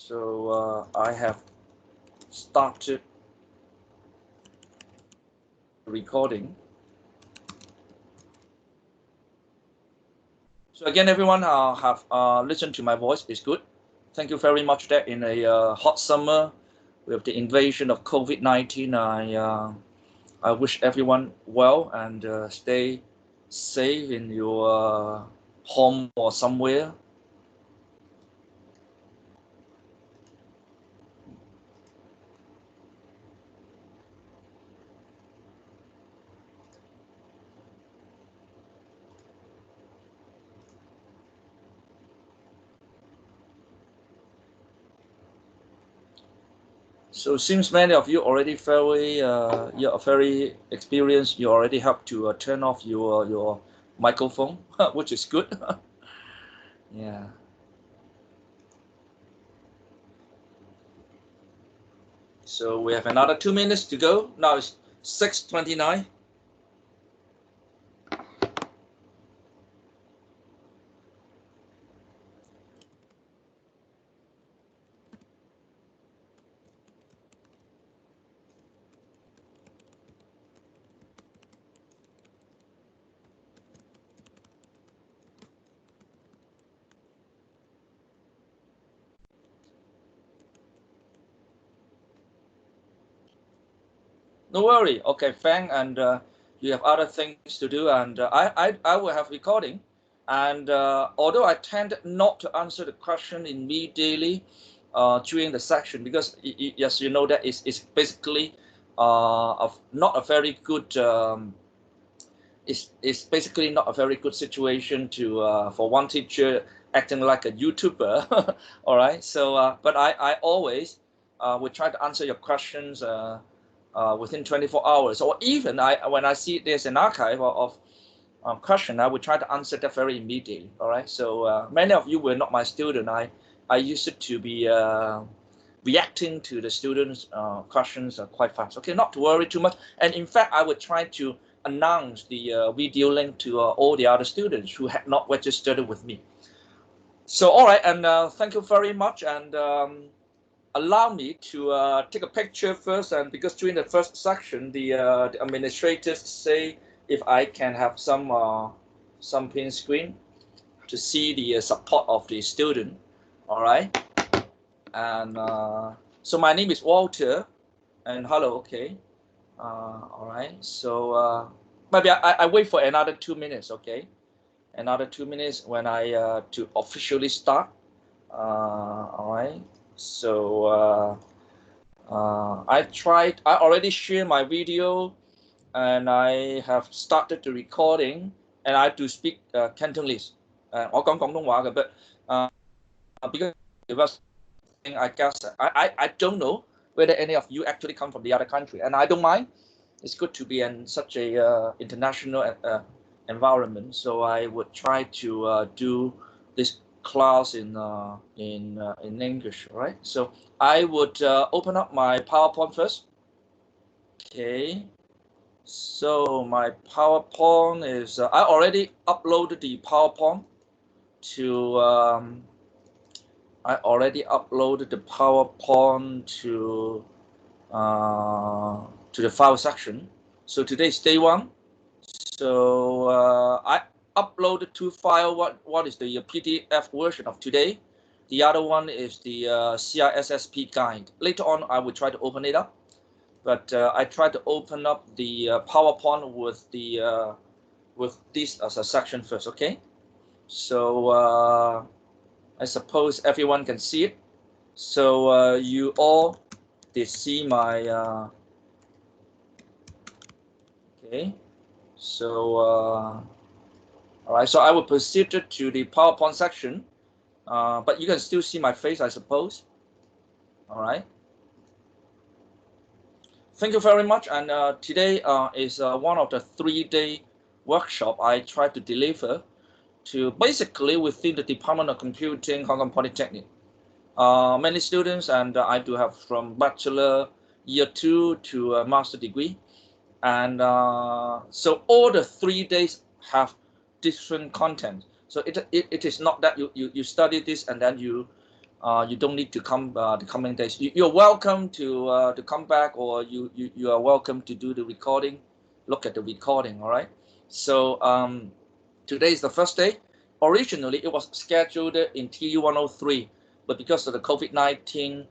So I have started recording. So again, everyone have listened to my voice. It's good. Thank you very much. That in a hot summer with the invasion of COVID-19, I wish everyone well and stay safe in your home or somewhere. So seems many of you already you're very experienced. You already have to turn off your microphone, which is good. Yeah. So we have another 2 minutes to go. Now it's 6:29. No worry. Okay, Fang, and you have other things to do, and I will have recording. And although I tend not to answer the question immediately during the section, because yes, you know that it's basically not a very good. It's basically not a very good situation to for one teacher acting like a YouTuber. All right. So, but I always will try to answer your questions. Within 24 hours, or even when I see there's an archive of question, I would try to answer that very immediately. All right. So many of you were not my student. I used it to be reacting to the students' questions quite fast. Okay, not to worry too much. And in fact, I would try to announce the video link to all the other students who had not registered with me. So all right, and thank you very much. And allow me to take a picture first, and because during the first section, the administrators say if I can have some print screen to see the support of the student. All right, and so my name is Walter, and hello. Okay, all right. So maybe I wait for another 2 minutes. Okay, another 2 minutes when I to officially start. All right. So I already shared my video, and I have started the recording, and I do speak Cantonese. 我講廣東話嘅, but because I guess I don't know whether any of you actually come from the other country, and I don't mind. It's good to be in such a international environment, so I would try to do this class in English, right? So I would open up my PowerPoint first. Okay, so my PowerPoint is I already uploaded the PowerPoint to the file section. So today is day 1. So I uploaded 2 files. What is the PDF version of today? The other one is the CISSP guide. Later on, I will try to open it up. But I tried to open up the PowerPoint with this as a section first. Okay. So I suppose everyone can see it. So you all did see my. Okay. So, all right, so I will proceed to the PowerPoint section, but you can still see my face, I suppose. All right. Thank you very much. And today is one of the 3-day workshop I tried to deliver to basically within the Department of Computing, Hong Kong Polytechnic. Many students, and I do have from bachelor year 2 to master degree. And so all the 3 days have different content. So it is not that you study this and then you You don't need to come the coming days. You're welcome to come back, or you are welcome to do the recording. Look at the recording, all right? So today is the first day. Originally, it was scheduled in TU 103, but because of the COVID-19,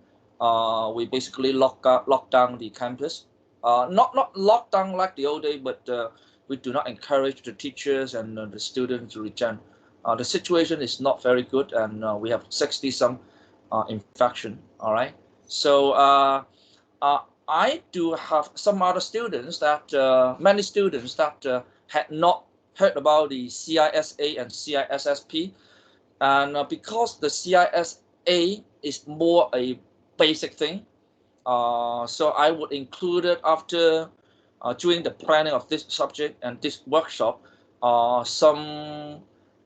we basically locked down the campus. Not locked down like the old day, but we do not encourage the teachers and the students to return. The situation is not very good, and we have 60 some infection. All right. So I do have some other students that many students that had not heard about the CISA and CISSP, and because the CISA is more a basic thing, so I would include it after during the planning of this subject and this workshop, some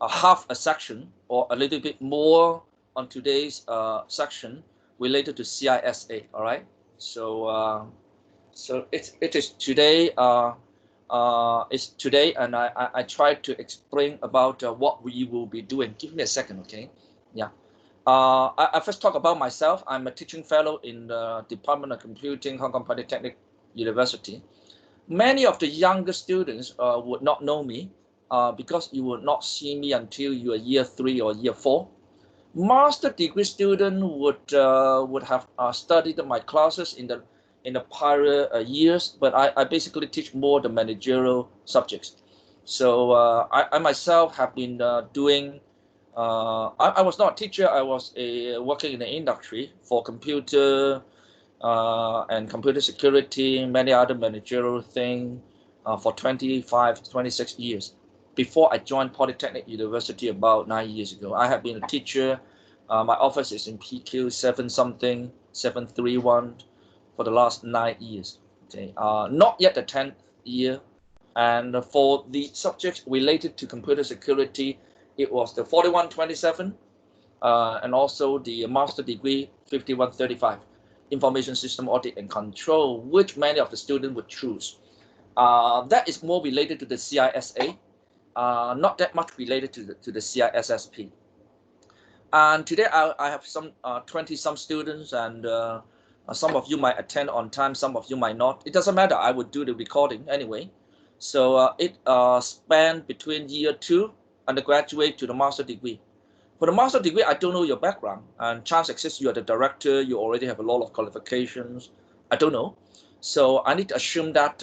half a section or a little bit more on today's section related to CISA. All right. So so it is today. It's today, and I try to explain about what we will be doing. Give me a second, okay? Yeah. I first talk about myself. I'm a teaching fellow in the Department of Computing, Hong Kong Polytechnic University. Many of the younger students would not know me because you would not see me until you are year 3 or year 4. Master degree student would have studied my classes in the prior years, but I basically teach more the managerial subjects. So I myself have been doing. I was not a teacher. I was working in the industry for computer and computer security, many other managerial things for 25, 26 years. Before I joined Polytechnic University about 9 years ago, I have been a teacher. My office is in PQ 7 something, 731 for the last 9 years. Okay, not yet the 10th year. And for the subjects related to computer security, it was the 4127 and also the master degree 5135, information system audit and control, which many of the students would choose. That is more related to the CISA, not that much related to the CISSP. And today I have some 20 some students, and some of you might attend on time, some of you might not. It doesn't matter. I would do the recording anyway. So it spanned between year 2 undergraduate to the master degree. For the master degree, I don't know your background, and chance exists you are the director, you already have a lot of qualifications. I don't know. So I need to assume that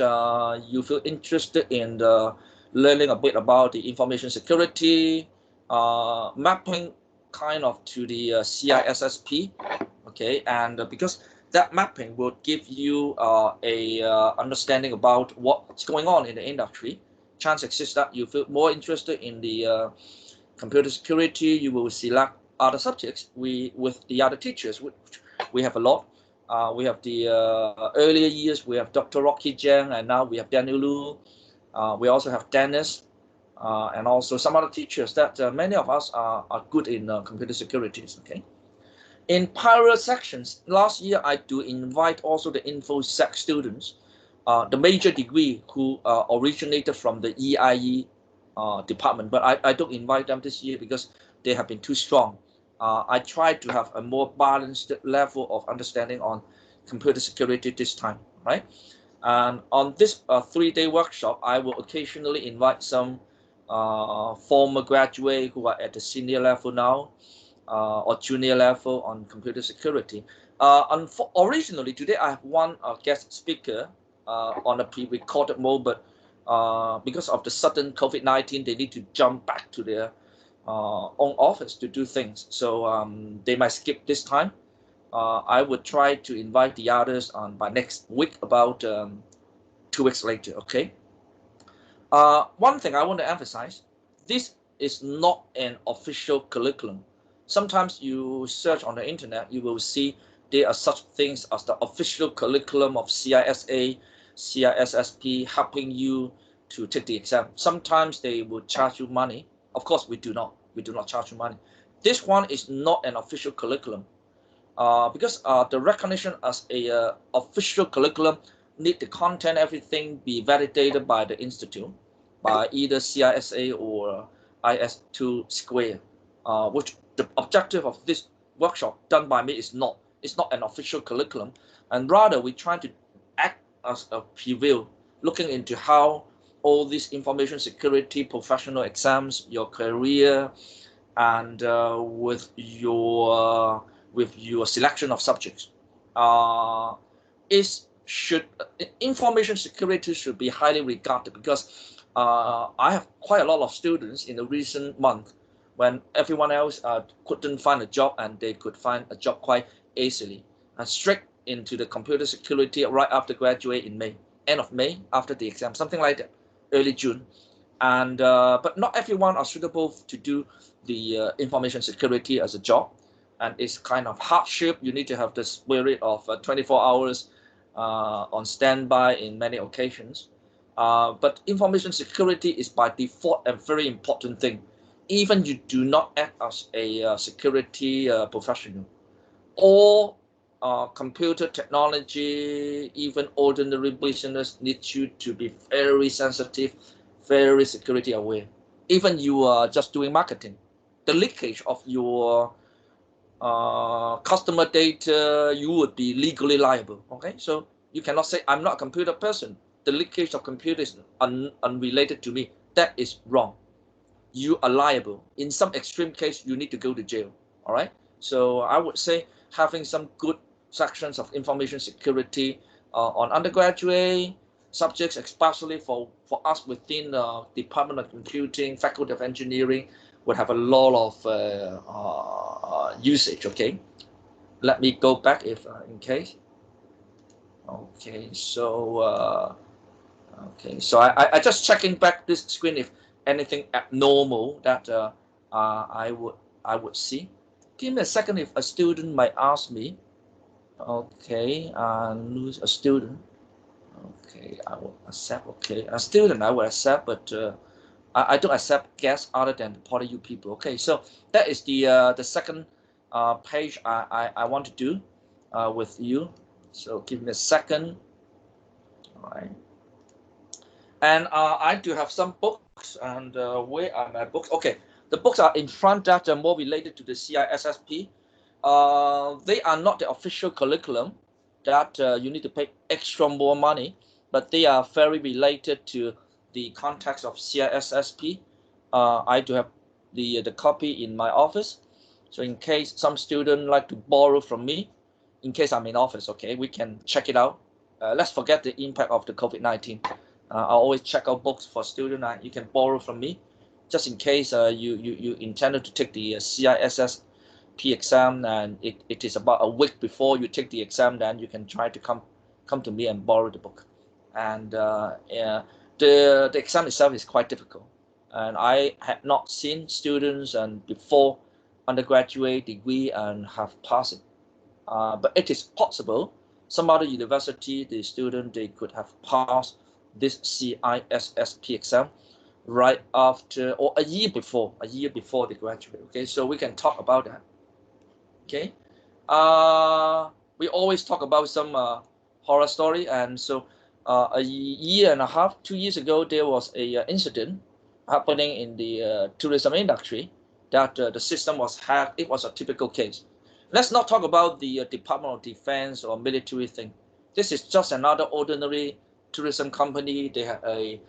you feel interested in learning a bit about the information security, mapping kind of to the CISSP, okay, and because that mapping will give you a understanding about what's going on in the industry. Chance exists that you feel more interested in the computer security, you will select other subjects with the other teachers. We have a lot. We have the earlier years, we have Dr. Rocky Jiang, and now we have Daniel Lu. We also have Dennis, and also some other teachers that many of us are good in computer securities. Okay. In parallel sections, last year I do invite also the InfoSec students, the major degree who originated from the EIE department, but I don't invite them this year because they have been too strong. I try to have a more balanced level of understanding on computer security this time, right? And on this 3-day workshop, I will occasionally invite some former graduate who are at the senior level now or junior level on computer security. Originally, today I have one guest speaker on a pre-recorded mode, but because of the sudden COVID-19, they need to jump back to their own office to do things. So they might skip this time. I would try to invite the others on by next week, about 2 weeks later, okay? One thing I want to emphasize, this is not an official curriculum. Sometimes you search on the internet, you will see there are such things as the official curriculum of CISA, CISSP, helping you to take the exam. Sometimes they will charge you money. Of course, we do not charge you money. This one is not an official curriculum because the recognition as a official curriculum need the content, everything be validated by the institute, by either CISA or IS2 square, which the objective of this workshop done by me is not. It's not an official curriculum, and rather we try to act as a preview, looking into how all these information security professional exams, your career, and with your selection of subjects, information security should be highly regarded, because I have quite a lot of students in the recent month when everyone else couldn't find a job, and they could find a job quite easily, and straight into the computer security right after graduate in May, end of May, after the exam, something like that, early June. And but not everyone are suitable to do the information security as a job, and it's kind of hardship. You need to have the spirit of 24 hours on standby in many occasions. But information security is by default a very important thing, even you do not act as a security professional. All computer technology, even ordinary business, needs you to be very sensitive, very security aware. Even you are just doing marketing, the leakage of your customer data, you would be legally liable. Okay, so you cannot say I'm not a computer person. The leakage of computer is unrelated to me. That is wrong. You are liable. In some extreme case, you need to go to jail. All right. So I would say having some good sections of information security on undergraduate subjects, especially for us within the Department of Computing, Faculty of Engineering, would have a lot of usage. Okay, let me go back if in case. Okay, so I just checking back this screen if anything abnormal that I would see. Give me a second if a student might ask me. Okay, lose a student. Okay, I will accept. Okay, a student I will accept, but I don't accept guests other than the PolyU people. Okay, so that is the second page I want to do with you. So give me a second. All right. And I do have some books, and where are my books? Okay, the books are in front that are more related to the CISSP. They are not the official curriculum that you need to pay extra more money, but they are very related to the context of CISSP. I do have the copy in my office, so in case some student like to borrow from me, in case I'm in office, okay, we can check it out. Let's forget the impact of the COVID-19. I always check out books for students. You can borrow from me, just in case you intended to take the CISSP exam, and it is about a week before you take the exam. Then you can try to come to me and borrow the book. And the exam itself is quite difficult, and I had not seen students and before undergraduate degree and have passed it. But it is possible some other university, the student, they could have passed this CISSP exam right after or a year before they graduate. Okay, so we can talk about that. Okay, we always talk about some horror story, and so a year and a half, 2 years ago, there was a incident happening in the tourism industry that the system was hacked. It was a typical case. Let's not talk about the Department of Defense or military thing. This is just another ordinary tourism company. They have a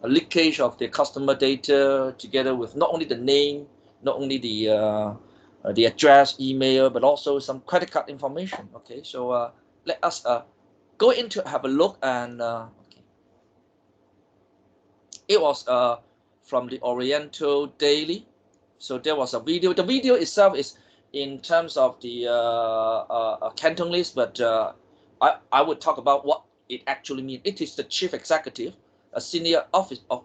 leakage of their customer data together with not only the name, not only the address, email, but also some credit card information. Okay, so let us go into have a look. And okay. It was from the Oriental Daily. So there was a video. The video itself is in terms of the Cantonese, but I would talk about what it actually means. It is the chief executive, a senior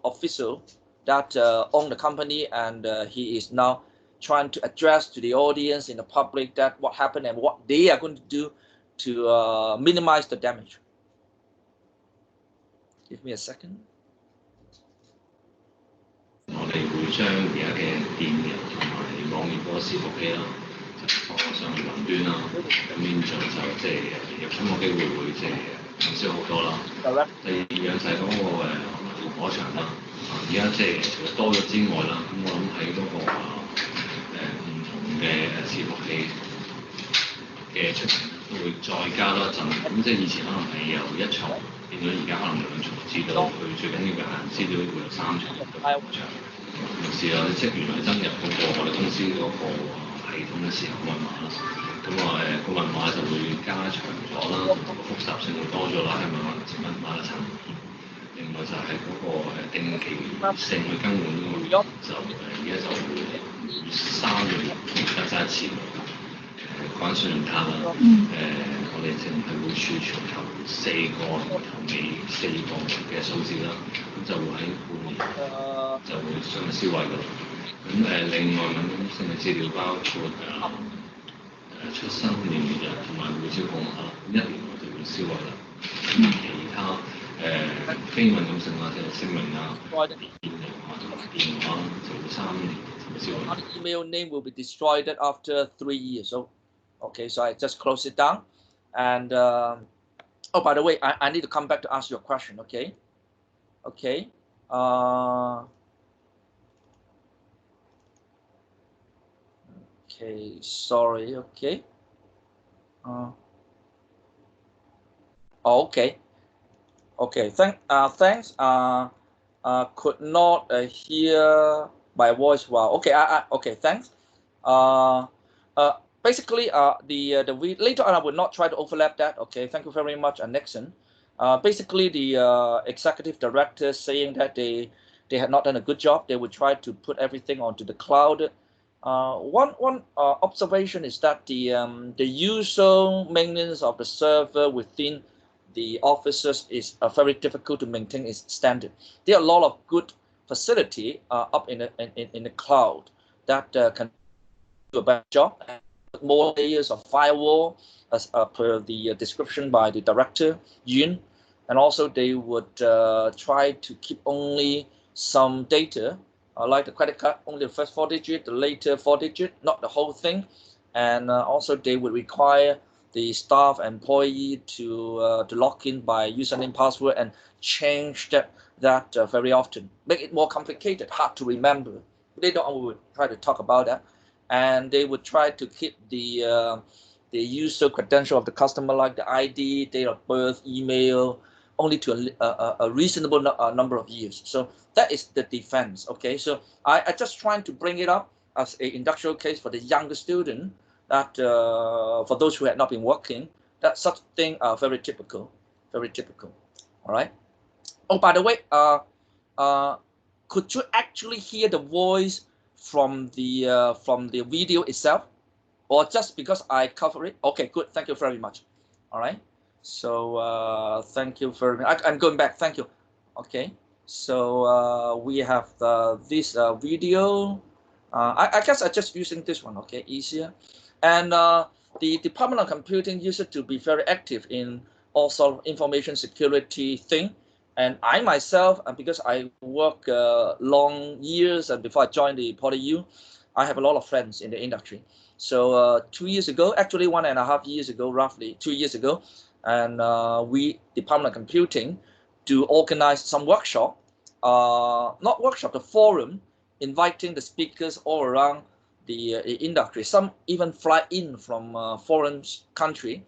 official that owned the company, and he is now trying to address to the audience in the public that what happened and what they are going to do to minimize the damage. Give me a second. 我哋會將而家嘅電郵同埋網頁嗰個伺服器啦，就放上雲端啦。咁現在就即係入侵嘅機會會即係減少好多啦。第二樣就係嗰個火場啦。而家即係除咗多咗之外啦，咁我諗喺嗰個唔同嘅伺服器嘅出現都會再加多一陣。咁即係以前可能係有一重，變咗而家可能兩重，至到佢最緊要嘅個人資料會有3重嘅保障。同時有啲職員去登入嗰個我哋公司嗰個系統嘅時候密碼啦，咁個密碼就會加長咗啦，同埋個複雜性會多咗啦，係密碼嘅層面。另外就係嗰個定期性去更換嗰個就而家就會每3個月更加一次關信用卡啦。我哋淨係會儲存頭4個同頭尾4個嘅數字啦，咁就會喺半年就會將佢銷毀㗎啦。咁另外敏感性嘅資料包括出生年月日同埋護照號碼啦，1年我就會銷毀啦。其他非敏感性啊，即係姓名啊、電郵啊同埋電話就會3年就會銷毀。The email name will be destroyed after 3 years. So, okay, so I just close it down. And oh, by the way, I need to come back to ask you a question. Okay. Okay. Okay. Sorry. Okay. Okay. Okay. Thanks. Could not hear my voice well. Okay. Okay. Thanks. Basically, later on I will not try to overlap that. Okay. Thank you very much, Nixon. Basically, the executive director saying that they had not done a good job. They would try to put everything onto the cloud. One observation is that the usual maintenance of the server within the offices is very difficult to maintain its standard. There are a lot of good facility up in the cloud that can do a better job. More layers of firewall as per the description by the director Yun, and also they would try to keep only some data like the credit card, only the first 4 digits, the later 4 digits, not the whole thing. And also they would require the staff employee to log in by username, password, and change that very often, make it more complicated, hard to remember. Later on we would try to talk about that. And they would try to keep the user credential of the customer, like the ID, date of birth, email, only to a reasonable number of years. So that is the defense. Okay, so I just trying to bring it up as an industrial case for the younger student, that for those who had not been working, that such thing are very typical, very typical. All right. Oh, by the way, could you actually hear the voice from the video itself, or just because I cover it? Okay, good. Thank you very much. All right. So thank you very much. I'm going back. Thank you. Okay. So we have this video. I guess I'm just using this one. Okay, easier. And the Department of Computing used to be very active in also information security thing. And I myself, because I work long years and before I joined the PolyU, I have a lot of friends in the industry. So 2 years ago, actually 1.5 years ago, roughly 2 years ago, and we, Department of Computing, to organize some workshop, not workshop, the forum, inviting the speakers all around the industry. Some even fly in from foreign country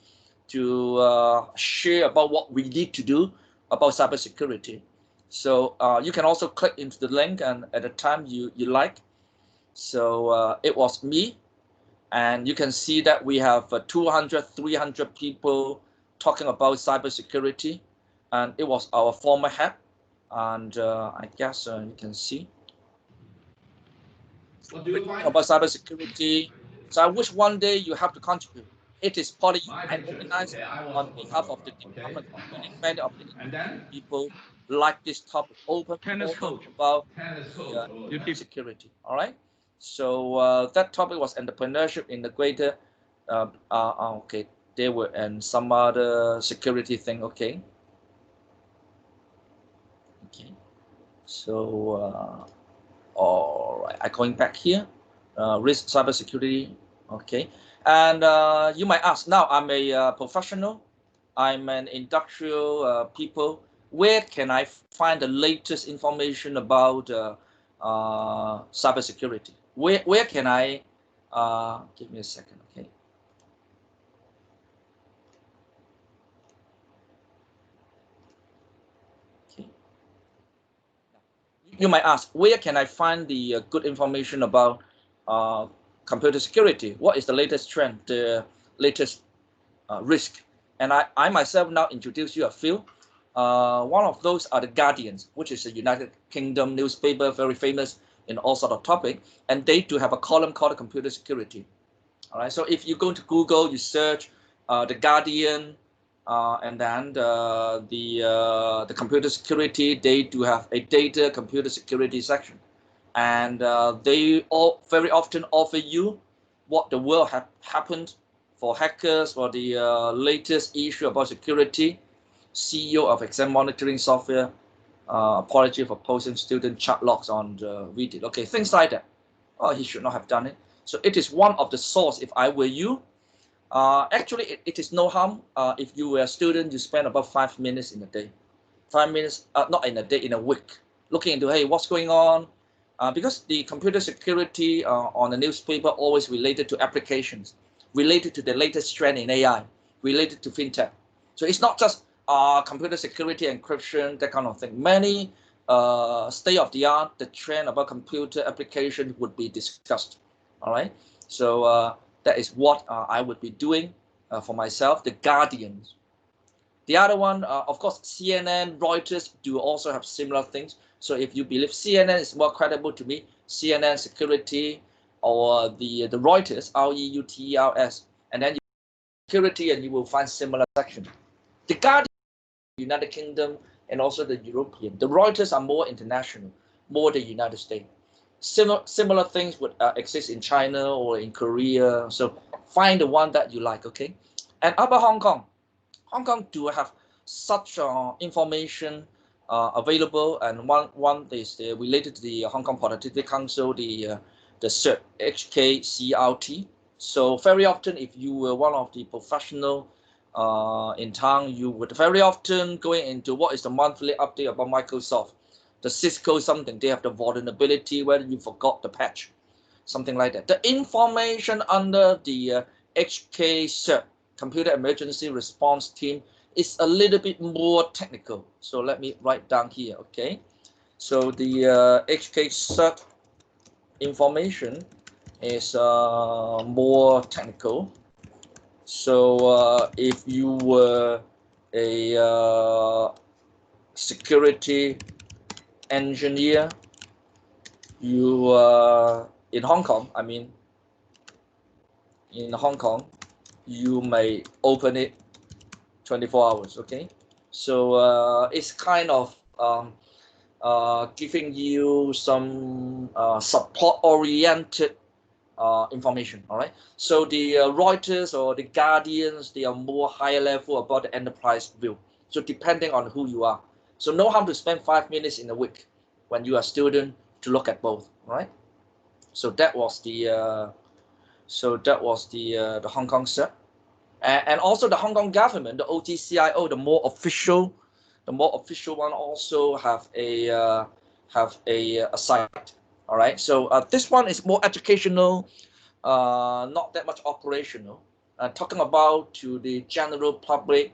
to share about what we need to do about cybersecurity. So you can also click into the link and at the time you like. So it was me, and you can see that we have 200, 300 people talking about cybersecurity, and it was our former head, and I guess you can see about cybersecurity. So I wish one day you have to contribute. It is PolyU. I organize on behalf of the Department of Computing. Many of the people like this topic, open about security. All right. So that topic was entrepreneurship in the greater. Okay, there were and some other security thing. Okay. Okay. So all right, I'm going back here. Risk cybersecurity. Okay. And you might ask, now I'm a professional, I'm an industrial people. Where can I find the latest information about cybersecurity? Where can I? Give me a second, okay. You might ask, where can I find the good information about computer security? What is the latest trend, the latest risk? And I myself now introduce you a few. One of those are the Guardians, which is a United Kingdom newspaper, very famous in all sort of topic, and they do have a column called computer security. All right, so if you go to Google, you search the Guardian, and then the computer security, they do have a data computer security section, and they all very often offer you what the world have happened for hackers, for the latest issue about security. CEO of exam monitoring software, apology for posting student chat logs on the video. Okay, things like that. Oh, he should not have done it. So it is one of the source. If I were you, actually, it is no harm. If you were a student, you spend about 5 minutes in a day. 5 minutes, not in a day, in a week, looking into, hey, what's going on? Because the computer security on the newspaper always related to applications, related to the latest trend in AI, related to fintech. So it's not just computer security, encryption, that kind of thing. Many state of the art, the trend about computer application would be discussed. All right. So that is what I would be doing for myself. The Guardians. The other one, of course, CNN, Reuters do also have similar things. So if you believe CNN is more credible to me, CNN security or the Reuters, Reuters, and then security, and you will find similar section. The Guardian, United Kingdom, and also the European. The Reuters are more international, more the United States. Similar things would exist in China or in Korea. So find the one that you like, okay? And about Hong Kong. Hong Kong do have such information available, and one is related to the Hong Kong Productivity Council, the CERT, HKCRT. So very often, if you were one of the professional in town, you would very often going into what is the monthly update about Microsoft, the Cisco something. They have the vulnerability whether you forgot the patch, something like that. The information under the HK CERT, Computer Emergency Response Team, is a little bit more technical. So let me write down here, okay? So the HK CERT information is more technical. So if you were a security engineer, you in Hong Kong, I mean, in Hong Kong, you may open it 24 hours, okay? So it's kind of giving you some support-oriented information, all right? So the Reuters or the Guardians, they are more higher level about the enterprise view. So depending on who you are. So no harm to spend 5 minutes in a week when you are a student to look at both, right? So that was the the Hong Kong CERT. And also the Hong Kong government, the OTCIO, the more official one, also have a site. All right. So this one is more educational, not that much operational. Talking about to the general public,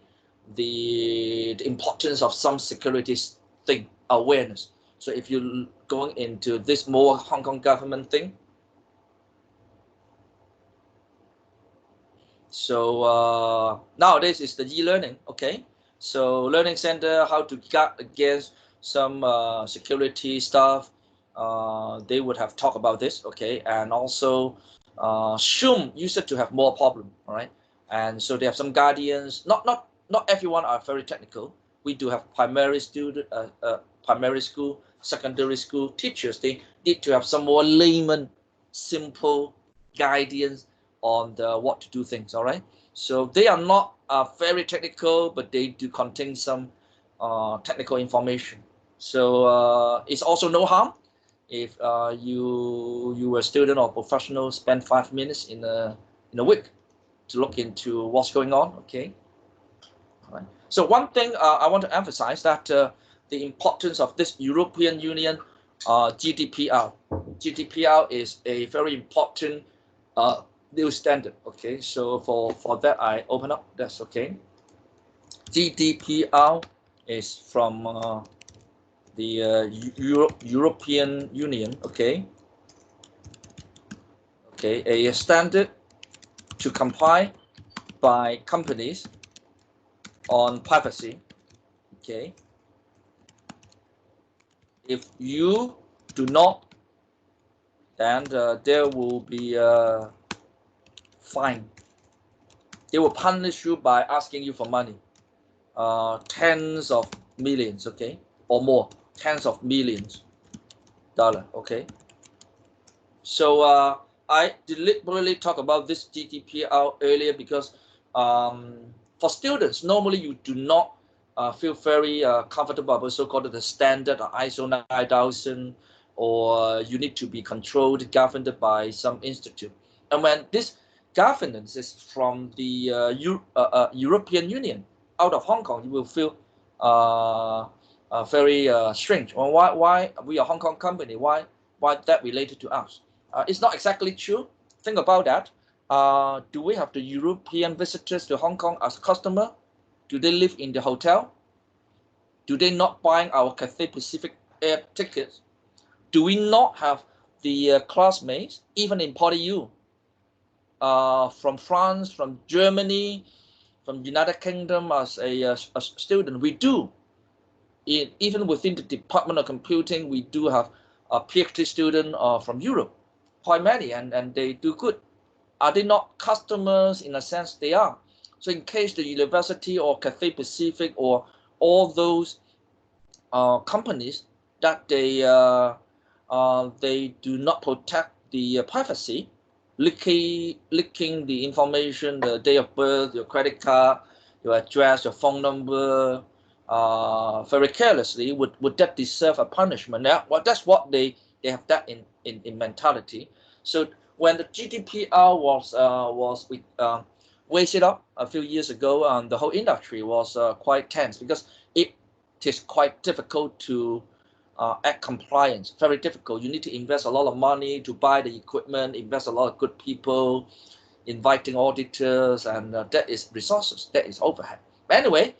the importance of some security thing awareness. So if you're going into this more Hong Kong government thing, so nowadays is the e-learning, okay? So learning center, how to guard against some security stuff. They would have talked about this, okay? And also Zoom used to have more problem, all right? And so they have some guardians. Not everyone are very technical. We do have primary school, secondary school teachers. They need to have some more layman, simple guidance on the what to do things. All right, so they are not very technical, but they do contain some technical information. So it's also no harm if you were a student or professional, spend 5 minutes in a week to look into what's going on. Okay. All right. So one thing I want to emphasize that the importance of this European Union GDPR. GDPR is a very important new standard. Okay, so for that I open up. That's okay. GDPR is from European Union, okay, a standard to comply by companies on privacy, okay. If you do not, then there will be a fine. They will punish you by asking you for money, tens of millions, okay, or more, tens of millions dollar, okay. So I deliberately talk about this GDPR earlier because for students, normally you do not feel very comfortable about so-called the standard ISO 9000, or you need to be controlled, governed by some institute. And when this governance is from the European Union, out of Hong Kong, you will feel very strange. Well, why we are a Hong Kong company? Why that related to us? It's not exactly true. Think about that. Do we have the European visitors to Hong Kong as customer? Do they live in the hotel? Do they not buy our Cathay Pacific air tickets? Do we not have the classmates, even in Poly U, from France, from Germany, from United Kingdom as a student? We do. Even within the Department of Computing, we do have a PhD student from Europe, quite many, and they do good. Are they not customers? In a sense, they are. So in case the university or Cathay Pacific or all those companies that they do not protect the privacy, leaking the information, the date of birth, your credit card, your address, your phone number, very carelessly, would that deserve a punishment? Yeah, well, that's what they have that in mentality. So when the GDPR was wasted up a few years ago, the whole industry was quite tense because it is quite difficult to act compliance. Very difficult. You need to invest a lot of money to buy the equipment, invest a lot of good people, inviting auditors, and that is resources, that is overhead. But anyway,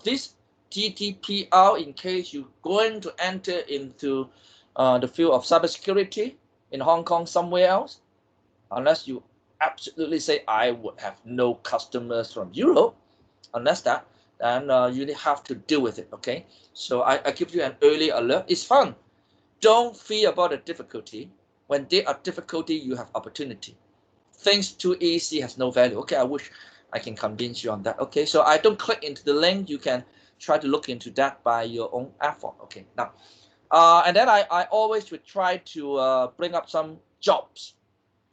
this GDPR, in case you're going to enter into the field of cybersecurity in Hong Kong, somewhere else, unless you absolutely say, I would have no customers from Europe, unless that, then you have to deal with it, okay? So I give you an early alert. It's fun. Don't fear about the difficulty. When there are difficulty, you have opportunity. Things too easy has no value. Okay, I wish I can convince you on that. Okay, so I don't click into the link. You can try to look into that by your own effort. Okay, now, and then I always would try to bring up some jobs.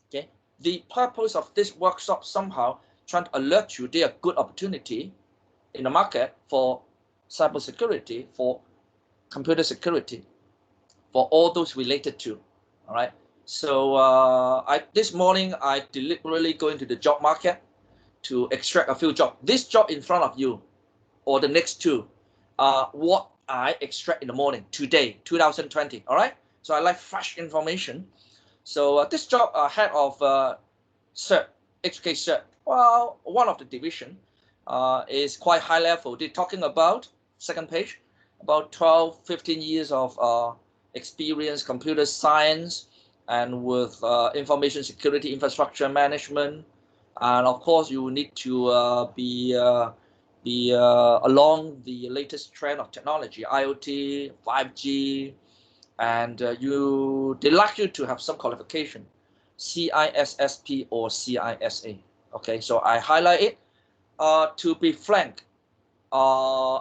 Okay, the purpose of this workshop somehow trying to alert you there are good opportunity in the market for cybersecurity, for computer security, for all those related to. All right. So this morning I deliberately go into the job market to extract a few jobs. This job in front of you, or the next two, what I extract in the morning today, 2020. All right. So I like fresh information. So this job head of CERT, HK CERT, well, one of the division is quite high level. They're talking about, second page, about 12, 15 years of experience, computer science, and with information security, infrastructure management. And of course, you need to be along the latest trend of technology, IoT, 5G, and they like you to have some qualification, CISSP or CISA. Okay, so I highlight it. To be frank,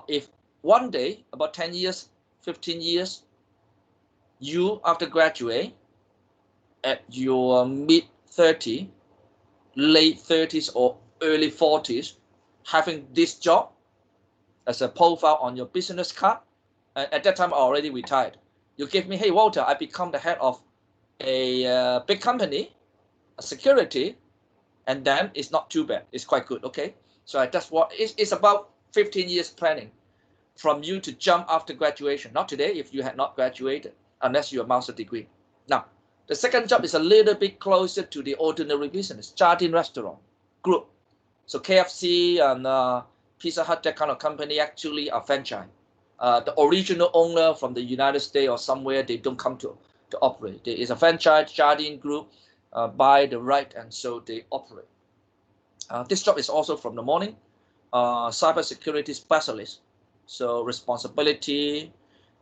if one day, about 10 years, 15 years, you after graduate at your mid 30s, late 30s or early 40s, having this job as a profile on your business card, and at that time I already retired. You give me, hey Walter, I become the head of a big company, a security, and then it's not too bad. It's quite good, okay? So that's what it's about 15 years planning from you to jump after graduation. Not today if you had not graduated, unless you're a master's degree. Now, the second job is a little bit closer to the ordinary business, Jardine Restaurant Group. So KFC and Pizza Hut, that kind of company actually are franchise. the original owner from the United States or somewhere, they don't come to operate. There is a franchise Jardine Group buy the right, and so they operate. This job is also from the morning, cybersecurity specialist. So responsibility,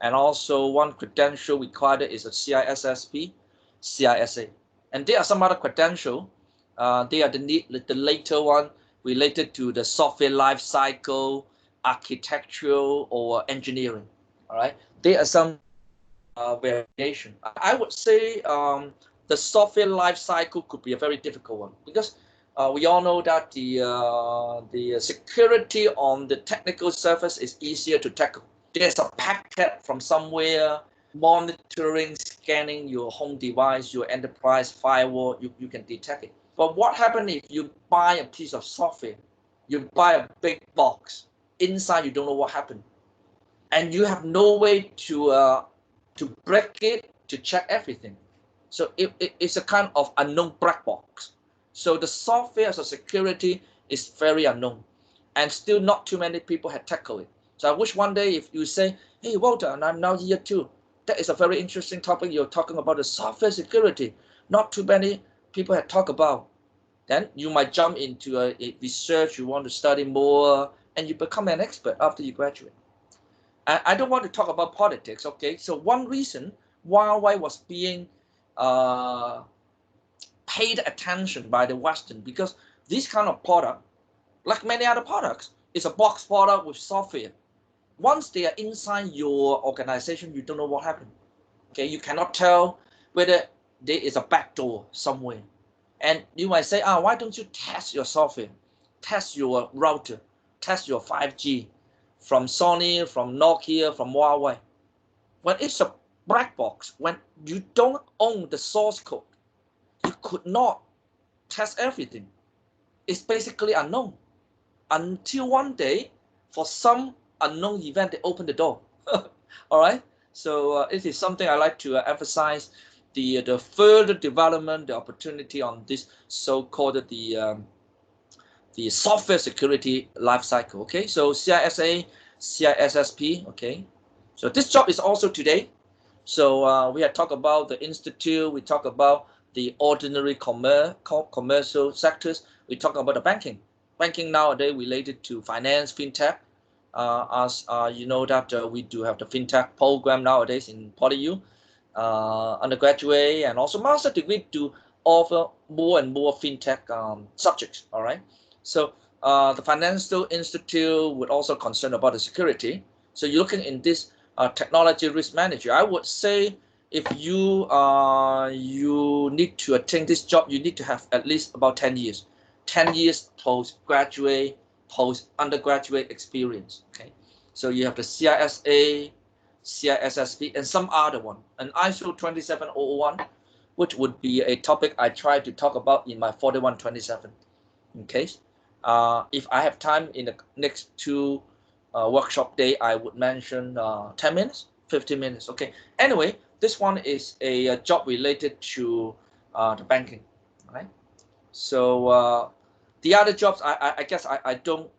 and also one credential required is a CISSP, CISA. And there are some other credential. They are the later one related to the software life cycle, architectural, or engineering. All right, there are some variation. I would say the software life cycle could be a very difficult one, because we all know that the security on the technical surface is easier to tackle. There's a packet from somewhere monitoring, scanning your home device, your enterprise firewall, you can detect it. But what happens if you buy a piece of software, you buy a big box, inside you don't know what happened, and you have no way to break it, to check everything. So it's a kind of unknown black box. So the software as a security is very unknown, and still not too many people have tackled it. So I wish one day if you say, hey, Walter, and I'm now here too, that is a very interesting topic. You're talking about the software security. Not too many people have talked about. Then you might jump into a research, you want to study more, and you become an expert after you graduate. I don't want to talk about politics, okay? So one reason Huawei was being paid attention by the Western, because this kind of product, like many other products, is a box product with software. Once they are inside your organization, you don't know what happened. Okay, you cannot tell whether there is a backdoor somewhere. And you might say, why don't you test your software, test your router, test your 5G from Sony, from Nokia, from Huawei. When it's a black box, when you don't own the source code, you could not test everything. It's basically unknown until one day, for some unknown event, they open the door. All right. So it is something I like to emphasize, the further development, the opportunity on this so-called the software security lifecycle. Okay. So CISA, CISSP. Okay. So this job is also today. So we had talked about the institute. We talk about the ordinary commercial sectors. We talk about the banking. Banking nowadays related to finance, fintech. As you know that we do have the fintech program nowadays in PolyU, undergraduate and also master degree to offer more and more fintech subjects. All right. So the financial institute would also concern about the security. So you're looking in this technology risk manager. I would say if you you need to attain this job, you need to have at least about 10 years. 10 years postgraduate, post-undergraduate experience. Okay, so you have the CISA, CISSP, and some other one, and ISO 27001, which would be a topic I try to talk about in my 4127. In case, if I have time in the next two workshop day, I would mention 10 minutes, 15 minutes. Okay. Anyway, this one is a job related to the banking. Right. So the other jobs, I guess I don't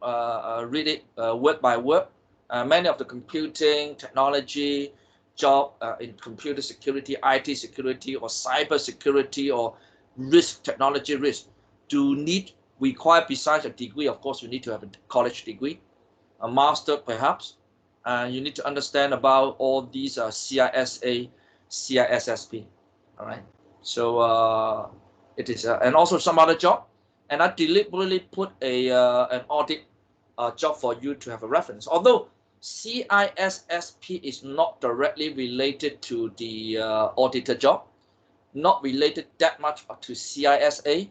read it word by word. Many of the computing technology job in computer security, IT security, or cyber security, or risk, technology risk, do need require, besides a degree, of course, you need to have a college degree, a master perhaps. You need to understand about all these CISA, CISSP. All right. So it is, and also some other job. And I deliberately put an audit job for you to have a reference. Although CISSP is not directly related to the auditor job, not related that much to CISA.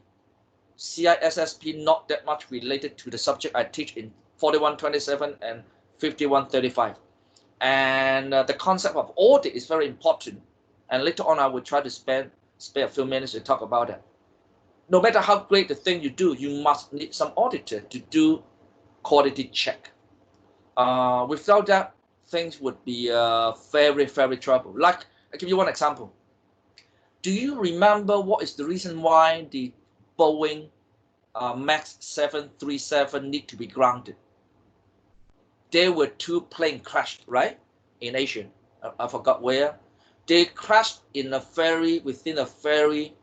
CISSP not that much related to the subject I teach in 4127 and 5135. And the concept of audit is very important. And later on, I will try to spare a few minutes to talk about that. No matter how great the thing you do, you must need some auditor to do quality check. Without that, things would be very, very trouble. Like, I'll give you one example. Do you remember what is the reason why the Boeing Max 737 need to be grounded? there were 2 planes crashed, right, in Asia. I forgot where. They crashed in a within a very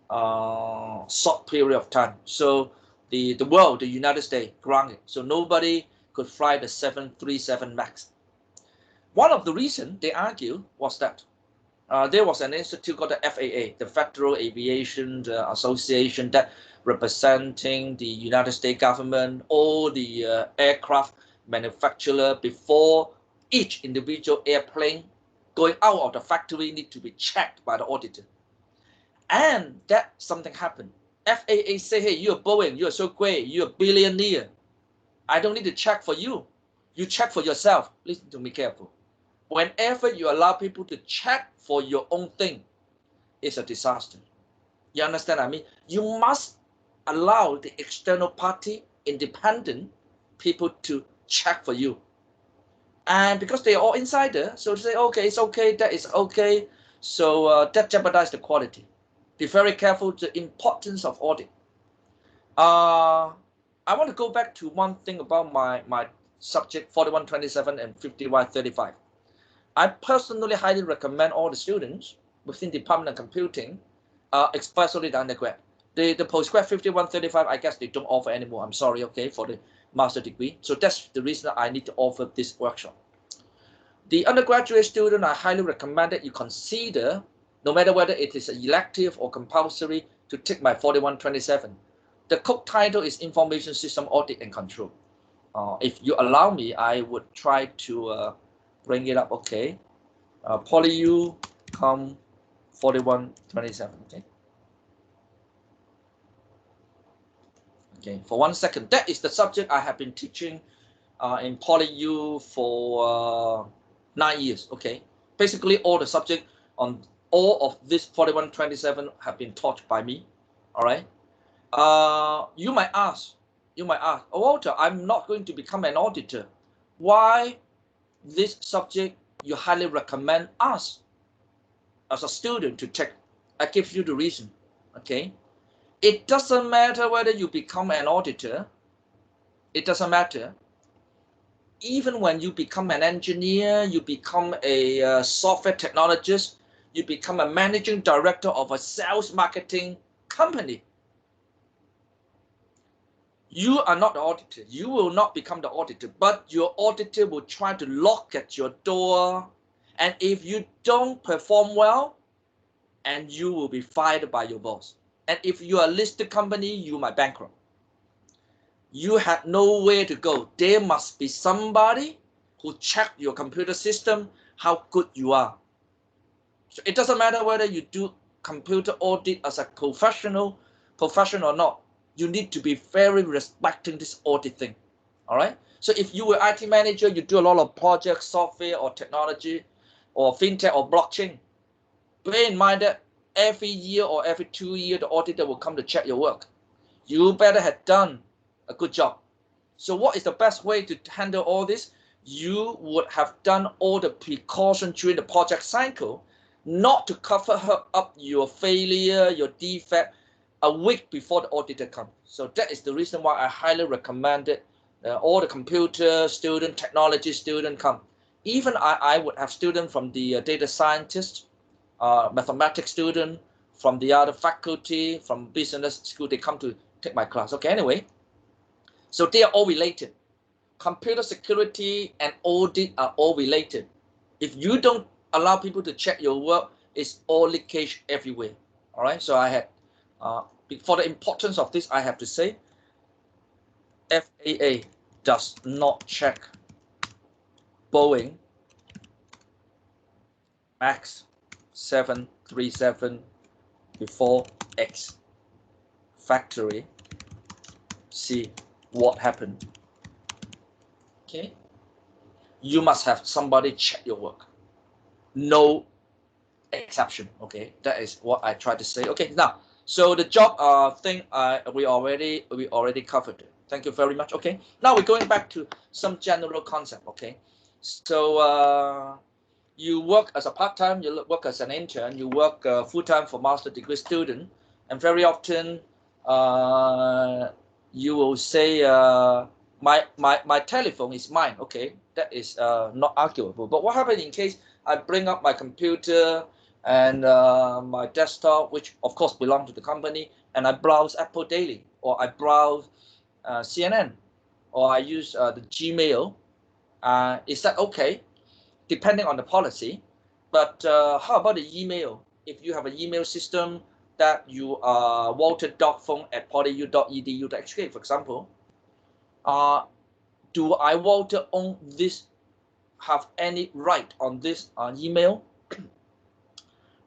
short period of time. So the world, the United States, grounded. So nobody could fly the 737 MAX. One of the reasons they argue was that there was an institute called the FAA, the Federal Aviation Association, that representing the United States government, all the aircraft manufacturer. Before each individual airplane going out of the factory need to be checked by the auditor. And that something happened. FAA say, hey, you're Boeing, you're so great, you're a billionaire. I don't need to check for you. You check for yourself. Listen to me careful. Whenever you allow people to check for your own thing, it's a disaster. You understand what I mean? You must allow the external party, independent people to check for you. And because they are all insider, so they say, okay, it's okay, that is okay. So that jeopardizes the quality. Be very careful the importance of audit. I want to go back to one thing about my subject 4127 and 5135. I personally highly recommend all the students within Department of Computing, especially the undergrad. The postgrad 5135, I guess they don't offer anymore. I'm sorry, okay, for the master degree. So that's the reason I need to offer this workshop. The undergraduate student, I highly recommend that you consider, no matter whether it is elective or compulsory, to take my 4127. The code title is Information System Audit and Control. If you allow me, I would try to bring it up. Okay, PolyU come 4127. Okay, for 1 second, that is the subject I have been teaching in PolyU for 9 years. Okay, basically all the subject on all of this 4127 have been taught by me. All right. You might ask, oh, Walter, I'm not going to become an auditor. Why this subject you highly recommend us as a student to take? I give you the reason. Okay, it doesn't matter whether you become an auditor. It doesn't matter. Even when you become an engineer, you become a software technologist, you become a managing director of a sales marketing company, you are not the auditor. You will not become the auditor, but your auditor will try to knock at your door. And if you don't perform well, and you will be fired by your boss. And if you are a listed company, you might bankrupt. You have nowhere to go. There must be somebody who check your computer system, how good you are. So it doesn't matter whether you do computer audit as a professional or not. You need to be very respecting this audit thing. All right. So if you were IT manager, you do a lot of projects, software or technology or fintech or blockchain. Bear in mind that every year or every 2 years, the auditor will come to check your work. You better have done a good job. So what is the best way to handle all this? You would have done all the precautions during the project cycle, not to cover up your failure, your defect, a week before the auditor comes. So that is the reason why I highly recommend it. All the computer student, technology student come. Even I would have students from the data scientist, mathematics student, from the other faculty, from business school, they come to take my class. Okay, anyway, so they are all related. Computer security and audit are all related. If you don't allow people to check your work, it's all leakage everywhere. All right, so I had, for the importance of this, I have to say, FAA does not check Boeing Max 737 before X factory. See what happened. Okay, you must have somebody check your work. No exception. Okay, that is what I try to say. Okay, now, so the job thing we already covered. Thank you very much. Okay, now we're going back to some general concept. Okay, so you work as a part-time, you work as an intern, you work full-time for master degree student, and very often you will say my telephone is mine. Okay, That is not arguable. But what happens in case I bring up my computer and my desktop, which of course belong to the company, and I browse Apple Daily, or I browse CNN, or I use the Gmail? Is that okay? Depending on the policy. But how about the email? If you have an email system that you are walter.fung@polyu.edu.hk, for example, do I, Walter, own this, have any right on this email?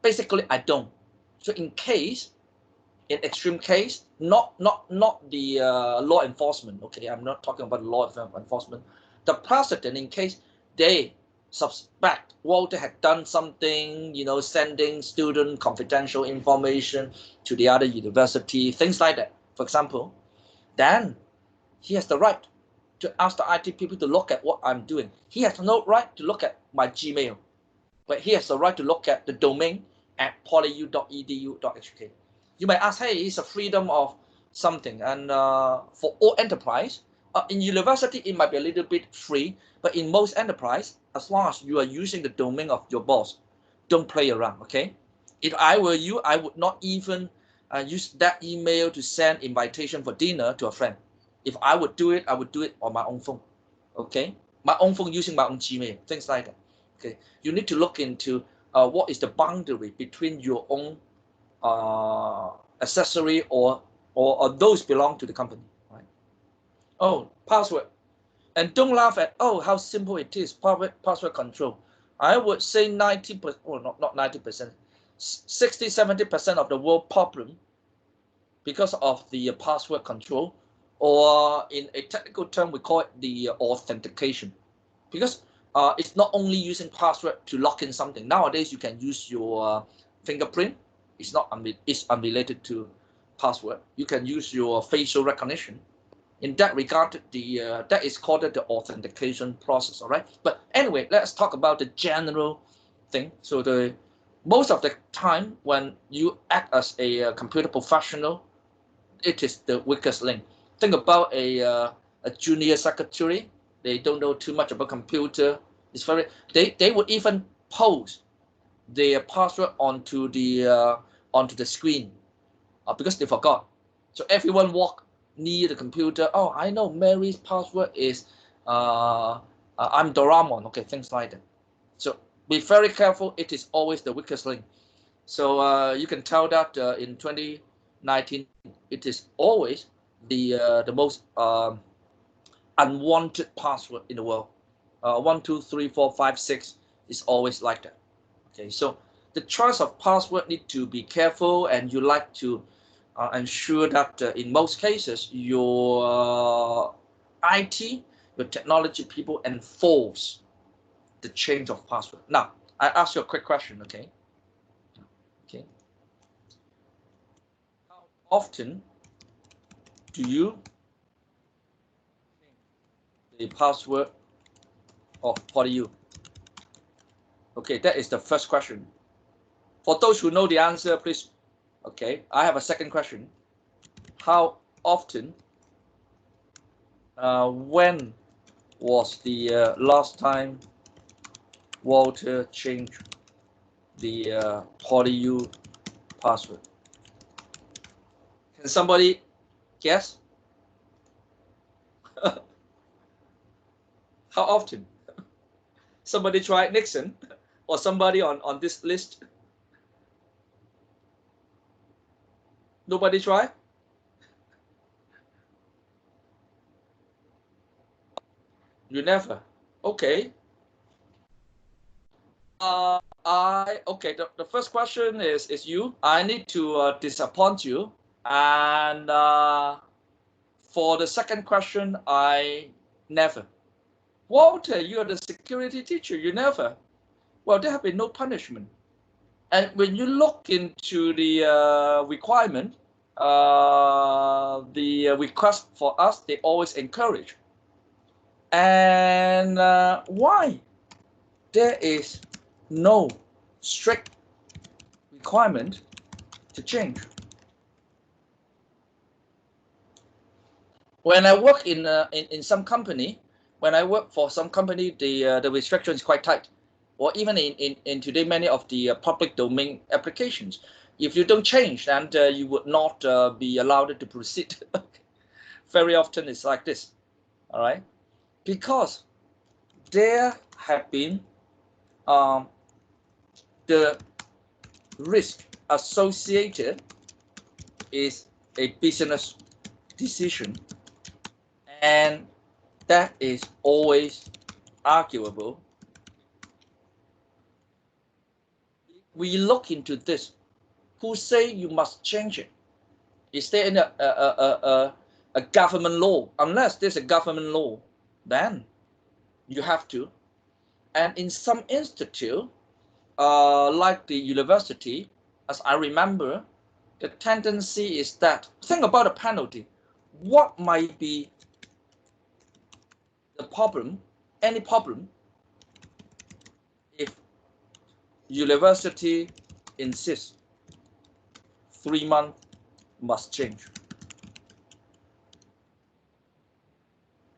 Basically, I don't. So in extreme case, not the law enforcement. Okay, I'm not talking about law enforcement. The president, in case they suspect Walter had done something, sending student confidential information to the other university, things like that, for example, then he has the right to ask the IT people to look at what I'm doing. He has no right to look at my Gmail, but he has the right to look at the domain at polyu.edu.hk. You may ask, hey, it's a freedom of something, and for all enterprise, in university it might be a little bit free, but in most enterprise, as long as you are using the domain of your boss, don't play around. Okay? If I were you, I would not even use that email to send invitation for dinner to a friend. If I would do it, I would do it on my own phone. Okay, my own phone using my own Gmail, things like that. Okay, you need to look into what is the boundary between your own accessory or those belong to the company, right? Oh, password. And don't laugh at, oh, how simple it is, password control. I would say 90%, or not 90%, 60, 70% of the world problem because of the password control, or in a technical term, we call it the authentication. Because it's not only using password to lock in something. Nowadays, you can use your fingerprint. It's unrelated to password. You can use your facial recognition. In that regard, that is called the authentication process. All right. But anyway, let's talk about the general thing. So most of the time when you act as a computer professional, it is the weakest link. Think about a junior secretary. They don't know too much about computer. They would even post their password onto the screen because they forgot. So everyone walk near the computer. Oh, I know Mary's password is I'm Doraemon. Okay, things like that. So be very careful. It is always the weakest link. So you can tell that in 2019, it is always the most unwanted password in the world. 1, 2, 3, 4, 5, 6 is always like that. Okay, so the choice of password need to be careful, and you like to ensure that in most cases your IT, your technology people enforce the change of password. Now, I ask you a quick question, okay? Okay. How often do you change the password of PolyU? Okay, that is the first question. For those who know the answer, please. Okay, I have a second question. How often, when was the last time Walter changed the PolyU password? Can somebody guess? How often? Somebody try Nixon or somebody on this list? Nobody try? You never. Okay. Okay. The first question is you. I need to disappoint you. And for the second question, I never. Walter, you are the security teacher. You never. Well, there have been no punishment. And when you look into the requirement, the request for us, they always encourage. And why? There is no strict requirement to change. When I work in some company, when I work for some company, the restriction is quite tight. Or even in today, many of the public domain applications, if you don't change, then you would not be allowed to proceed. Very often it's like this, all right? Because there have been the risk associated is a business decision, and that is always arguable. We look into this. Who say you must change it? Is there any, a government law? Unless there's a government law, then you have to. And in some institute, like the university, as I remember, the tendency is that, think about a penalty. What might be the problem, any problem, if university insists 3 months must change?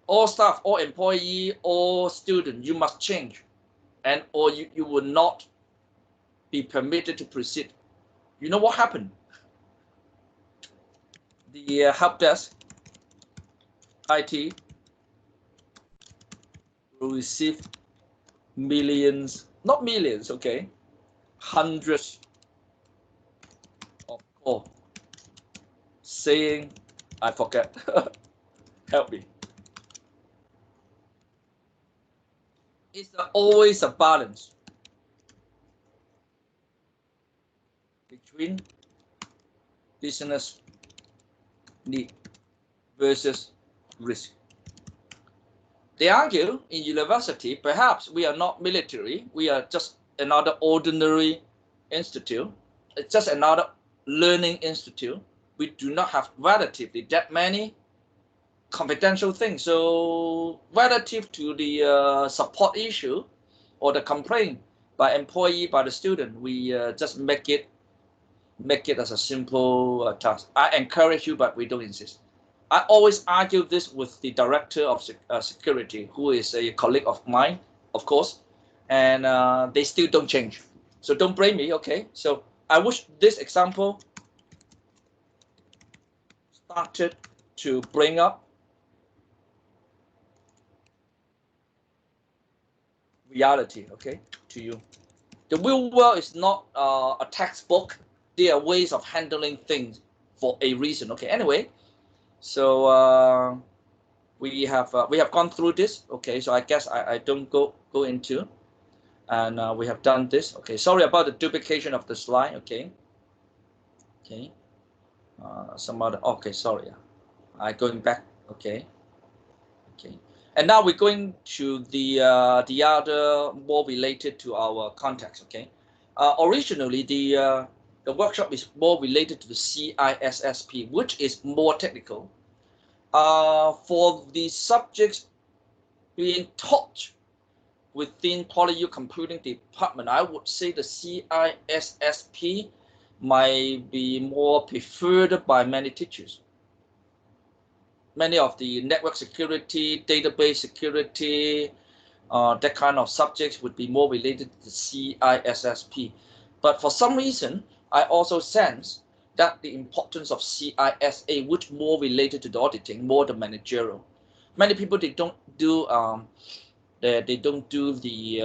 All staff, all employee, all student, you must change, and or you will not be permitted to proceed. You know what happened? The help desk, IT, will receive millions, not millions, okay, hundreds of calls saying, I forget, help me. It's always a balance between business need versus risk. They argue in university, perhaps we are not military, we are just another ordinary institute, it's just another learning institute. We do not have relatively that many confidential things. So relative to the support issue or the complaint by employee, by the student, we just make it as a simple task. I encourage you, but we don't insist. I always argue this with the director of security, who is a colleague of mine, of course, and they still don't change. So don't blame me, okay? So I wish this example started to bring up reality, okay, to you. The real world is not a textbook. There are ways of handling things for a reason, okay? Anyway, so we have gone through this, okay? So I guess I don't go into, and we have done this, okay? Sorry about the duplication of the slide, okay? Okay, some other, okay, sorry, I going back, okay, okay. And now we're going to the other more related to our context, okay? Originally, the workshop is more related to the CISSP, which is more technical. For the subjects being taught within PolyU Computing Department, I would say the CISSP might be more preferred by many teachers. Many of the network security, database security, that kind of subjects would be more related to the CISSP. But for some reason, I also sense that the importance of CISA, which more related to the auditing, more the managerial. Many people, they don't do the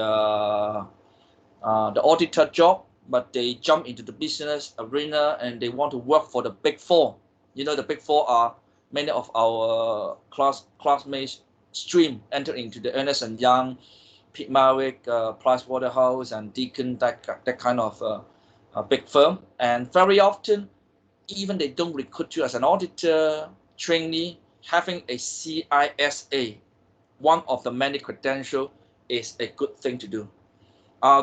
auditor job, but they jump into the business arena and they want to work for the Big Four. You know, the Big Four are many of our classmates stream enter into the Ernst & Young, Pitt Marwick, Pricewaterhouse, and Deakin, that kind of a big firm. And very often, even they don't recruit you as an auditor trainee, having a CISA, one of the many credentials, is a good thing to do.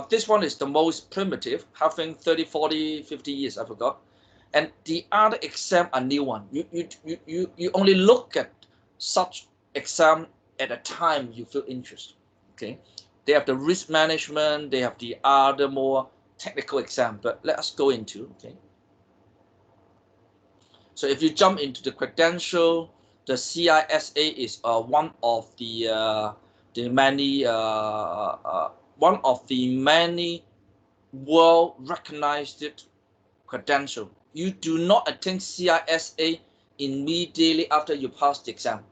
This one is the most primitive, having 30, 40, 50 years, I forgot. And the other exam are new one. You only look at such exam at a time you feel interest. Okay, they have the risk management, they have the other more technical exam, but let us go into, okay. So if you jump into the credential, the CISA is one of the the many one of the many world recognized credential. You do not attend CISSP immediately after you pass the exam.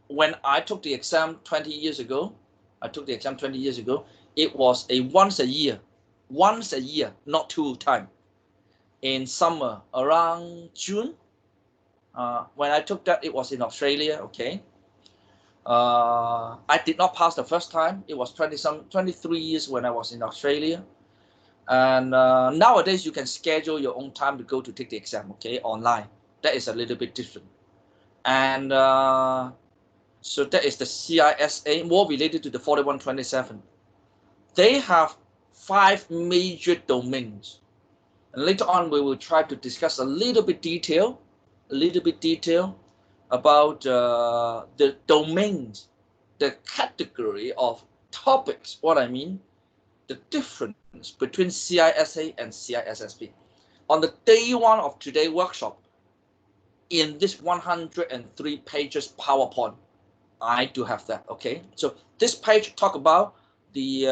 When I took the exam 20 years ago, it was a once a year, not 2 times. In summer, around June, when I took that, it was in Australia, okay. I did not pass the first time. It was 23 years when I was in Australia. And nowadays, you can schedule your own time to go to take the exam, okay, online. That is a little bit different. And so that is the CISSP, more related to the 4127. They have 5 major domains. And later on, we will try to discuss a little bit detail about the domains, the category of topics, what I mean, the difference between CISSP and CISSP. On the day 1 of today's workshop, in this 103 pages PowerPoint, I do have that, okay? So this page talk about the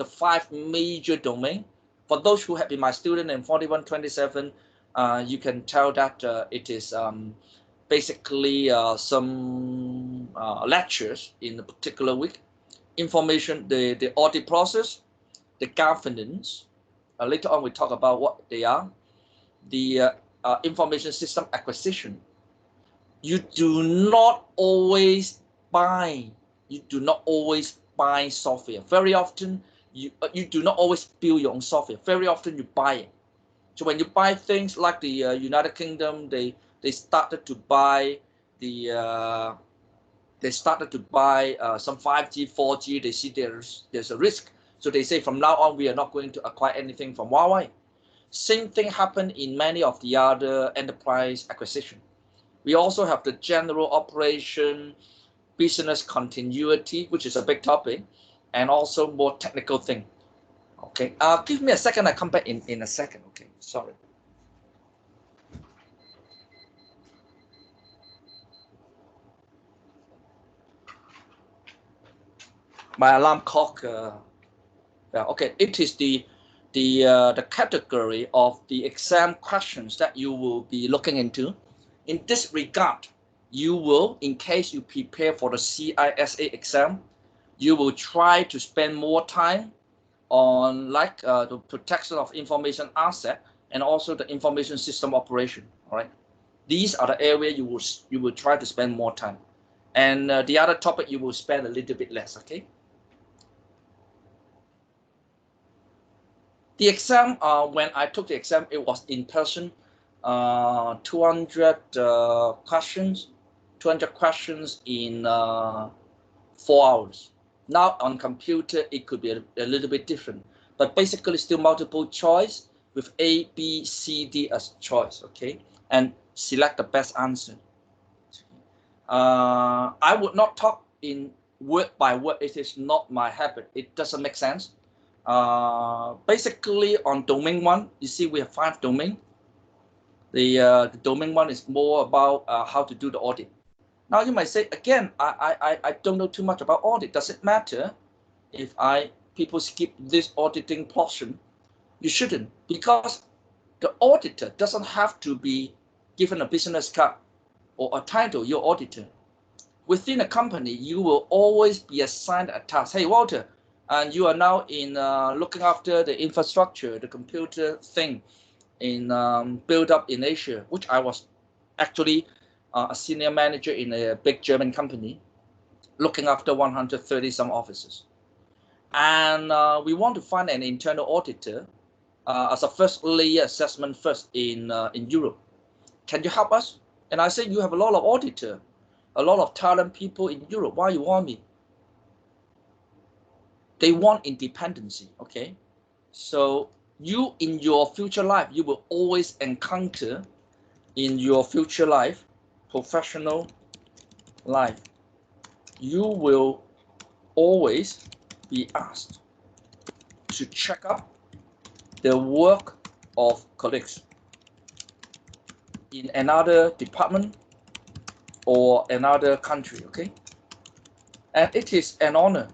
5 major domains. For those who have been my student in 4127, you can tell that it is basically some lectures in a particular week. Information, the audit process, the governance. Later on, we talk about what they are. The information system acquisition. You do not always buy software. Very often, you do not always build your own software. Very often, you buy it. So when you buy things like the United Kingdom, they started to buy some 5G, 4G. They see there's a risk, so they say from now on we are not going to acquire anything from Huawei. Same thing happened in many of the other enterprise acquisition. We also have the general operation, business continuity, which is a big topic, and also more technical thing. Okay, give me a second. I come back in a second. Okay, sorry. My alarm clock. Yeah, okay, it is the category of the exam questions that you will be looking into. In this regard, you will, in case you prepare for the CISSP exam, you will try to spend more time on like the protection of information asset and also the information system operation. All right, these are the area you will try to spend more time, and the other topic you will spend a little bit less. Okay. The exam, when I took the exam, it was in person, 200 questions, 200 questions in 4 hours. Now on computer, it could be a little bit different, but basically still multiple choice with A, B, C, D as choice, okay? And select the best answer. I would not talk in word by word. It is not my habit. It doesn't make sense. Basically on domain 1, you see we have 5 domains. The domain 1 is more about how to do the audit. Now you might say, again, I don't know too much about audit. Does it matter if people skip this auditing portion? You shouldn't, because the auditor doesn't have to be given a business card or a title, your auditor. Within a company, you will always be assigned a task. Hey, Walter, and you are now in looking after the infrastructure, the computer thing in build up in Asia, which I was actually a senior manager in a big German company, looking after 130 some offices. And we want to find an internal auditor as a first layer assessment first in Europe. Can you help us? And I said, you have a lot of auditor, a lot of talent people in Europe. Why you want me? They want independency, okay? So you, in your future life, you will always encounter in your future life, professional life, you will always be asked to check up the work of colleagues in another department or another country, okay? And it is an honor.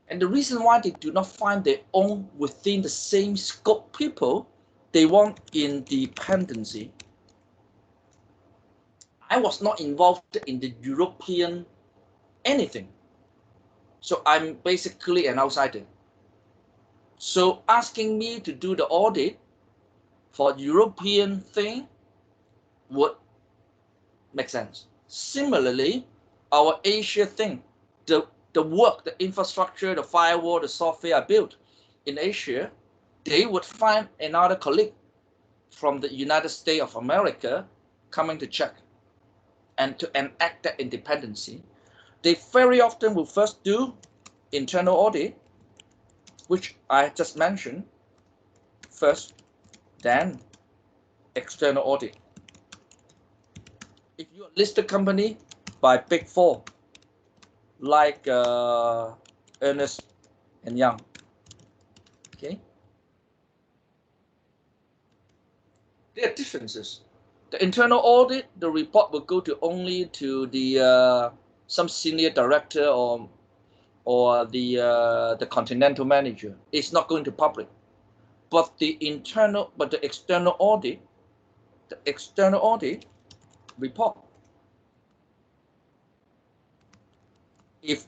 And the reason why they do not find their own within the same scope people, they want independency. I was not involved in the European anything. So I'm basically an outsider. So asking me to do the audit for European thing would make sense. Similarly, our Asia thing, the work, the infrastructure, the firewall, the software I built in Asia, they would find another colleague from the United States of America coming to check and to enact that independency. They very often will first do internal audit, which I just mentioned first, then external audit. If you're a listed company by Big Four, like Ernst and Young, okay, there are differences. The internal audit, the report will go to only to the some senior director or the continental manager. It's not going to public. But the external audit, report, if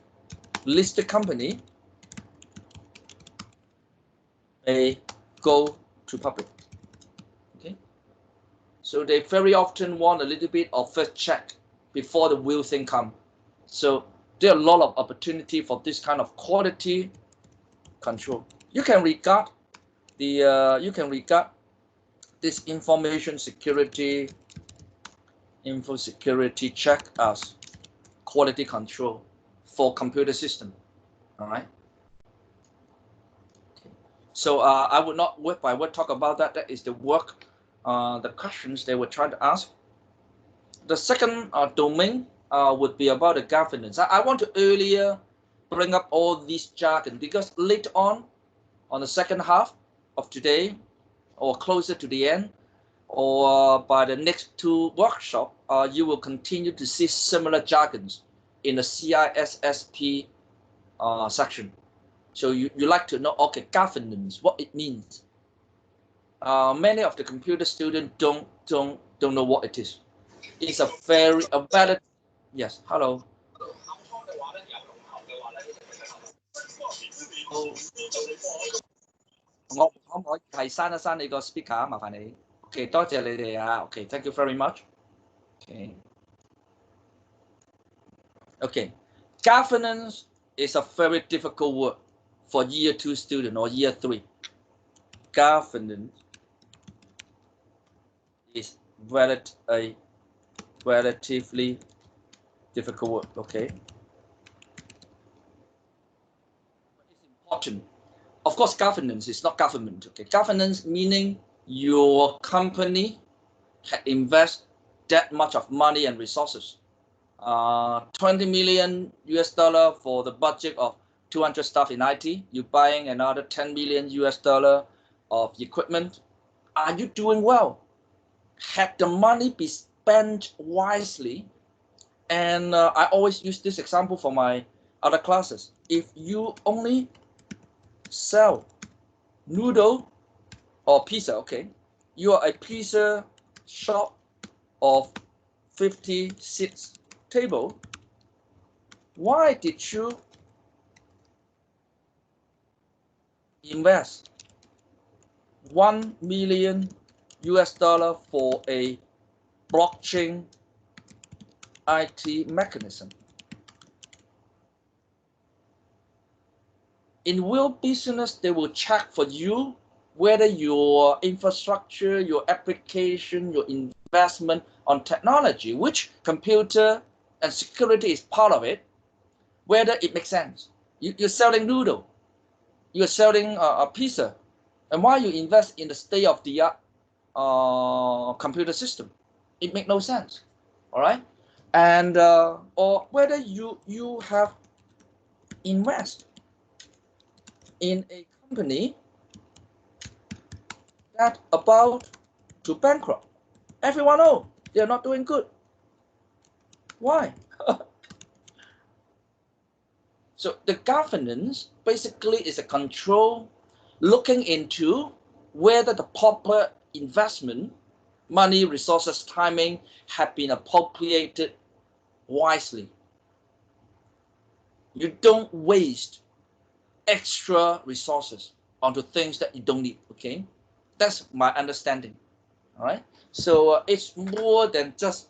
listed company may go to public. Okay, so they very often want a little bit of first check before the real thing come. So there are a lot of opportunity for this kind of quality control. You can regard this information security, info security check as quality control for computer system. All right. Okay. So I would not word by word talk about that. That is the work, the questions they were trying to ask. The second domain would be about the governance. I want to earlier bring up all these jargon because later on the second half of today or closer to the end or by the next two workshops, you will continue to see similar jargons in the CISSP section. So you like to know, okay, governance, what it means. Many of the computer students don't know what it is. It's a valid. Yes, hello. 我可唔可以係刪一刪你個 speaker 啊？麻煩你。OK，多謝你哋啊。OK，thank you very much。OK， governance is a very difficult word for year 2 student or year 3. Governance is a relatively difficult word. Okay. It's important. Of course, governance is not government. Okay, governance meaning your company can invest that much of money and resources. 20 million US dollar for the budget of 200 staff in IT. You're buying another 10 million US dollar of equipment. Are you doing well? Had the money be spent wisely? And I always use this example for my other classes. If you only sell noodle or pizza, okay, you are a pizza shop of 50 seats table. Why did you invest 1 million US dollar for a blockchain IT mechanism? In real business, they will check for you whether your infrastructure, your application, your investment on technology, which computer and security is part of it, whether it makes sense. You're selling noodle, you're selling a pizza, and why you invest in the state-of-the-art computer system? It makes no sense, all right? And or whether you have invest in a company that about to bankrupt. Everyone knows they're not doing good. Why? So the governance basically is a control looking into whether the proper investment, money, resources, timing have been appropriated wisely. You don't waste extra resources onto things that you don't need, okay? That's my understanding, all right? So it's more than just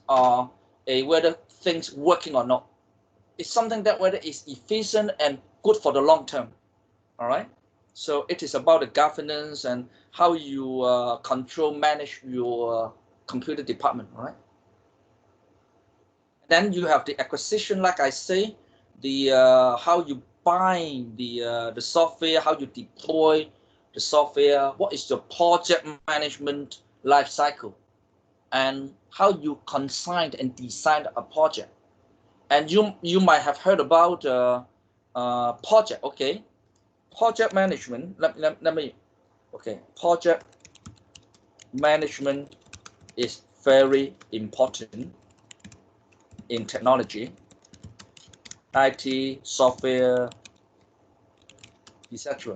a whether things working or not. It's something that whether it's efficient and good for the long term, all right? So it is about the governance and how you control, manage your computer department, all right? Then you have the acquisition, like I say, the how you buy the software, how you deploy the software, what is your project management life cycle, and how you consign and design a project. And you might have heard about project, okay? Project management. Let me. Okay, project management is very important in technology, IT, software, etc.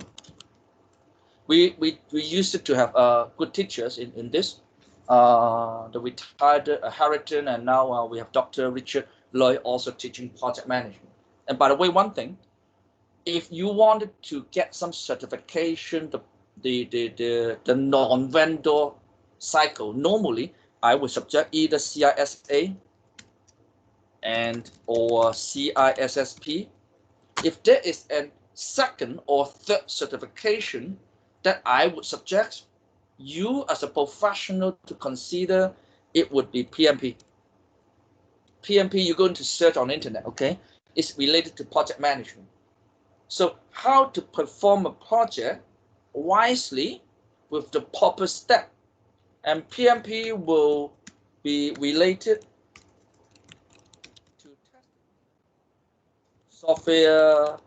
We used to have good teachers in this. The retired Harrington, and now we have Dr. Richard Lloyd also teaching project management. And by the way, one thing, if you wanted to get some certification, the non-vendor cycle, normally I would subject either CISA and or CISSP. If there is a second or third certification that I would suggest you as a professional to consider, it would be PMP. PMP, you're going to search on the internet, okay? It's related to project management. So how to perform a project wisely with the proper step. And PMP will be related to software,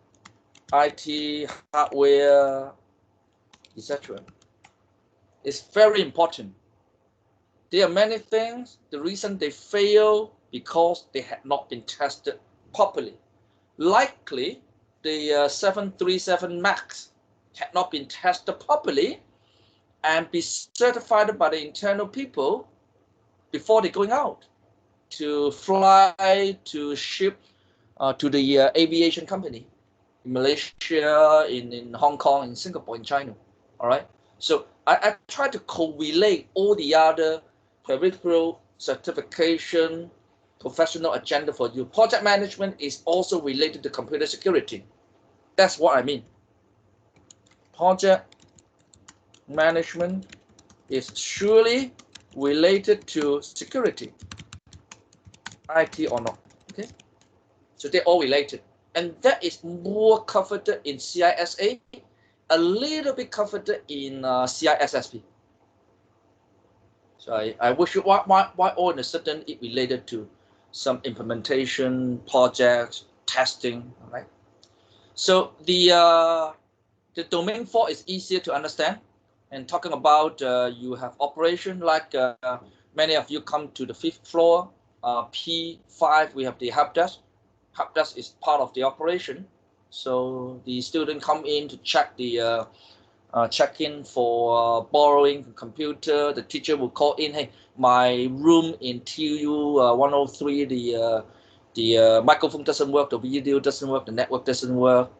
IT, hardware, etc. It's very important. There are many things. The reason they fail because they had not been tested properly. Likely, the 737 MAX had not been tested properly and be certified by the internal people before they're going out to fly, to ship to the aviation company in Malaysia, in Hong Kong, in Singapore, in China. All right. So I try to correlate all the other peripheral certification, professional agenda for you. Project management is also related to computer security. That's what I mean. Project management is surely related to security, IT or not. Okay, so they're all related, and that is more covered in CISA, a little bit covered in CISSP. So I wish you why all of a sudden it related to some implementation projects, testing. All right. So the domain 4 is easier to understand. And talking about you have operation, like many of you come to the 5th floor, P5, we have the help desk. Help desk is part of the operation. So the student come in to check the check in for borrowing the computer. The teacher will call in, hey, my room in TU 103, the microphone doesn't work, the video doesn't work, the network doesn't work.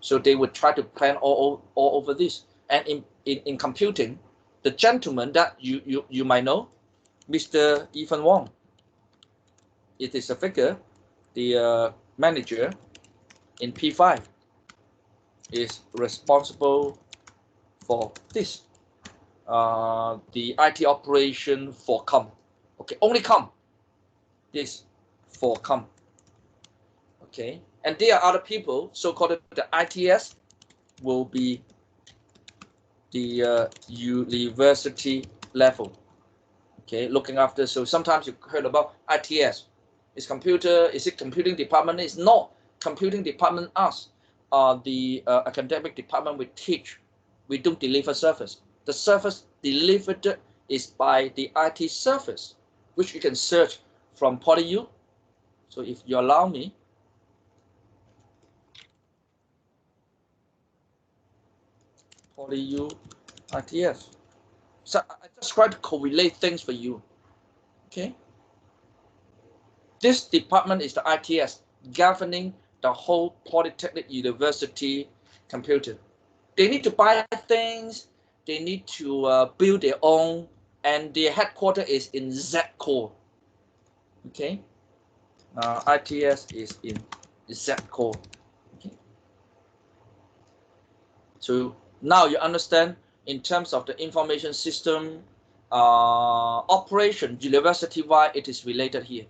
So they would try to plan all over this. And in computing, the gentleman that you might know, Mr. Ethan Wong, it is a figure, the manager in P5 is responsible for this, the IT operation for COM. Okay, only COM. This for COM. Okay, and there are other people, so-called the ITS, will be the university level. Okay, looking after. So sometimes you heard about ITS. Is it computing department? It's not computing department. Us, the academic department, we teach. We don't deliver service. The service delivered is by the IT service, which you can search from PolyU. So if you allow me, PolyU ITS. So I just try to correlate things for you. Okay. This department is the ITS, governing the whole Polytechnic University computer. They need to buy things, they need to build their own, and their headquarters is in Z Core. Okay, ITS is in Z Core. Okay. So now you understand in terms of the information system operation, university-wide, it is related here.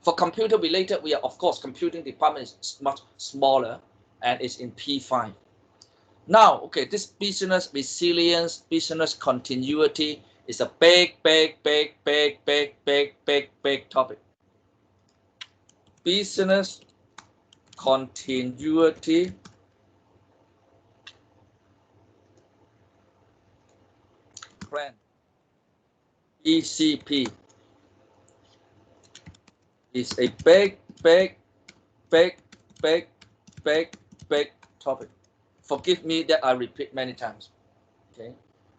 For computer related, we are, of course, computing department is much smaller and it's in P5. Now, okay, this business resilience, business continuity is a big topic. Business continuity plan, BCP, is a big topic. Forgive me that I repeat many times. Okay,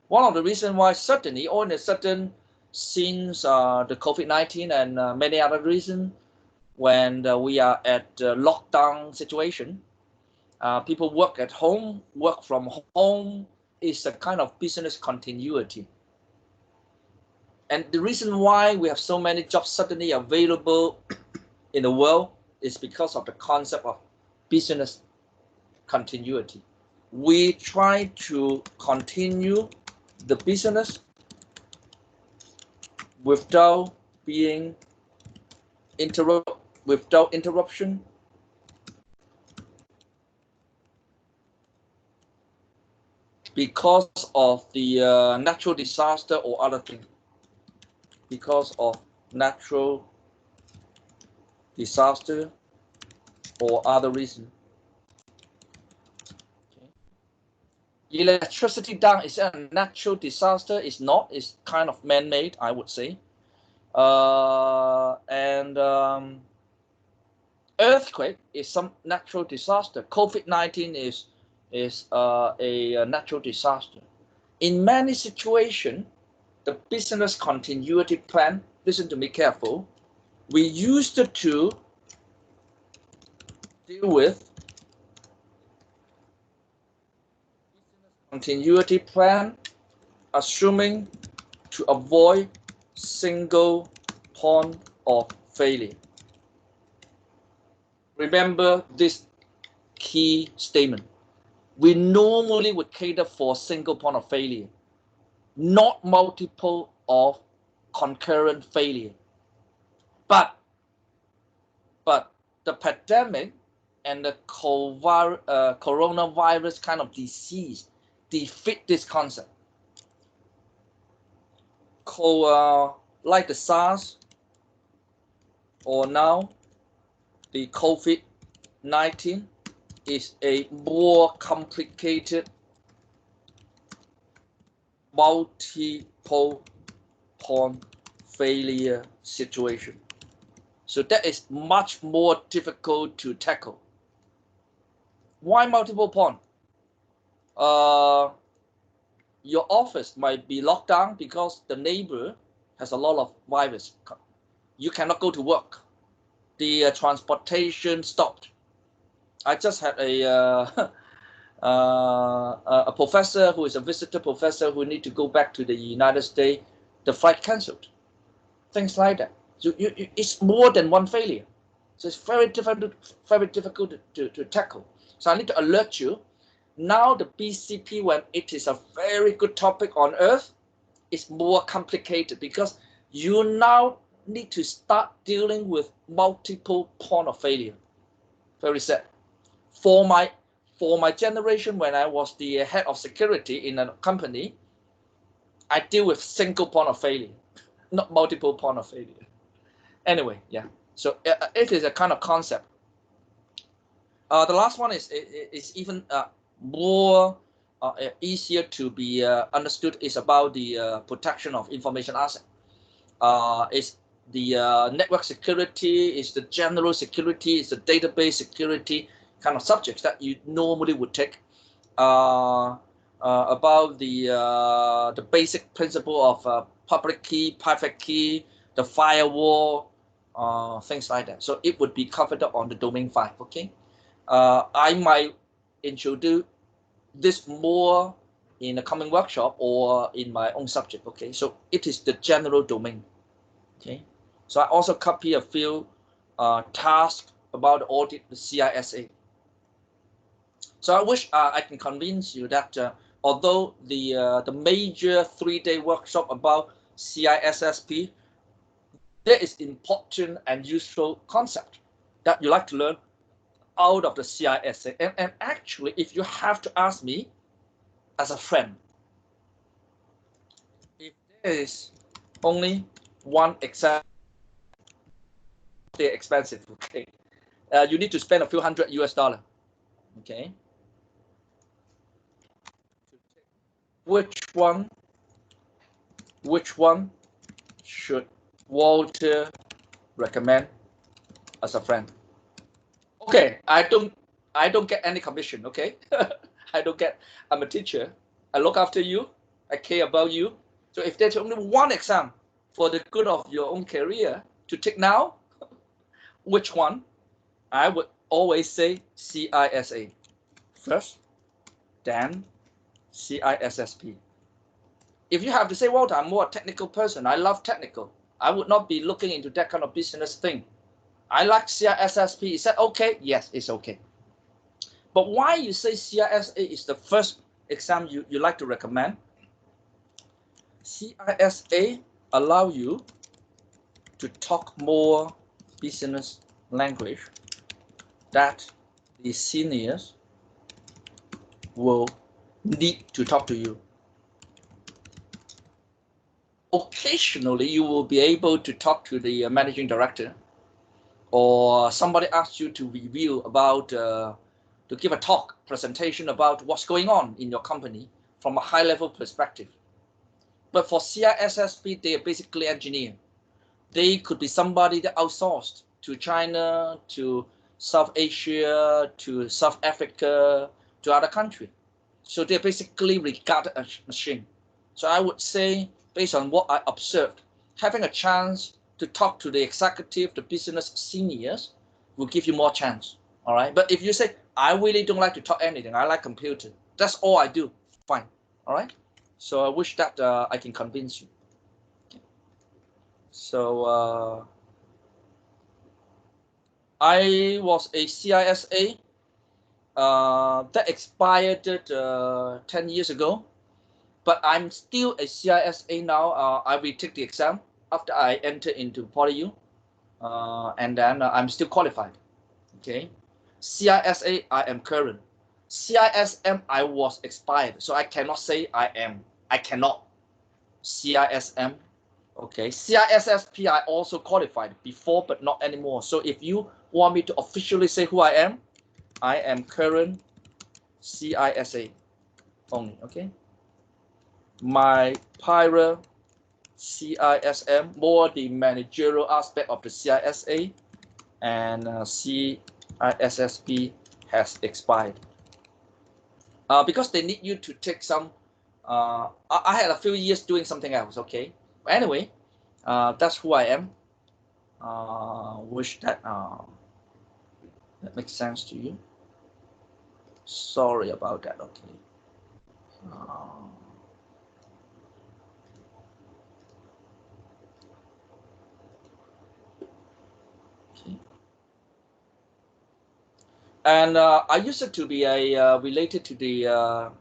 one of the reasons why suddenly, all of a sudden, since the COVID-19 and many other reasons, when we are at lockdown situation, people work at home, work from home, is a kind of business continuity. And the reason why we have so many jobs suddenly available in the world is because of the concept of business continuity. We try to continue the business without being without interruption, because of the natural disaster or other things. Because of natural disaster or other reason. Okay. Electricity down is a natural disaster. It's not. It's kind of man-made, I would say. Earthquake is some natural disaster. COVID-19 is a natural disaster. In many situations, the business continuity plan, listen to me careful, we used to deal with business continuity plan, assuming to avoid single point of failure. Remember this key statement. We normally would cater for single point of failure, not multiple of concurrent failure. But the pandemic and the coronavirus kind of disease defeat this concept. Like the SARS or now the COVID-19 is a more complicated multiple point failure situation. So that is much more difficult to tackle. Why multiple point? Your office might be locked down because the neighbor has a lot of virus. You cannot go to work. The transportation stopped. I just had a professor who is a visitor professor who need to go back to the United States. The flight cancelled. Things like that. So it's more than one failure. So it's very difficult to tackle. So I need to alert you. Now the BCP, when it is a very good topic on Earth, is more complicated because you now need to start dealing with multiple point of failure. Very sad. For my generation, when I was the head of security in a company, I deal with single point of failure, not multiple point of failure. Anyway, yeah. So it is a kind of concept. The last one is even more easier to be understood. Is about the protection of information asset. It's the network security, it's the general security, it's the database security kind of subjects that you normally would take. About the basic principle of public key, private key, the firewall, things like that. So it would be covered up on the domain 5. Okay, I might introduce this more in a coming workshop or in my own subject. Okay, so it is the general domain. Okay, so I also copy a few tasks about the audit, the CISA. So I wish I can convince you that although the major 3-day workshop about CISSP, there is important and useful concept that you like to learn out of the CISA. And actually, if you have to ask me as a friend, if there is only one exam, they're expensive. Okay, you need to spend a few $100 US. Okay, which one should Walter recommend as a friend? Okay, I don't get any commission. Okay, I don't get. I'm a teacher. I look after you. I care about you. So if there's only one exam for the good of your own career to take now, which one? I would always say CISA first, then CISSP. If you have to say, Walter, I'm more a technical person, I love technical, I would not be looking into that kind of business thing. I like CISSP. Is that okay? Yes, it's okay. But why you say CISA is the first exam you like to recommend? CISA allow you to talk more business language that the seniors will need to talk to you. Occasionally, you will be able to talk to the managing director, or somebody asks you to review about, to give a talk, presentation about what's going on in your company from a high-level perspective. But for CISSP, they are basically engineers. They could be somebody that outsourced to China, to South Asia, to South Africa, to other countries. So they're basically regarded as machine. So I would say, based on what I observed, having a chance to talk to the executive, the business seniors, will give you more chance. All right. But if you say, I really don't like to talk anything, I like computer, that's all I do, fine. All right. So I wish that I can convince you. Okay. So I was a CISA that expired 10 years ago, but I'm still a CISA now. I will take the exam after I enter into PolyU, and then I'm still qualified. Okay, CISA I am current. CISM I was expired, so I cannot say I am. I cannot. CISM. Okay, CISSP I also qualified before, but not anymore. So if you want me to officially say who I am current CISA only. Okay, my prior CISM, more the managerial aspect of the CISA, and CISSP has expired. Because they need you to take some, I had a few years doing something else, okay? But anyway, that's who I am. Wish that makes sense to you. Sorry about that, okay? Okay. And I used it to be related to the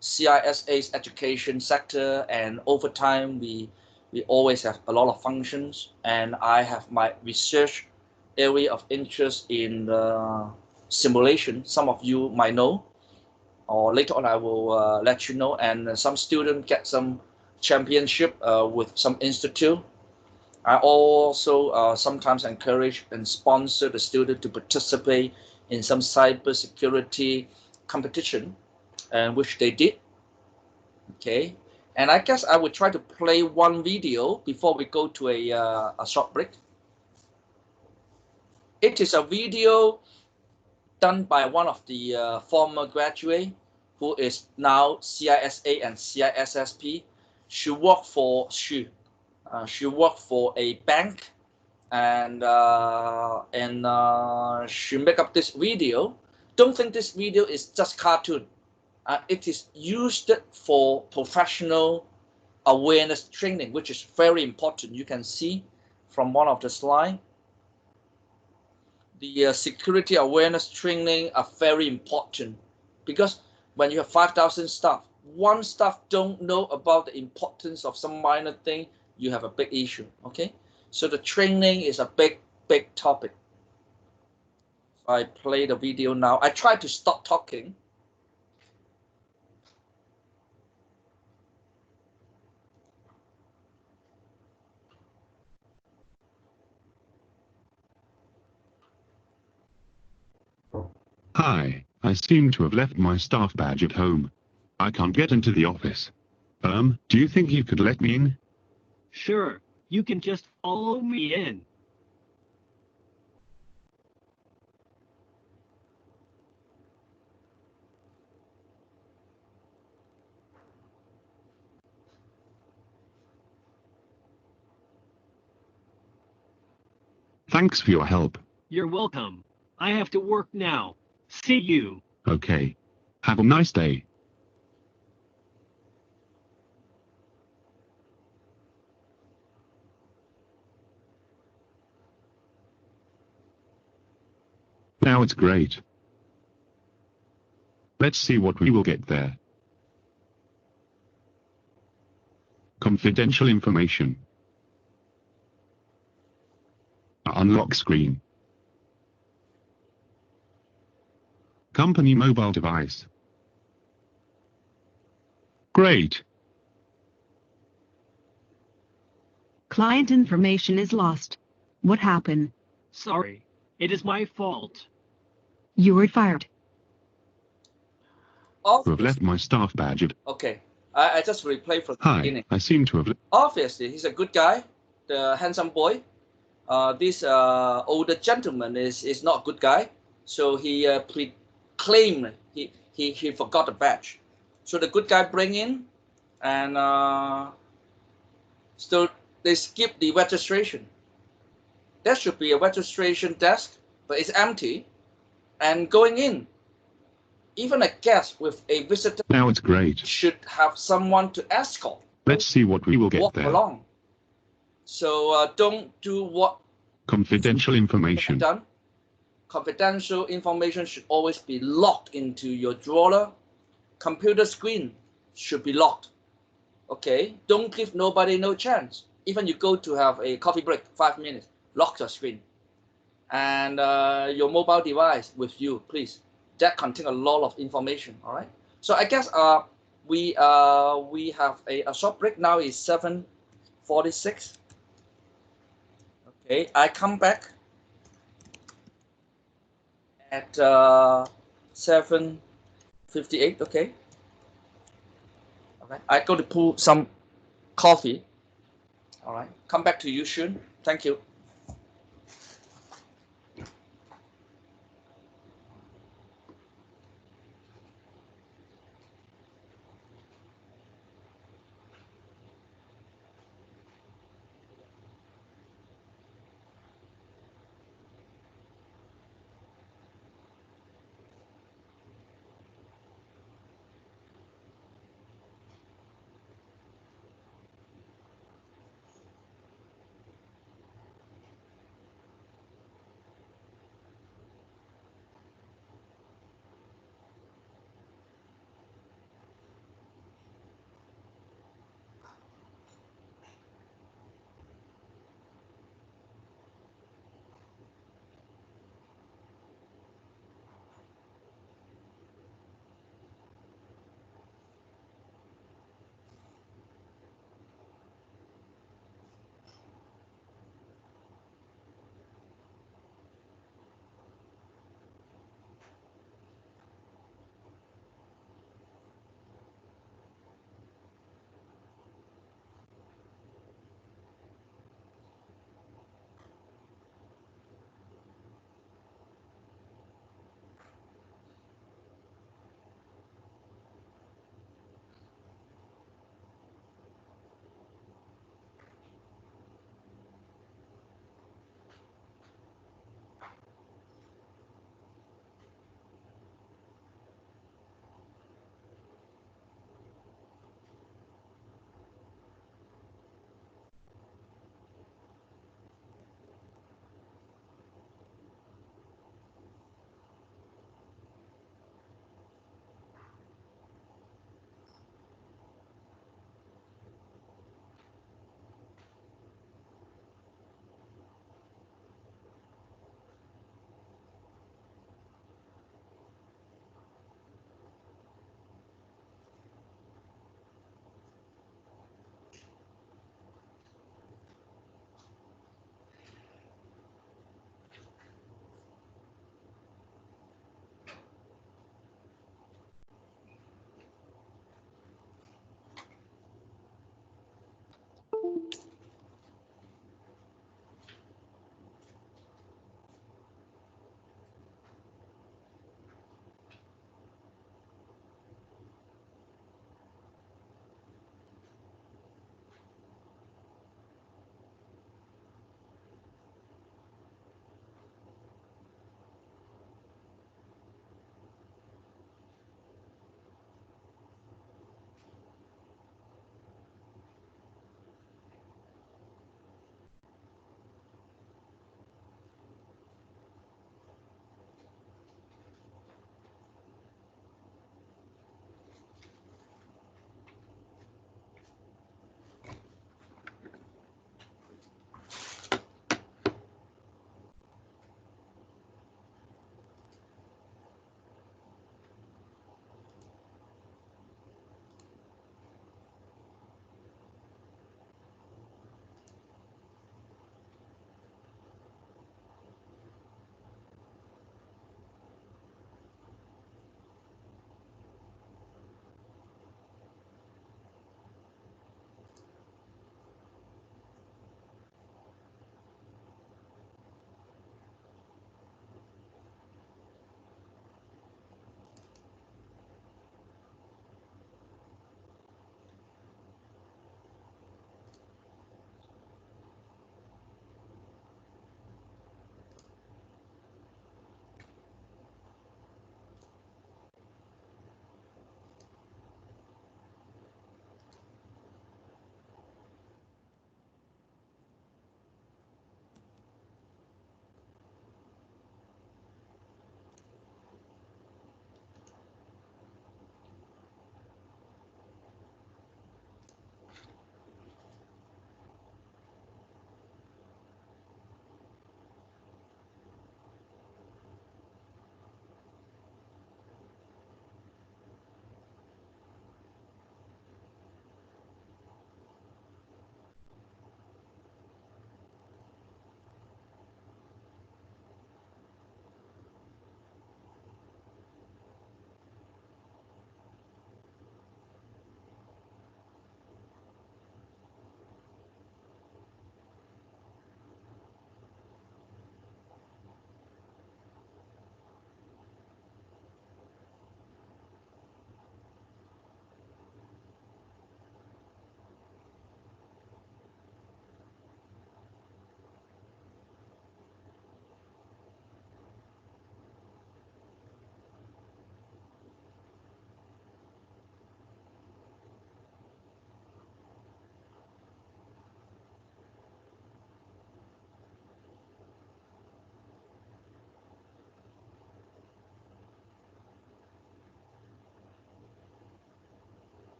CISA's education sector, and over time we always have a lot of functions, and I have my research area of interest in simulation. Some of you might know, or later on I will let you know, and some students get some championship with some institute. I also sometimes encourage and sponsor the student to participate in some cybersecurity competition, and which they did. Okay, And I guess I would try to play one video before we go to a short break. It is a video done by one of the former graduate who is now CISA and CISSP. She worked for a bank, and she make up this video. Don't think this video is just cartoon. It is used for professional awareness training, which is very important. You can see from one of the slides, the security awareness training are very important, because when you have 5,000 staff, one staff don't know about the importance of some minor thing, you have a big issue. Okay, so the training is a big topic. I play the video now. I try to stop talking. Hi, I seem to have left my staff badge at home. I can't get into the office. Do you think you could let me in? Sure, you can just follow me in. Thanks for your help. You're welcome. I have to work now. See you. Okay. Have a nice day. Now it's great. Let's see what we will get there. Confidential information. Unlock screen. Company mobile device. Great. Client information is lost. What happened? Sorry, it is my fault. You were fired. To have left my staff badge at... Okay, I just replay from the beginning. I seem to have... Obviously, he's a good guy, the handsome boy. This older gentleman is not a good guy, so he claimed he forgot the badge. So the good guy bring in, and so they skip the registration. There should be a registration desk, but it's empty. And going in, even a guest with a visitor Now it's great. should have someone to escort. Let's see what we will get Walk there. along. So don't do what Confidential information. done. Confidential information should always be locked into your drawer. Computer screen should be locked. Okay, don't give nobody no chance. Even you go to have a coffee break, 5 minutes, lock your screen. And your mobile device with you, please. That contains a lot of information. All right. So I guess we have a short break now. Is 7:46. Okay, I come back at 7:58. Okay. Okay. I go to pull some coffee. All right. Come back to you soon. Thank you.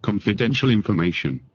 Confidential information.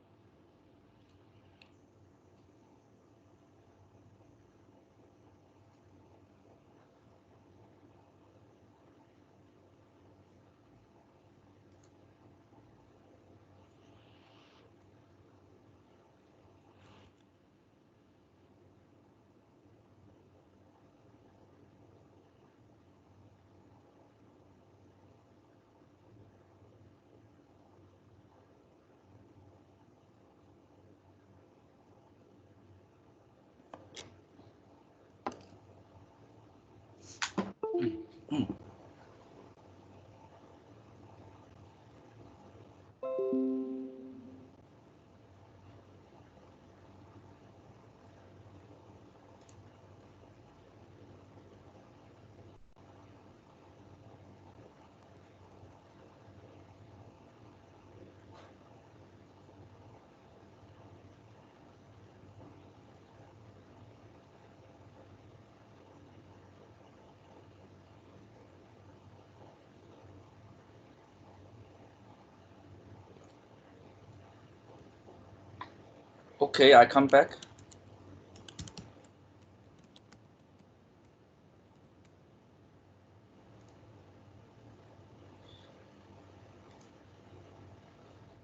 Okay, I come back.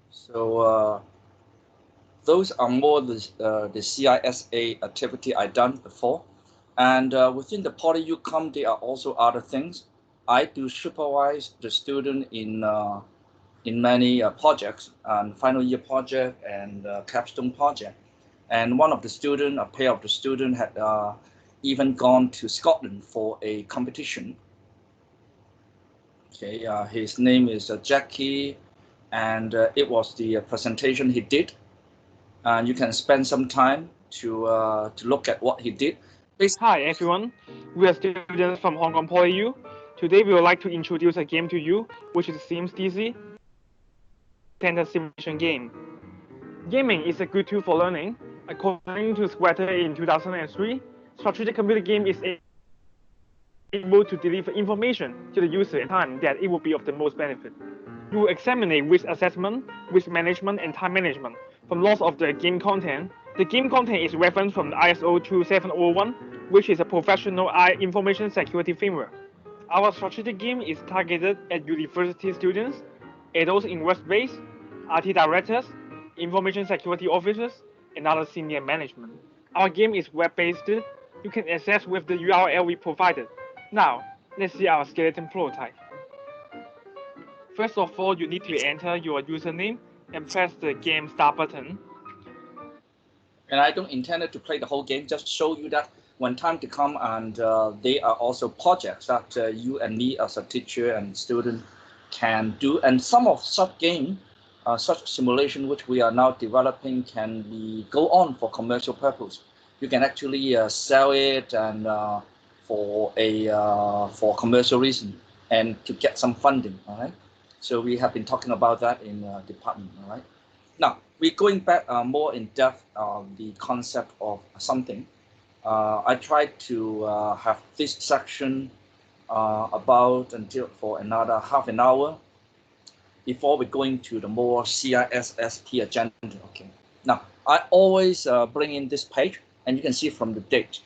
So those are more the CISA activity I done before. And within the PolyUcom, there are also other things. I do supervise the student in many projects, and final year project and capstone project. And one of the student, a pair of the student, had even gone to Scotland for a competition. Okay, his name is Jackie, and it was the presentation he did. And you can spend some time to look at what he did. Hi everyone, we are students from Hong Kong PolyU. Today we would like to introduce a game to you, which is Sims DC Fantasy Simulation game. Gaming is a good tool for learning. According to Squatter in 2003, strategic computer game is able to deliver information to the user at a time that it will be of the most benefit. You will examine risk assessment, risk management, and time management from lots of the game content. The game content is referenced from the ISO 2701, which is a professional information security framework. Our strategic game is targeted at university students, adults in workspace, RT directors, information security officers, and other senior management. Our game is web-based. You can access with the URL we provided. Now, let's see our skeleton prototype. First of all, you need to enter your username and press the game start button. And I don't intend to play the whole game, just show you that when time to come, and they are also projects that you and me as a teacher and student can do. And some of such game, such simulation which we are now developing can go on for commercial purpose. You can actually sell it and for commercial reason and to get some funding. All right. So we have been talking about that in department. All right. Now we're going back more in depth on the concept of something. I tried to have this section about until for another half an hour before we're going to the more CISSP agenda. Okay. Now I always bring in this page, and you can see from the date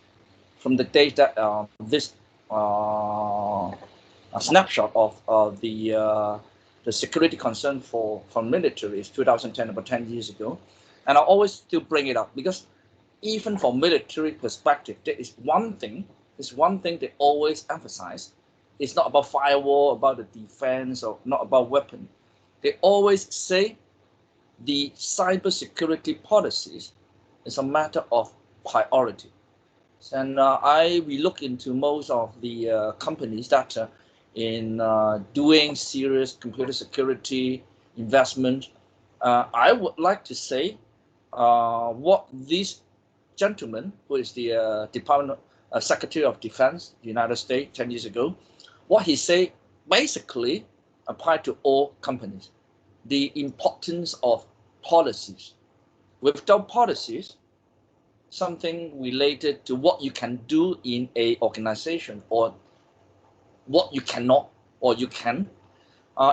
that this a snapshot of the security concern for military is 2010, about 10 years ago, and I always still bring it up because even from military perspective, there is one thing they always emphasize. It's not about firewall, about the defense, or not about weapon. They always say the cybersecurity policies is a matter of priority. And we look into most of the companies that in doing serious computer security investment. I would like to say what this gentleman, who is the Department Secretary of Defense, the United States, 10 years ago, what he said basically applied to all companies. The importance of policies. Without policies, something related to what you can do in a organization or what you cannot or you can.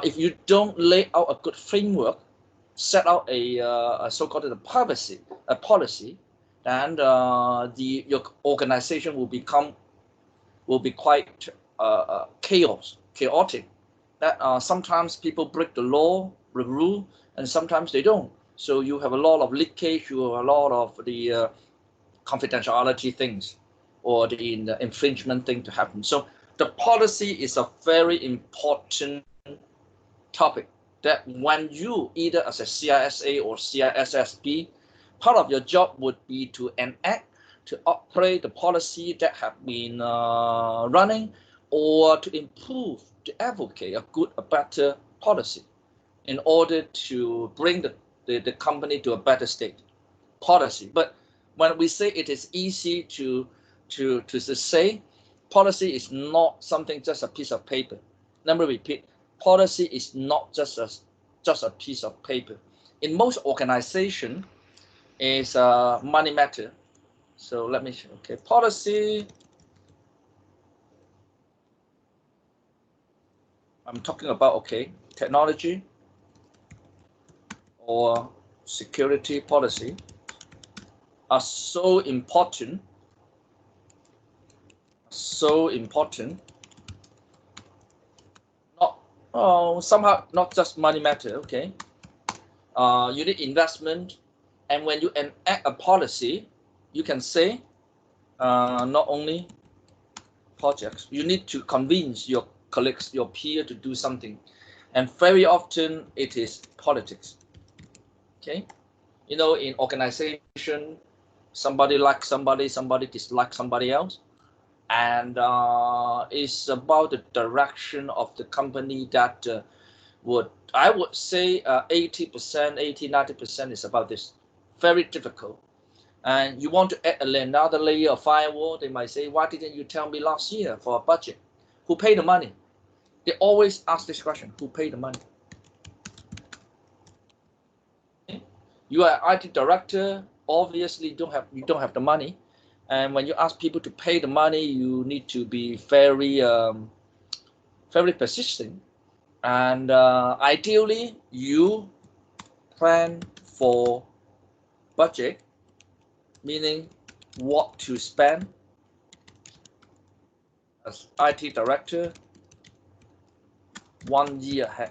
If you don't lay out a good framework, set out a so-called a policy, then your organization will be quite chaotic. That sometimes people break the law, the rule, and sometimes they don't. So you have a lot of leakage, you have a lot of the confidentiality things or the infringement thing to happen. So the policy is a very important topic that when you either as a CISA or CISSP, part of your job would be to enact, to operate the policy that have been running, or to improve, to advocate a better policy in order to bring the company to a better state. Policy. But when we say it is easy to say, policy is not something just a piece of paper. Let me repeat, policy is not just a piece of paper. In most organizations, is money matter. So let me show. Okay, policy. I'm talking about technology or security policy. are so important, not somehow not just money matter. Okay, you need investment, and when you enact a policy, you can say not only projects, you need to convince your colleagues, your peer to do something, and very often it is politics. Okay, you know, in organization, somebody likes somebody, somebody dislikes somebody else, and it's about the direction of the company that I would say 80%, 90% is about this. Very difficult. And you want to add another layer of firewall, they might say, why didn't you tell me last year for a budget? Who paid the money? They always ask this question, who paid the money? Okay. You are IT director, obviously you don't have the money. And when you ask people to pay the money, you need to be very, very persistent. And ideally, you plan for budget, meaning what to spend as IT director 1 year ahead.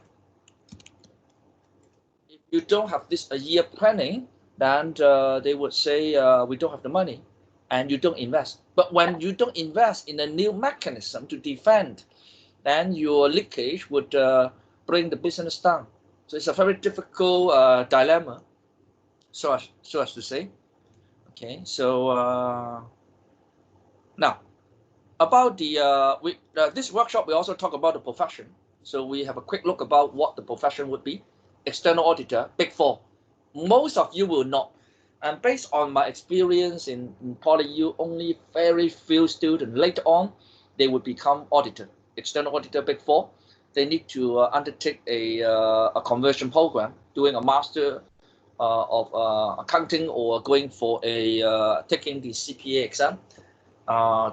If you don't have this a year planning, then they would say we don't have the money, and you don't invest. But when you don't invest in a new mechanism to defend, then your leakage would bring the business down. So it's a very difficult dilemma, so as to say. Okay, so now about the this workshop, we also talk about the profession. So we have a quick look about what the profession would be. External auditor, Big Four. Most of you will not. And based on my experience in PolyU, only very few students later on, they would become auditor. External auditor, Big Four. They need to undertake a conversion program, doing a master of accounting, or going for taking the CPA exam.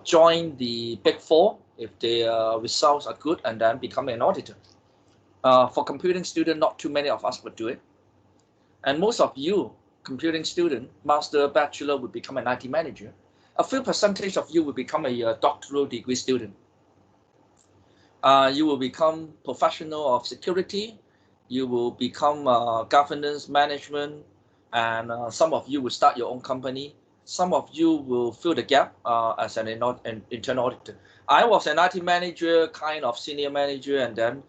Join the Big Four if the results are good, and then become an auditor. For computing student, not too many of us would do it. And most of you, computing student, master, bachelor, would become an IT manager. A few percentage of you will become a doctoral degree student. You will become professional of security. You will become governance management, and some of you will start your own company. Some of you will fill the gap as an internal auditor. I was an IT manager, kind of senior manager, and then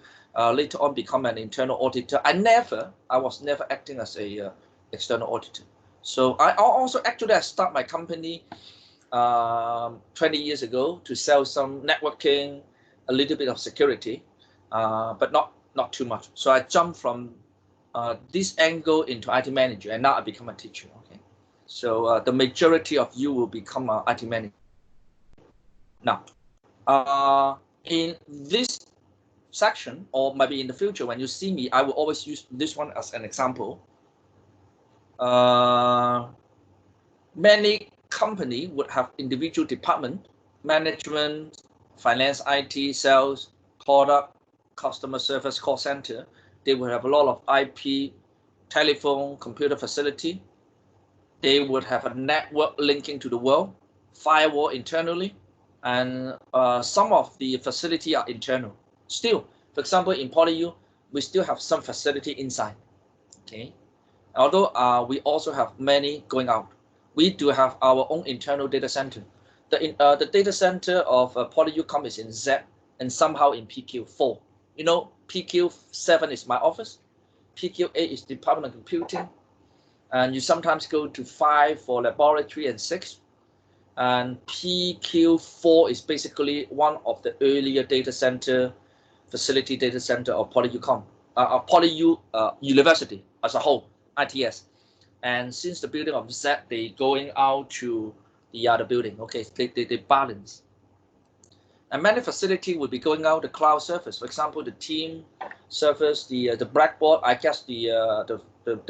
later on become an internal auditor. I was never acting as a external auditor. So I also actually start my company 20 years ago to sell some networking, a little bit of security, but not too much. So I jumped from this angle into IT manager, and now I become a teacher. Okay, so the majority of you will become an IT manager. Now, in this section, or maybe in the future when you see me, I will always use this one as an example. Many companies would have individual department, management, finance, IT, sales, product, customer service, call center. They will have a lot of IP, telephone, computer facility. They would have a network linking to the world, firewall internally, and some of the facility are internal. Still, for example, in PolyU, we still have some facility inside. Okay, although we also have many going out. We do have our own internal data center. The data center of PolyU is in Z, and somehow in PQ4. You know, PQ7 is my office, PQ8 is Department of Computing, and you sometimes go to 5 for laboratory and 6. And PQ4 is basically one of the earlier data center, facility data center of PolyU University as a whole, ITS. And since the building of Z, they going out to the other building. Okay, they balance. And many facility will be going out the cloud service. For example, the team service, the Blackboard. I guess the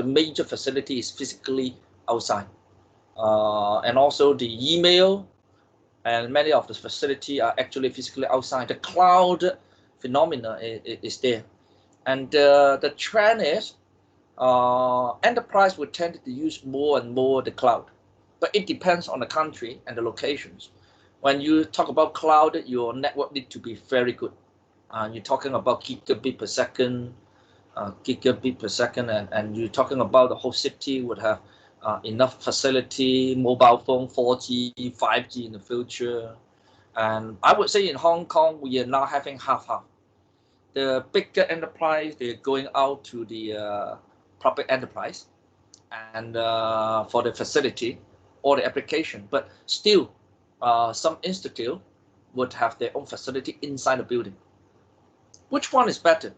major facility is physically outside, and also the email, and many of the facility are actually physically outside. The cloud phenomena is there, and the trend is enterprise would tend to use more and more the cloud. but it depends on the country and the locations. When you talk about cloud, your network need to be very good. You're talking about gigabit per second, and you're talking about the whole city would have enough facility, mobile phone, 4G, 5G in the future. And I would say in Hong Kong, we are now having half-half. The bigger enterprise, they're going out to the public enterprise and for the facility or the application. But still, some institute would have their own facility inside the building. Which one is better?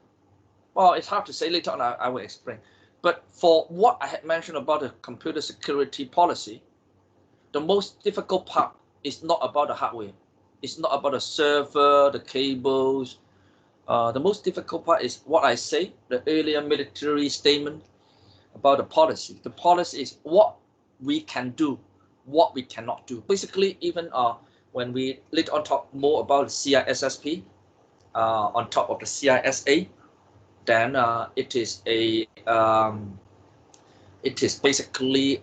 Well, it's hard to say. Later on, I will explain. But for what I had mentioned about the computer security policy, the most difficult part is not about the hardware. It's not about the server, the cables. The most difficult part is what I say, the earlier military statement about the policy. The policy is what we can do, what we cannot do. Basically, even when we later on talk more about the CISSP, on top of the CISA, then it is basically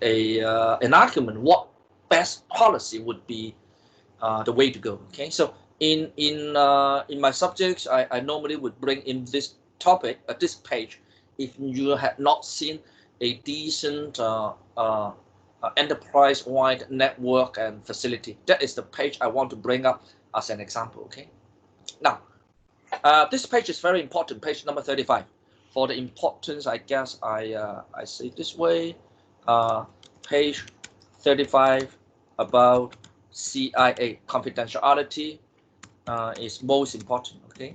an argument what best policy would be the way to go. Okay, so in my subjects, I normally would bring in this topic at this page if you had not seen a decent enterprise-wide network and facility. That is the page I want to bring up as an example. Okay, now this page is very important, page number 35. For the importance, I guess I say it this way, page 35 about CIA confidentiality is most important. Okay,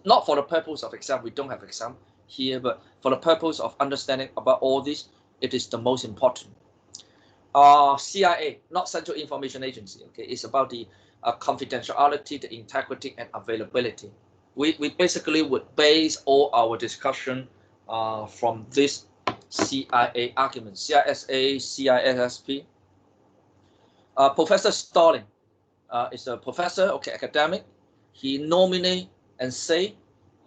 not for the purpose of exam, we don't have exam here, but for the purpose of understanding about all this, it is the most important. CIA, not Central Information Agency. Okay, it's about the confidentiality, the integrity, and availability. We basically would base all our discussion from this CIA argument, CISA, CISSP. Professor Stalling is a professor, okay, academic. He nominate and say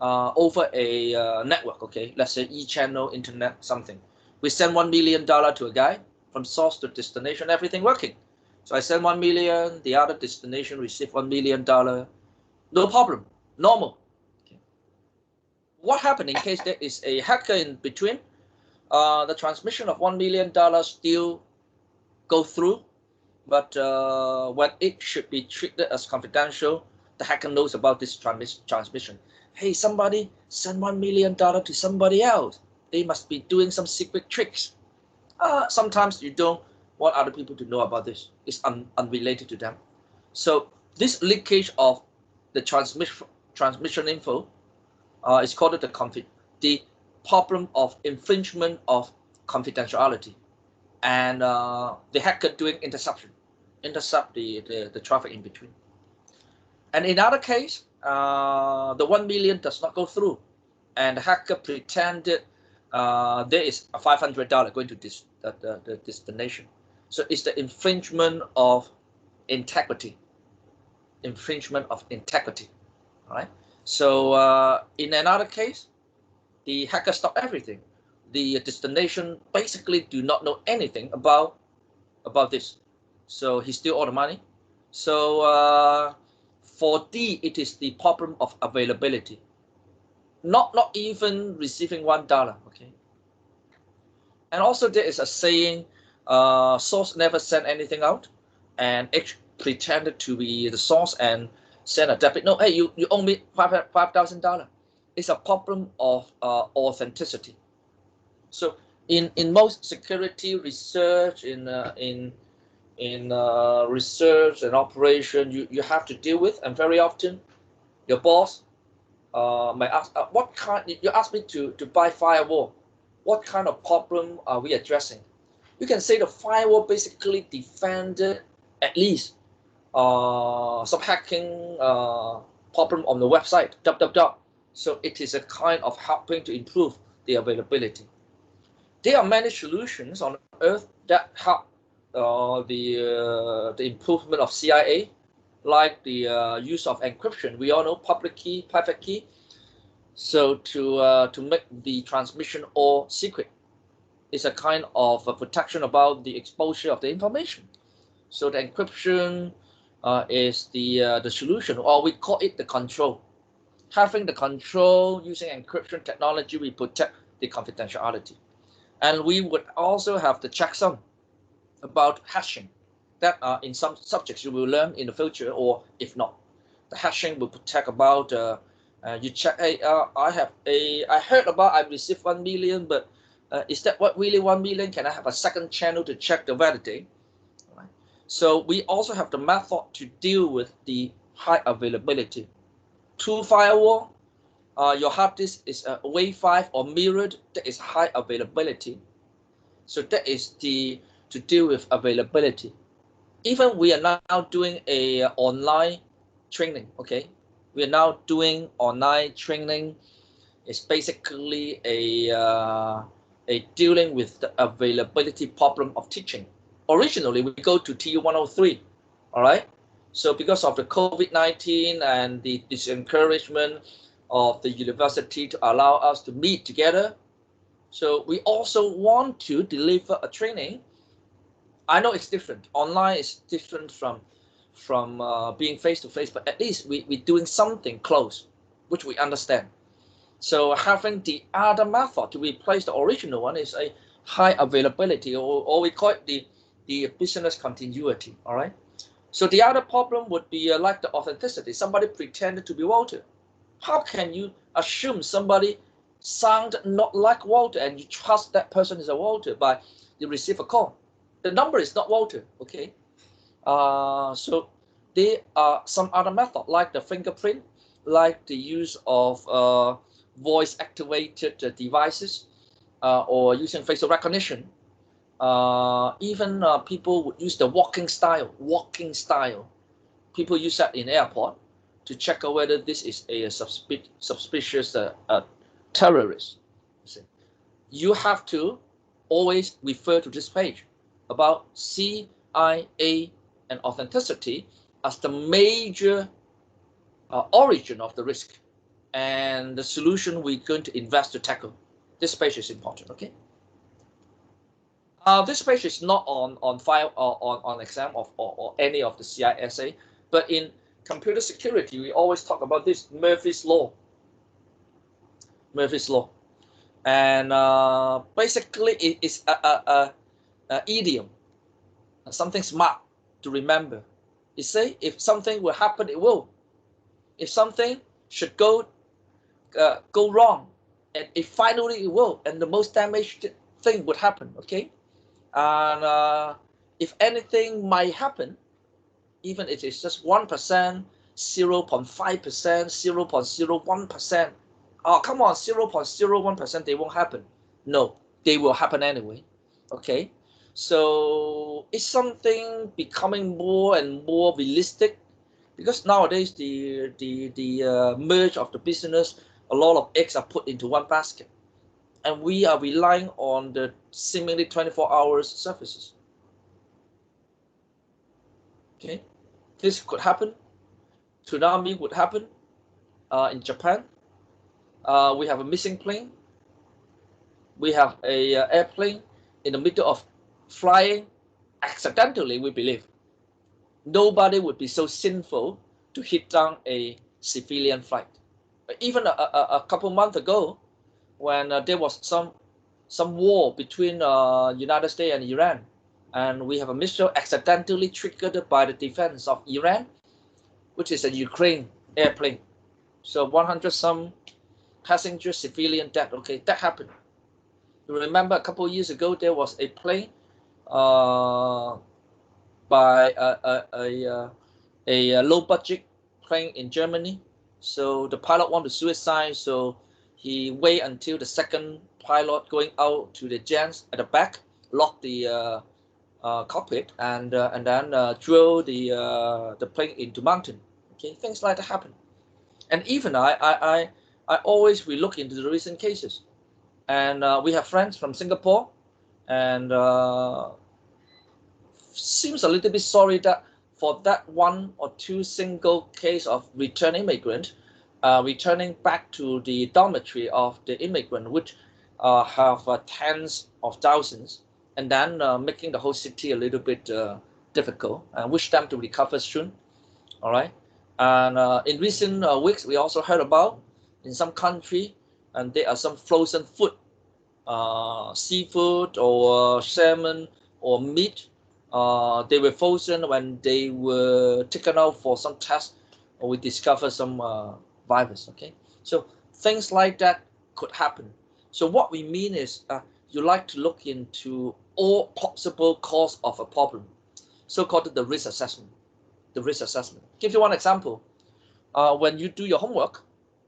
over a network, okay, let's say e-channel, internet, something. We send $1 million to a guy from source to destination, everything working. So I send 1 million, the other destination receive $1 million, no problem, normal. Okay. What happened in case there is a hacker in between? The transmission of $1 million still go through, but when it should be treated as confidential, the hacker knows about this transmission. Hey, somebody send $1 million to somebody else. They must be doing some secret tricks. Sometimes you don't want other people to know about this. It's unrelated to them. So this leakage of the transmission info is called the problem of infringement of confidentiality, and the hacker doing intercept the traffic in between. And in other case, the 1 million does not go through, and the hacker pretended there is a $500 going to the destination. So it's the infringement of integrity. Infringement of integrity. All right. So in another case, the hacker stopped everything. The destination basically do not know anything about this. So he steal all the money. So for D, it is the problem of availability. Not even receiving $1. Okay. And also there is a saying, source never sent anything out, and H pretended to be the source and sent a debit note. Hey, you owe me $5,000. It's a problem of authenticity. So in most security research, in research and operation, you have to deal with, and very often your boss might ask, what kind, you ask me to buy firewall, what kind of problem are we addressing? You can say the firewall basically defended at least some hacking problem on the website, So it is a kind of helping to improve the availability. There are many solutions on Earth that help the improvement of CIA, like the use of encryption. We all know public key, private key. So to make the transmission all secret. is a kind of a protection about the exposure of the information. So the encryption is the solution, or we call it the control. Having the control using encryption technology, we protect the confidentiality. And we would also have the checksum about hashing that in some subjects you will learn in the future, or if not, the hashing will protect about you check, hey, I heard about I received 1 million, but is that what really 1 million? Can I have a second channel to check the validity? Right. So we also have the method to deal with the high availability. Through firewall, your hard disk is Wave 5 or mirrored, that is high availability. So that is to deal with availability. Even we are now doing a online training, okay? We are now doing online training. It's basically a dealing with the availability problem of teaching. Originally, we go to TU103, all right? So because of the COVID-19 and the disencouragement of the university to allow us to meet together, so we also want to deliver a training. I know it's different. Online is different from being face-to-face, but at least we're doing something close, which we understand. So having the other method to replace the original one is a high availability, or we call it the business continuity, all right? So the other problem would be like the authenticity. Somebody pretended to be Walter. How can you assume somebody sound not like Walter and you trust that person is a Walter by you receive a call? The number is not Walter, okay? So there are some other method like the fingerprint, like the use of voice-activated devices, or using facial recognition. Even people would use the walking style. People use that in airport to check out whether this is a suspicious terrorist. You have to always refer to this page about CIA and authenticity as the major origin of the risk and the solution we're going to invest to tackle. This page is important, okay? This page is not on file or on exam or any of the CISSP, but in computer security, we always talk about this Murphy's Law. Murphy's Law. And basically it is a idiom, something smart to remember. You say if something will happen, it will. If something should go wrong, and if finally it will, and the most damaged thing would happen, okay? And if anything might happen, even if it's just 1%, 0.5%, 0.01%, oh, come on, 0.01%, they won't happen. No, they will happen anyway, okay? So it's something becoming more and more realistic, because nowadays the merge of the business, a lot of eggs are put into one basket, and we are relying on the seemingly 24 hours services. Okay, this could happen. Tsunami would happen in Japan. We have a missing plane. We have a airplane in the middle of flying accidentally, we believe. Nobody would be so sinful to hit down a civilian flight. Even a couple months ago, when there was some war between United States and Iran, and we have a missile accidentally triggered by the defense of Iran, which is a Ukraine airplane. So 100 some passenger civilian dead. Okay, that happened. You remember a couple of years ago there was a plane by a low budget plane in Germany. So the pilot wanted to suicide, so he waited until the second pilot going out to the gents at the back, locked the cockpit, and then drove the plane into mountain. Okay, things like that happen. And even I always look into the recent cases, and we have friends from Singapore, and seems a little bit sorry that for that one or two single case of return immigrant returning back to the dormitory of the immigrant, which have tens of thousands, and then making the whole city a little bit difficult. And wish them to recover soon. All right. And in recent weeks, we also heard about in some country, and there are some frozen food, seafood or salmon or meat. They were frozen when they were taken out for some tests, or we discovered some virus. Okay, so things like that could happen. So what we mean is you like to look into all possible cause of a problem, so-called the risk assessment. The risk assessment. Give you one example. When you do your homework,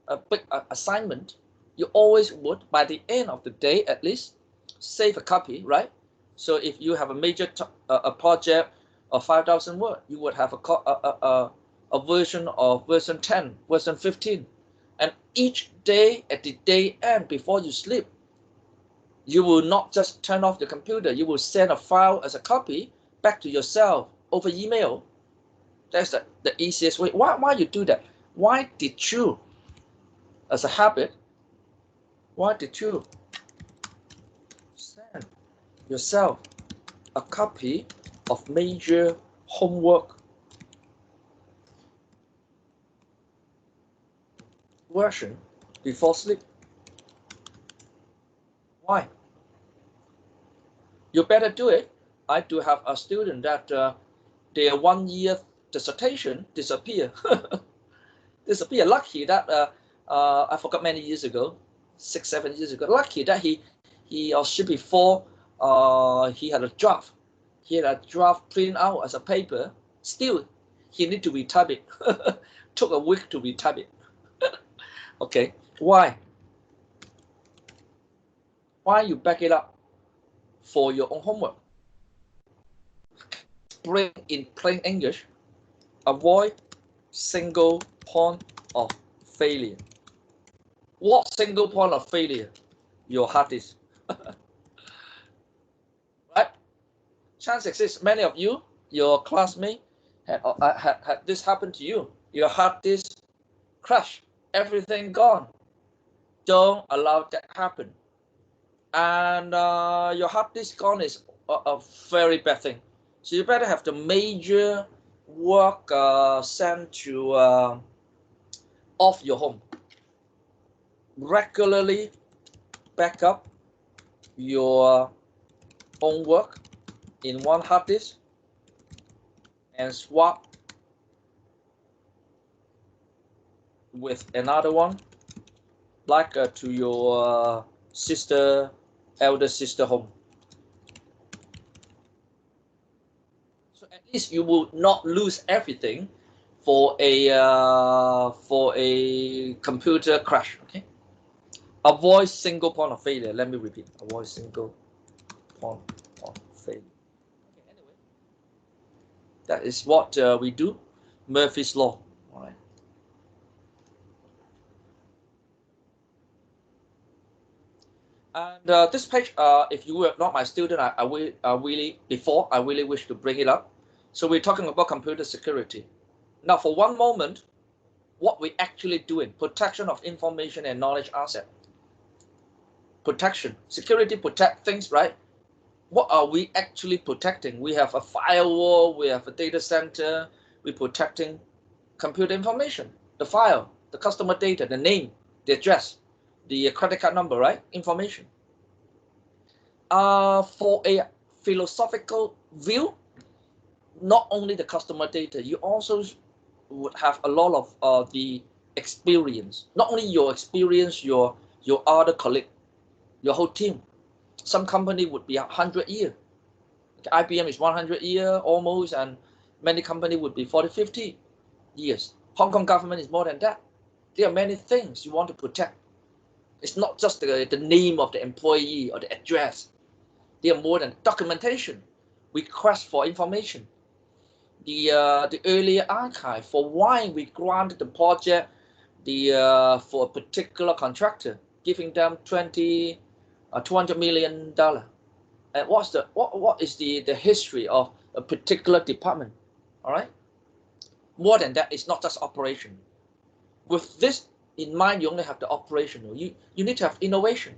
a big assignment, you always would, by the end of the day at least, save a copy, right? So if you have a major a project of 5,000 words, you would have a version of version 10, version 15. And each day at the day end before you sleep, you will not just turn off the computer, you will send a file as a copy back to yourself over email. That's the easiest way. Why you do that? Why did you, as a habit, why did you send yourself a copy of major homework version before sleep? Why? You better do it. I do have a student that their 1 year dissertation disappear. Disappear. Lucky that I forgot many years ago, 6-7 years ago. Lucky that he or she before he had a draft. He had a draft print out as a paper. Still, he need to retype it. Took a week to retype it. Okay, why? Why you back it up for your own homework? Bring in plain English. Avoid single point of failure. What single point of failure? Your hard disk. Right? Chance exists many of you, your classmates, had this happen to you. Your hard disk crash, everything gone. Don't allow that happen. And your hard disk gone is a very bad thing. So you better have the major work sent to off your home. Regularly back up your own work in one hard disk and swap with another one, like to your elder sister home. So at least you will not lose everything for a computer crash. Okay. Avoid single point of failure. Let me repeat. Avoid single point of failure. Okay, anyway, that is what we do. Murphy's Law. All right. And this page, if you were not my student, I really wish to bring it up. So we're talking about computer security. Now, for one moment, what we actually doing? Protection of information and knowledge asset. Protection, security, protect things, right? What are we actually protecting? We have a firewall, we have a data center, we're protecting computer information, the file, the customer data, the name, the address, the credit card number, right? Information. For a philosophical view, not only the customer data, you also would have a lot of the experience. Not only your experience, your other colleague, your whole team. Some company would be 100 years. IBM is 100 years almost, and many company would be 40, 50 years. Hong Kong government is more than that. There are many things you want to protect. It's not just the name of the employee or the address. There are more than documentation, request for information, the earlier archive for why we granted the project for a particular contractor, giving them $200 million. And what is the history of a particular department? All right. More than that, it's not just operation. With this in mind, you only have the operational. You need to have innovation.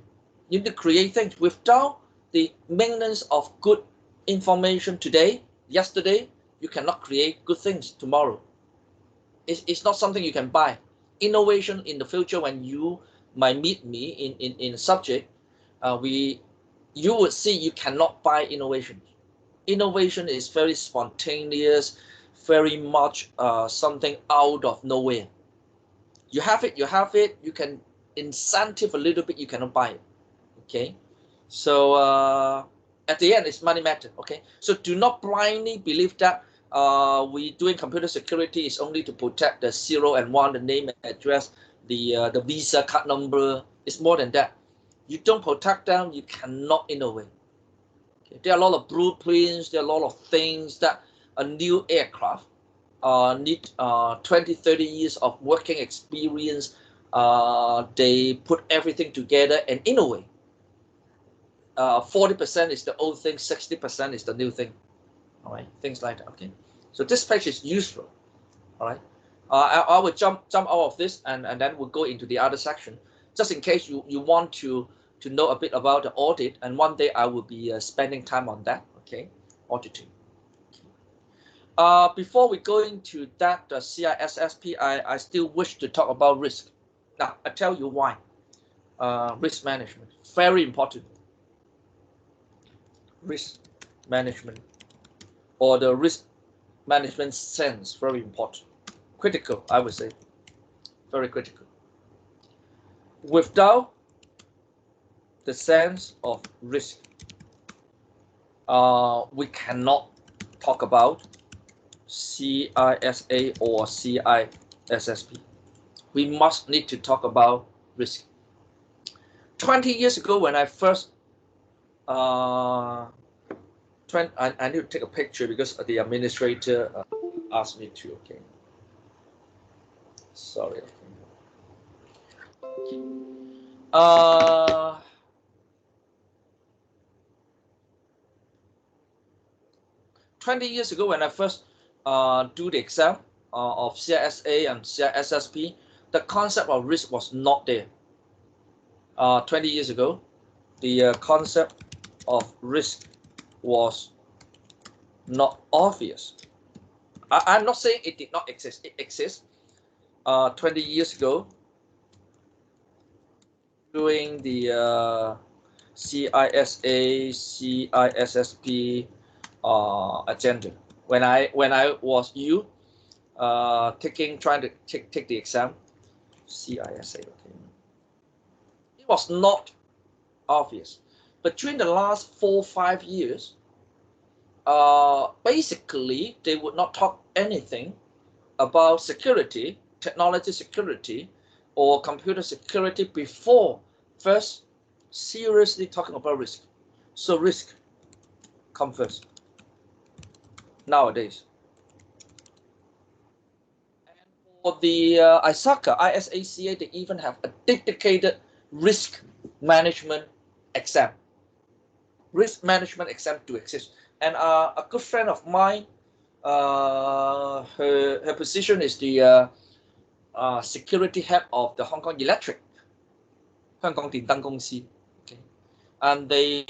You need to create things. Without the maintenance of good information today, yesterday, you cannot create good things tomorrow. It's not something you can buy. Innovation in the future, when you might meet me in a subject, you would see you cannot buy innovation. Innovation is very spontaneous, very much something out of nowhere. You have it, you have it. You can incentive a little bit, you cannot buy it. Okay, so at the end, it's money matter. Okay, so do not blindly believe that we doing computer security is only to protect the 0 and 1, the name and address, the Visa card number. It's more than that. You don't protect them, you cannot innovate. Okay? There are a lot of blueprints, there are a lot of things that a new aircraft need 20, 30 years of working experience. They put everything together and innovate. 40% is the old thing, 60% is the new thing. All right, things like that. Okay, so this page is useful. All right, I will jump out of this and then we'll go into the other section, just in case you want to know a bit about the audit. And one day I will be spending time on that. Okay, auditing. Before we go into that CISSP, I still wish to talk about risk. Now I tell you why. Risk management, very important. Risk management, or the risk management sense, very important, critical, I would say, very critical. Without the sense of risk, we cannot talk about CISA or CISSP. We must need to talk about risk. 20 years ago, when I first I need to take a picture because the administrator asked me to. Okay, sorry. Okay. 20 years ago, when I first do the exam of CISA and CISSP, the concept of risk was not there. 20 years ago, the concept of risk was not obvious. I'm not saying it did not exist. It exists. 20 years ago, during the CISA, CISSP agenda, when I was trying to take the exam, CISA. Okay. It was not obvious. But during the last 4 or 5 years, basically, they would not talk anything about security, technology security, or computer security before first seriously talking about risk. So risk comes first nowadays. And for the ISACA, they even have a dedicated risk management exam. Risk management exam to exist. And a good friend of mine, her position is the security head of the Hong Kong Electric, 香港電燈公司. Okay, and they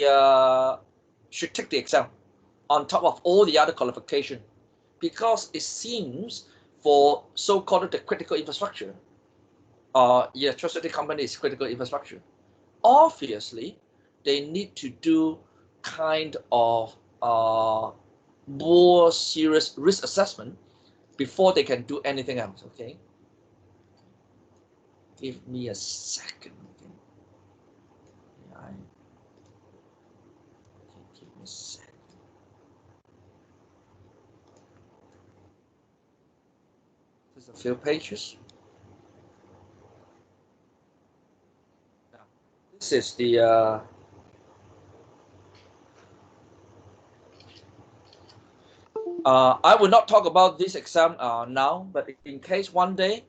should take the exam on top of all the other qualification, because it seems for so-called the critical infrastructure, electricity company is critical infrastructure. Obviously, they need to do kind of more serious risk assessment before they can do anything else. Okay, give me a second. Okay, give me a second. There's a few pages. Now, this is the I will not talk about this exam now, but in case one day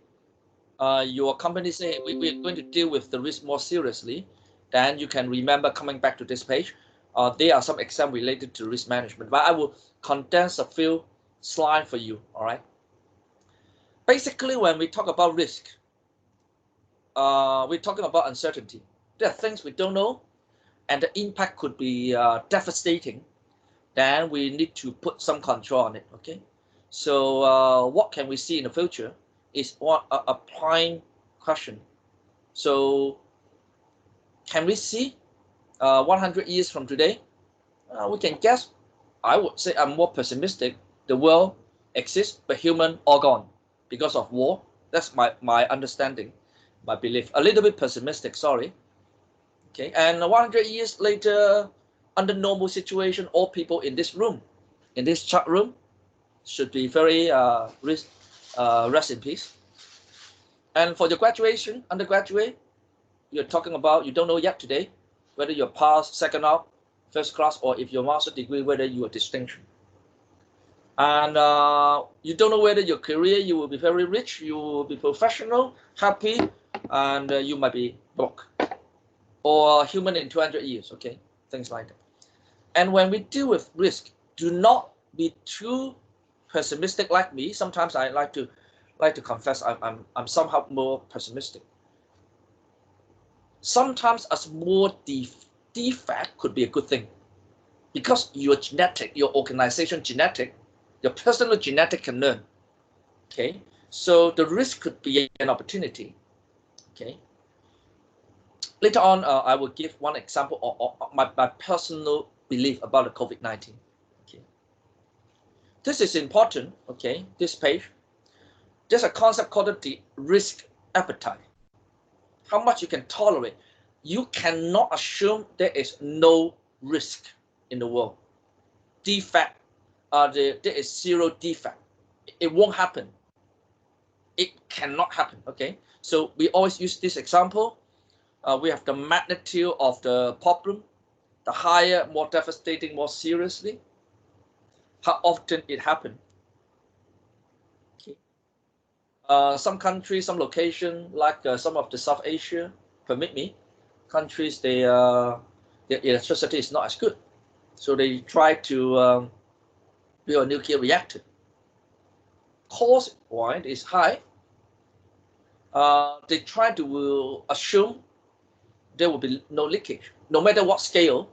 your company say we're going to deal with the risk more seriously, then you can remember coming back to this page. There are some exams related to risk management, but I will condense a few slides for you. All right. Basically, when we talk about risk, we're talking about uncertainty. There are things we don't know. and the impact could be devastating, then we need to put some control on it. Okay, so what can we see in the future is what a prime question. So can we see 100 years from today? We can guess. I would say I'm more pessimistic. The world exists, but human all gone because of war. That's my understanding, my belief. A little bit pessimistic, sorry. Okay, and 100 years later, under normal situation, all people in this room, in this chat room, should be very rest in peace. And for your graduation, undergraduate, you're talking about, you don't know yet today whether you're passed, second up, first class, or if your master's degree, whether you are distinction. And you don't know whether your career, you will be very rich, you will be professional, happy, and you might be broke, or human in 200 years, okay, things like that. And when we deal with risk, do not be too pessimistic like me. Sometimes I like to confess I'm somehow more pessimistic. Sometimes a small defect could be a good thing, because your genetic, your organization genetic, your personal genetic can learn. Okay, so the risk could be an opportunity. Okay, later on I will give one example of my personal belief about the COVID-19. Okay, this is important. Okay, this page, there's a concept called the risk appetite. How much you can tolerate. You cannot assume there is no risk in the world. Defect, there is zero defect. It won't happen. It cannot happen. Okay, so we always use this example. We have the magnitude of the problem, the higher, more devastating, more seriously, how often it happened. Okay. Some countries, some location, like some of the South Asia, permit me, countries, their electricity is not as good, so they try to build a nuclear reactor. Cost point is high. They try to assume there will be no leakage, no matter what scale.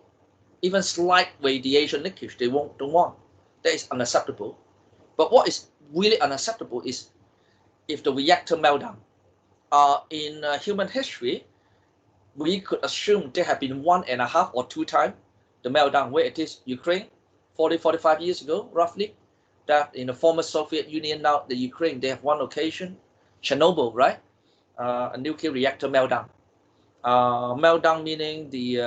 Even slight radiation leakage, they don't want. That is unacceptable. But what is really unacceptable is if the reactor meltdown. In human history, we could assume there have been 1.5 or 2 times the meltdown, where it is Ukraine 40-45 years ago, roughly. That in the former Soviet Union, now the Ukraine, they have one location, Chernobyl, right? A nuclear reactor meltdown. Meltdown meaning the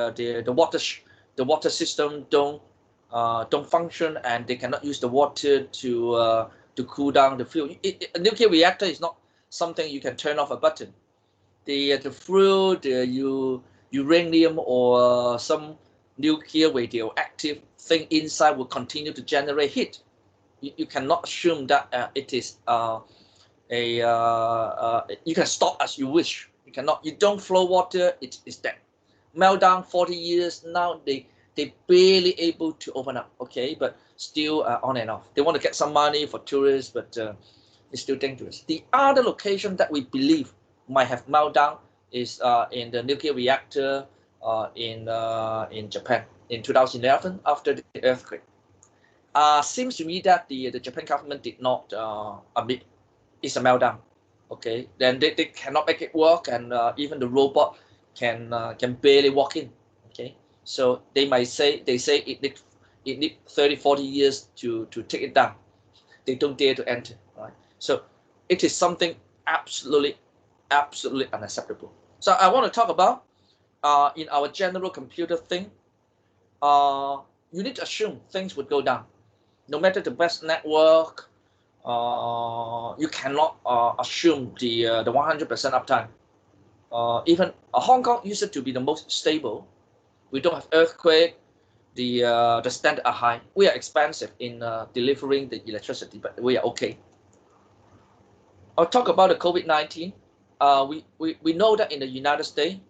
water system don't function, and they cannot use the water to cool down the fuel. A nuclear reactor is not something you can turn off a button. The fuel, the uranium or some nuclear radioactive thing inside will continue to generate heat. You cannot assume that it is you can stop as you wish. You cannot. You don't flow water, it's dead. Meltdown 40 years now, they barely able to open up. Okay, but still on and off. They want to get some money for tourists, but it's still dangerous. The other location that we believe might have meltdown is in the nuclear reactor in Japan in 2011 after the earthquake. Seems to me that the Japan government did not admit it's a meltdown. Okay, then they cannot make it work, and even the robot can barely walk in. Okay, so they say it need 30-40 years to take it down. They don't dare to enter. Right, so it is something absolutely unacceptable. So I want to talk about in our general computer thing. You need to assume things would go down, no matter the best network. You cannot assume the 100% uptime. Even Hong Kong used to be the most stable. We don't have earthquake. The standards are high. We are expensive in delivering the electricity, but we are okay. I'll talk about the COVID-19. We know that in the United States,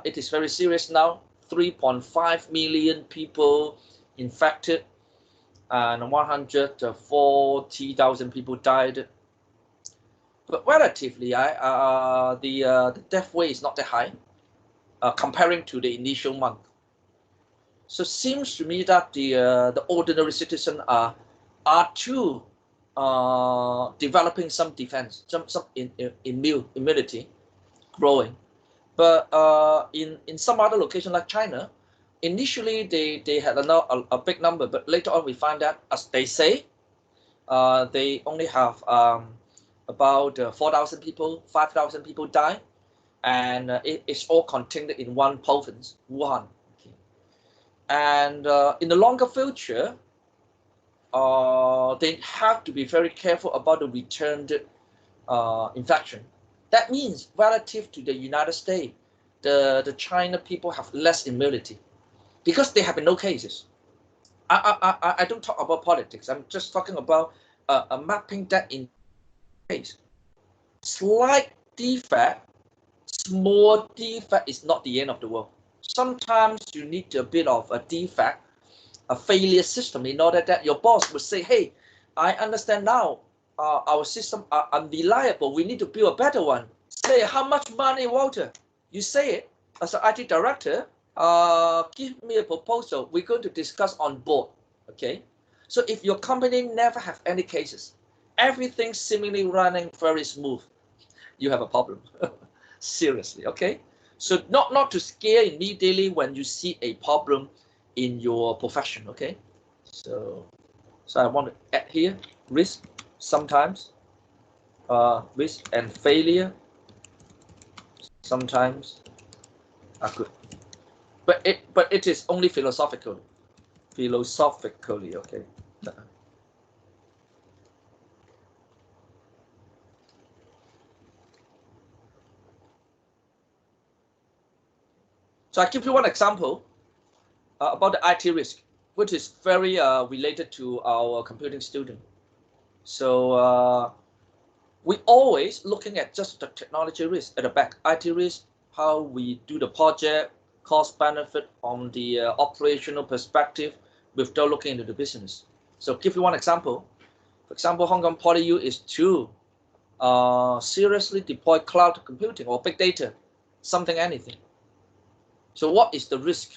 it is very serious now. 3.5 million people infected, and 140,000 people died. But relatively, the death rate is not that high comparing to the initial month. So it seems to me that the ordinary citizen are too developing some defense, some immunity growing. But in some other location like China, initially they had a big number, but later on we find that, as they say, they only have about 4,000 people, 5,000 people die, and it's all contained in one province, Wuhan. Okay. And in the longer future, they have to be very careful about the returned infection. That means relative to the United States, the China people have less immunity because they have no cases. I don't talk about politics. I'm just talking about mapping that in case. Slight defect, small defect is not the end of the world. Sometimes you need a bit of a defect, a failure system, in order that your boss would say, hey, I understand now our system are unreliable. We need to build a better one. Say, how much money, Walter? You say it as an IT director. Give me a proposal. We're going to discuss on board. Okay. So if your company never have any cases, everything seemingly running very smooth, you have a problem. Seriously. Okay. So not to scare immediately when you see a problem in your profession. Okay. So I want to add here risk sometimes, risk and failure sometimes are good, but it is only philosophically, okay. So I give you one example about the IT risk, which is very related to our computing student. So we always looking at just the technology risk at the back, IT risk, how we do the project, cost benefit on the operational perspective without looking into the business. So give you one example. For example, Hong Kong PolyU is to seriously deploy cloud computing or big data, something, anything. So what is the risk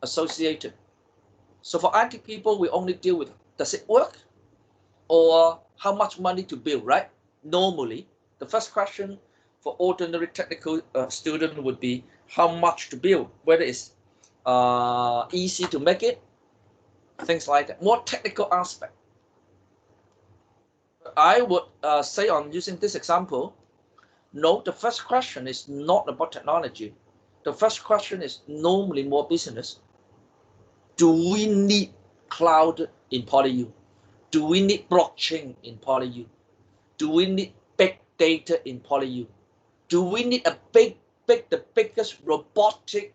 associated? So for IT people, we only deal with, does it work? Or how much money to build, right? Normally, the first question for ordinary technical student would be how much to build, whether it's easy to make it, things like that, more technical aspect. I would say on using this example, no, the first question is not about technology. The first question is normally more business. Do we need cloud in PolyU? Do we need blockchain in PolyU? Do we need big data in PolyU? Do we need the biggest robotic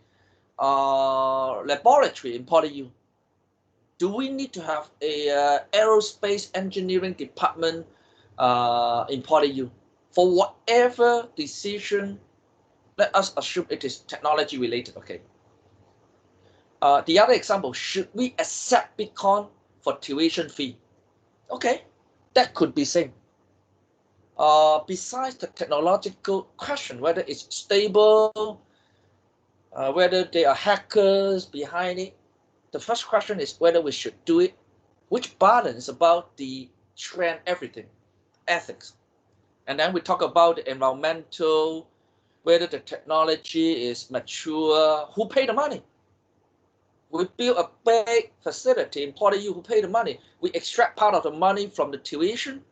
laboratory in PolyU? Do we need to have a aerospace engineering department in PolyU? For whatever decision, let us assume it is technology related. Okay. The other example, should we accept Bitcoin for tuition fee? Okay, that could be same. Besides the technological question, whether it's stable, whether there are hackers behind it, the first question is whether we should do it, which balance about the trend, everything, ethics. And then we talk about the environmental, whether the technology is mature, who pay the money. We build a big facility in PolyU, who pay the money. We extract part of the money from the tuition,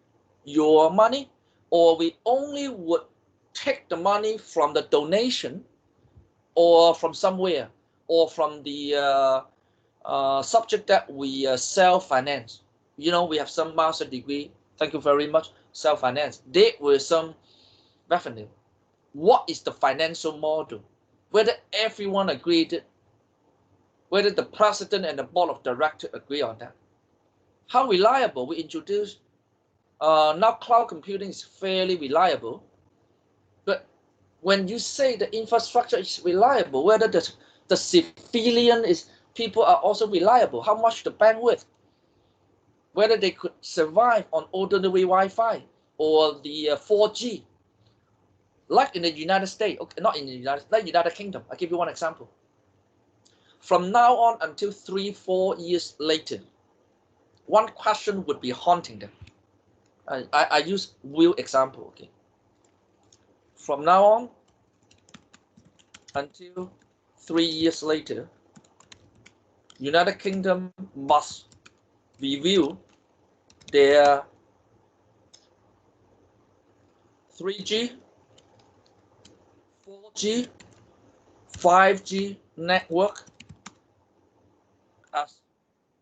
your money, or we only would take the money from the donation or from somewhere, or from the subject that we self-finance. You know, we have some master degree, thank you very much, self-finance. There were some revenue. What is the financial model? Whether everyone agreed, whether the president and the board of directors agree on that. How reliable we introduce. Now cloud computing is fairly reliable, but when you say the infrastructure is reliable, whether the civilian is, people are also reliable, how much the bandwidth, whether they could survive on ordinary Wi-Fi or the 4G, like in the United States, okay, not in the United Kingdom. I'll give you one example. From now on until 3-4 years later, one question would be haunting them. I use real example, okay? From now on until 3 years later, United Kingdom must review their 3G, 4G, 5G network as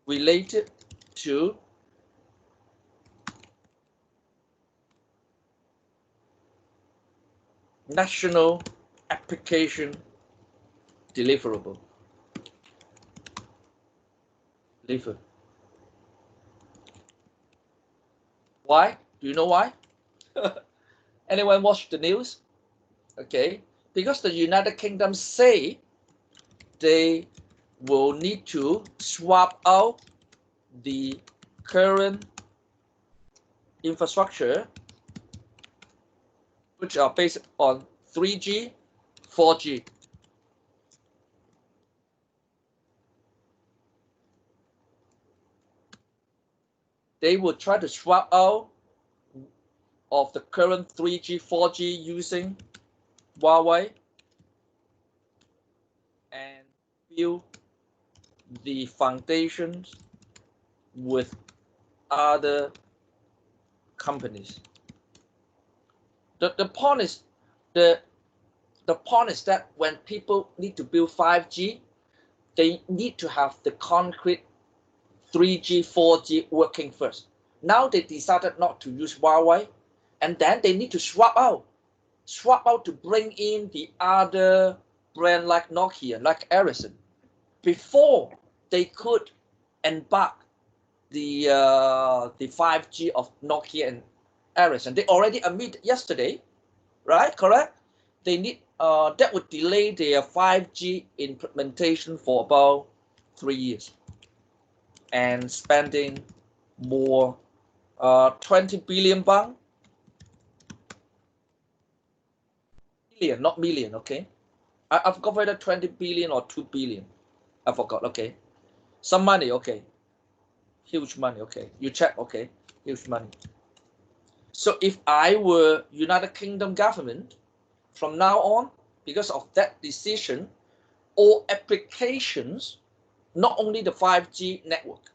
related to national application deliverable. Why? Do you know why? Anyone watch the news? Okay, because the United Kingdom say they will need to swap out the current infrastructure, which are based on 3G, 4G. They will try to swap out of the current 3G, 4G using Huawei and build the foundations with other companies. The point is the point is that when people need to build 5G, they need to have the concrete 3G, 4G working first. Now they decided not to use Huawei, and then they need to swap out to bring in the other brand like Nokia, like Ericsson, before they could embark the 5G of Nokia and Ericsson. They already admitted yesterday, right? Correct? They need that would delay their 5G implementation for about 3 years, and spending more 20 billion pound. Billion, not million, okay? I forgot whether 20 billion or 2 billion. I forgot, okay? Some money, okay? Huge money, okay? You check, okay? Huge money. So if I were United Kingdom government, from now on, because of that decision, all applications, not only the 5G network,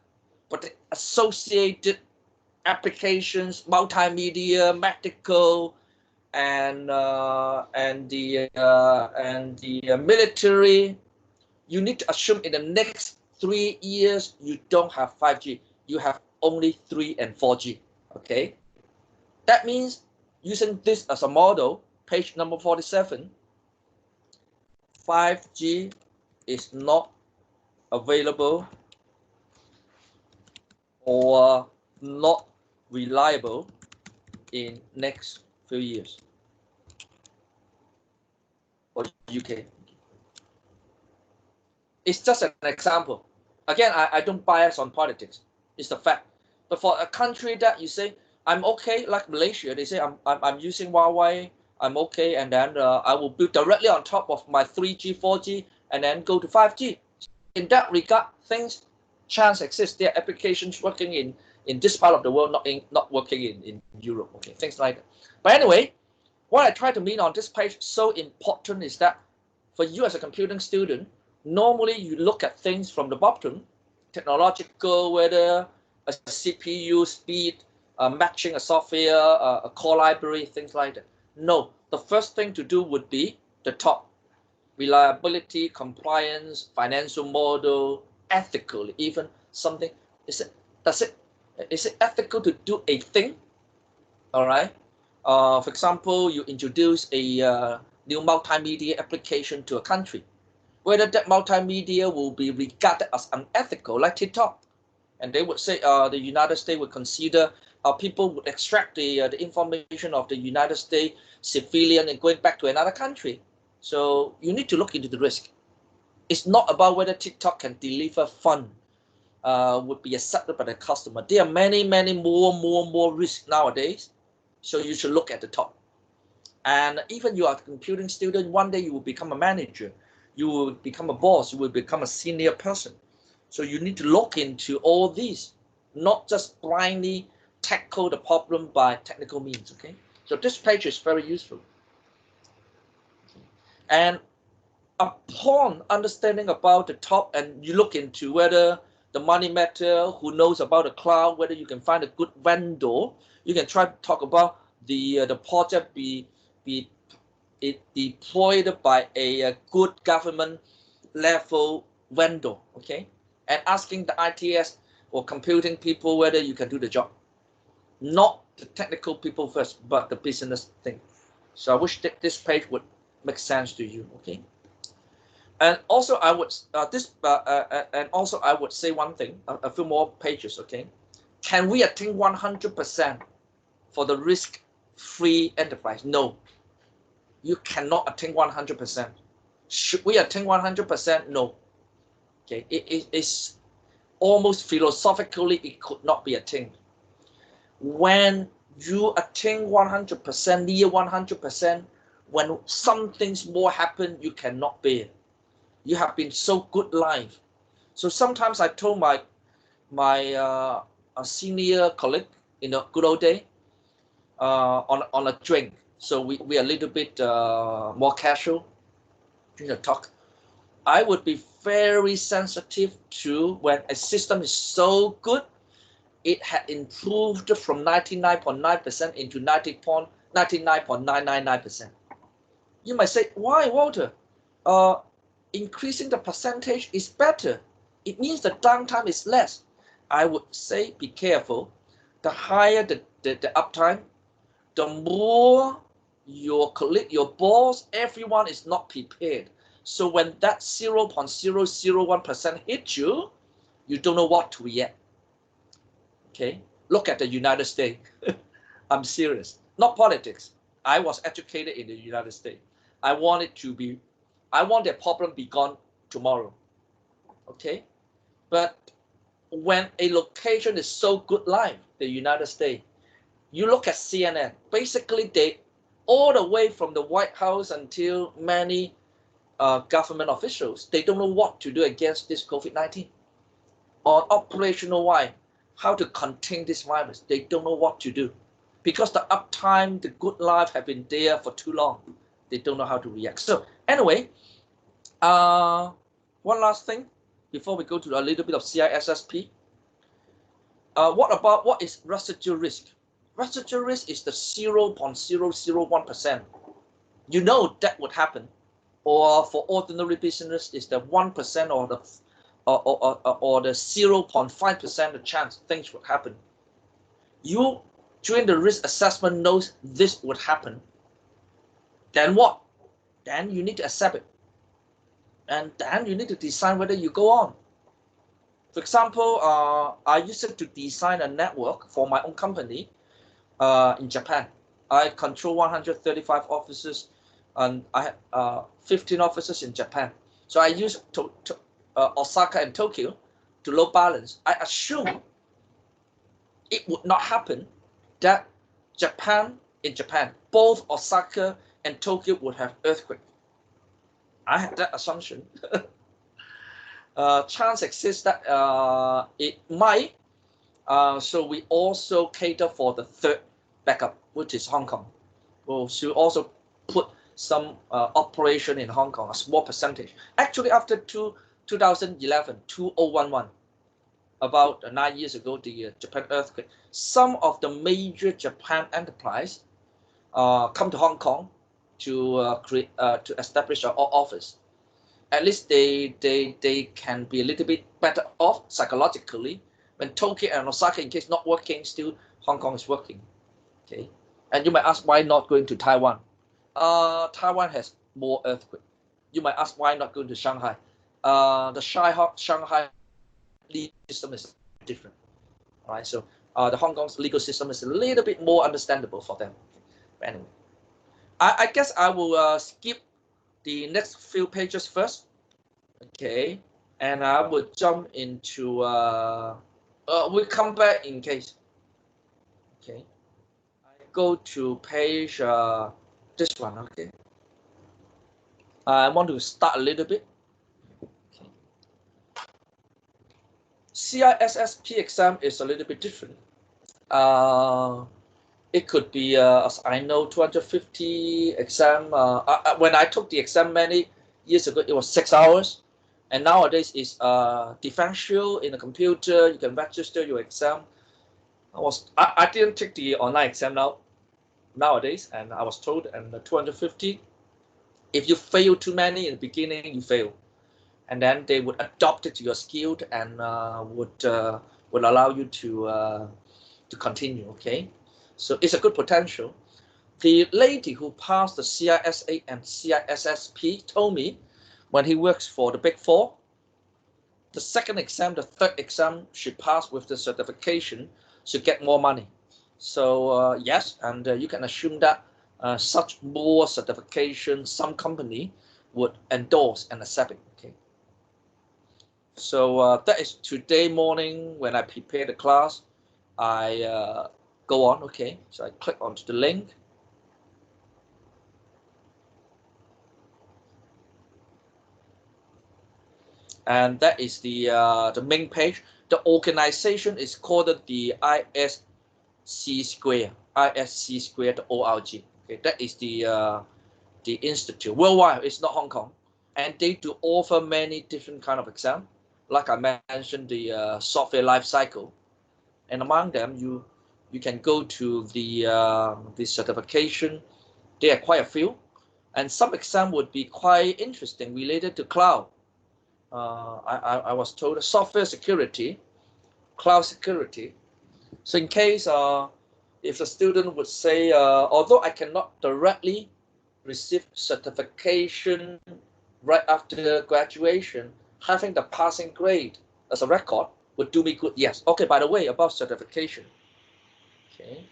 but the associated applications, multimedia, medical, and the military, you need to assume in the next 3 years you don't have 5G. You have only 3 and 4G. Okay, that means using this as a model, page number 47, 5G is not available or not reliable in next few years for UK. It's just an example. Again, I don't bias on politics. It's the fact. But for a country that you say, I'm okay, like Malaysia, they say I'm using Huawei, I'm okay, and then I will build directly on top of my 3G, 4G, and then go to 5G. In that regard, things, chance exists. There are applications working in this part of the world, not working in Europe. Okay, things like that. But anyway, what I try to mean on this page so important is that for you as a computing student, normally you look at things from the bottom, technological, whether a CPU speed, matching a software, a core library, things like that. No, the first thing to do would be the top. Reliability, compliance, financial model, ethical, even something. Is it ethical to do a thing? All right. For example, you introduce a new multimedia application to a country. Whether that multimedia will be regarded as unethical, like TikTok, and they would say the United States would consider people would extract the information of the United States civilian and going back to another country. So you need to look into the risk. It's not about whether TikTok can deliver fun, would be accepted by the customer. There are many more risks nowadays. So you should look at the top. And even you are a computing student, one day you will become a manager. you will become a boss, you will become a senior person. So you need to look into all these, not just blindly tackle the problem by technical means. Okay, so this page is very useful. And upon understanding about the top, and you look into whether the money matter, who knows about the cloud, whether you can find a good vendor, you can try to talk about the project be deployed by a good government level vendor, okay, and asking the ITS or computing people whether you can do the job, not the technical people first, but the business thing. So I wish that this page would make sense to you, okay. And also I would and also I would say one thing, a few more pages, okay. Can we attain 100% for the risk-free enterprise? No, you cannot attain 100%. Should we attain 100%? No. Okay, it is almost philosophically it could not be attained. When you attain 100%, near 100%, when some things more happen, you cannot bear. You have been so good life. So sometimes I told my a senior colleague in a good old day on a drink. So we are a little bit more casual in the talk. I would be very sensitive to when a system is so good, it had improved from 99.9% into 99.999%. You might say, why, Walter? Increasing the percentage is better. It means the downtime is less. I would say be careful. The higher the uptime, the more your colleague, your boss, everyone is not prepared. So when that 0.001% hits you, you don't know what to react. Okay, look at the United States. I'm serious, not politics. I was educated in the United States. I want that problem be gone tomorrow. Okay, but when a location is so good life, the United States, you look at CNN, basically they, all the way from the White House until many government officials, they don't know what to do against this COVID-19. On operational wise, how to contain this virus, they don't know what to do. Because the uptime, the good life have been there for too long. They don't know how to react. So anyway, one last thing before we go to a little bit of CISSP. What is residual risk? Residual risk is the 0.001%. You know that would happen. Or for ordinary business, is the 1% or the 0.5% the chance things would happen. You during the risk assessment knows this would happen. Then what? Then you need to accept it. And then you need to decide whether you go on. For example, I used to design a network for my own company in Japan. I control 135 offices, and I have 15 offices in Japan. So I use Osaka and Tokyo to load balance. I assume it would not happen that in Japan, both Osaka and Tokyo would have earthquake. I had that assumption. Chance exists that it might. So we also cater for the third backup, which is Hong Kong. We'll also put some operation in Hong Kong, a small percentage. Actually, after 2011, about 9 years ago, the Japan earthquake, some of the major Japan enterprise come to Hong Kong to establish an office. At least they can be a little bit better off psychologically when Tokyo and Osaka, in case not working, still Hong Kong is working. Okay, and you might ask why not going to Taiwan? Taiwan has more earthquake. You might ask why not going to Shanghai? The Shanghai legal system is different. All right, so the Hong Kong's legal system is a little bit more understandable for them. But anyway, I guess I will skip the next few pages first. Okay, and I will jump into we'll come back in case. Okay, I go to page this one. Okay, I want to start a little bit. Okay. CISSP exam is a little bit different. It could be, as I know, 250 exam. When I took the exam many years ago, it was 6 hours. And nowadays it's differential in the computer. You can register your exam. I didn't take the online exam nowadays, and I was told, and 250. If you fail too many in the beginning, you fail, and then they would adopt it to your skill and would allow you to continue. Okay, so it's a good potential. The lady who passed the CISA and CISSP told me when he works for the Big Four, the second exam, the third exam she passed with the certification, should get more money. So yes, and you can assume that such more certification, some company would endorse and accept it. Okay. So that is today morning when I prepare the class. I go on. Okay, so I click onto the link. And that is the main page. The organization is called the ISC Square, ISC Square.org. Okay, that is the institute worldwide. It's not Hong Kong, and they do offer many different kind of exam. Like I mentioned, the software life cycle, and among them, you can go to the certification. There are quite a few, and some exam would be quite interesting related to cloud. I was told software security, cloud security. So in case if the student would say, although I cannot directly receive certification right after graduation, having the passing grade as a record would do me good. Yes. Okay, by the way, about certification. Okay.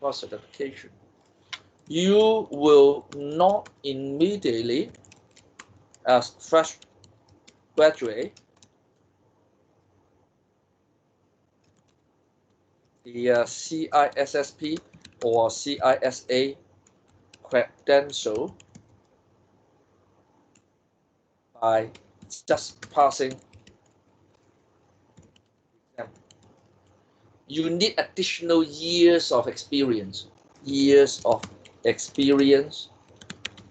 About certification. You will not immediately, as fresh graduate, the CISSP or CISA credential by just passing exam. You need additional years of experience. Years of experience,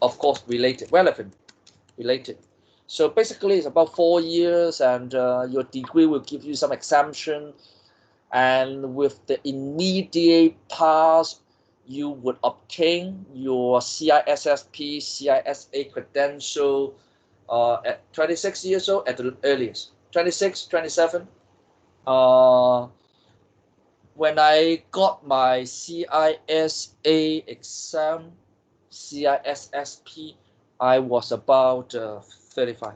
of course, relevant. So basically, it's about 4 years, and your degree will give you some exemption. And with the immediate pass, you would obtain your CISSP, CISA credential at 26 years old at the earliest. 26, 27. When I got my CISA exam, CISSP, I was about 35.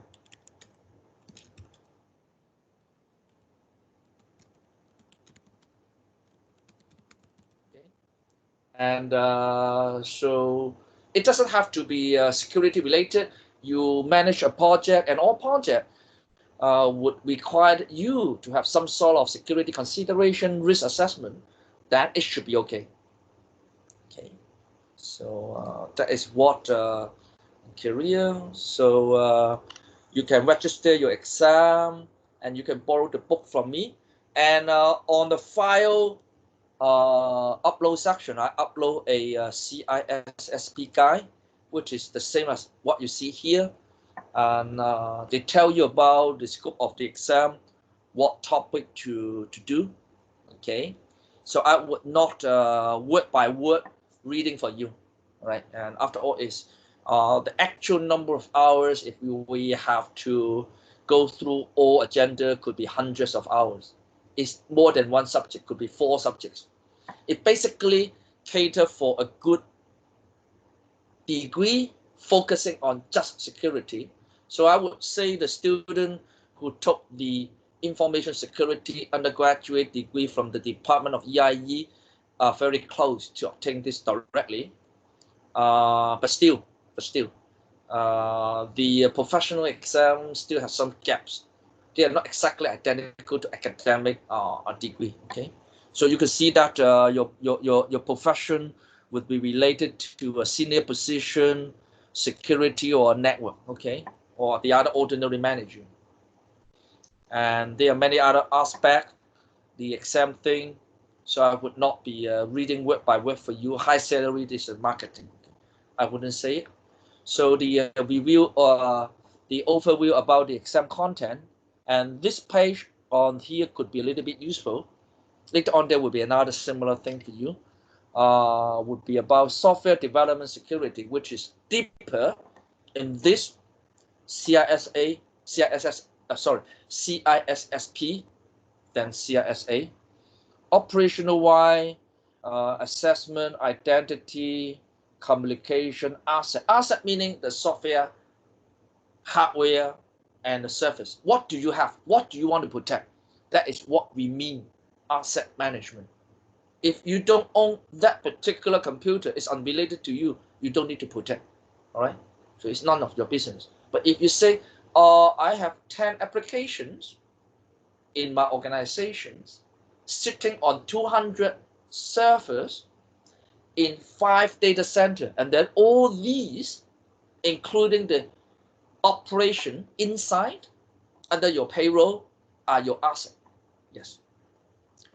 Okay. And so it doesn't have to be security related. You manage a project, and all project would require you to have some sort of security consideration, risk assessment, then it should be okay. Okay, so that is what career. So you can register your exam, and you can borrow the book from me. And on the file upload section, I upload a CISSP guide, which is the same as what you see here. And they tell you about the scope of the exam, what topic to do. Okay, so I would not word by word reading for you, right? And after all, is the actual number of hours. If we have to go through all agenda, could be hundreds of hours. It's more than one subject, could be 4 subjects. It basically cater for a good degree focusing on just security. So I would say the student who took the information security undergraduate degree from the Department of EIE are very close to obtain this directly. But still, the professional exam still has some gaps. They are not exactly identical to academic degree. Okay, so you can see that your profession would be related to a senior position, security or network, okay, or the other ordinary manager. And there are many other aspects, the exam thing. So I would not be reading word by word for you. High salary, this is marketing. I wouldn't say it. So the review the overview about the exam content, and this page on here could be a little bit useful. Later on, there will be another similar thing for you. Would be about software development security, which is deeper in this CISSP than CISA. Operational wise, assessment, identity, communication, asset. Asset meaning the software, hardware, and the service. What do you have? What do you want to protect? That is what we mean asset management. If you don't own that particular computer, it's unrelated to you, you don't need to protect. All right? So it's none of your business. But if you say, I have 10 applications in my organizations sitting on 200 servers in 5 data centers, and then all these, including the operation inside under your payroll, are your asset. Yes,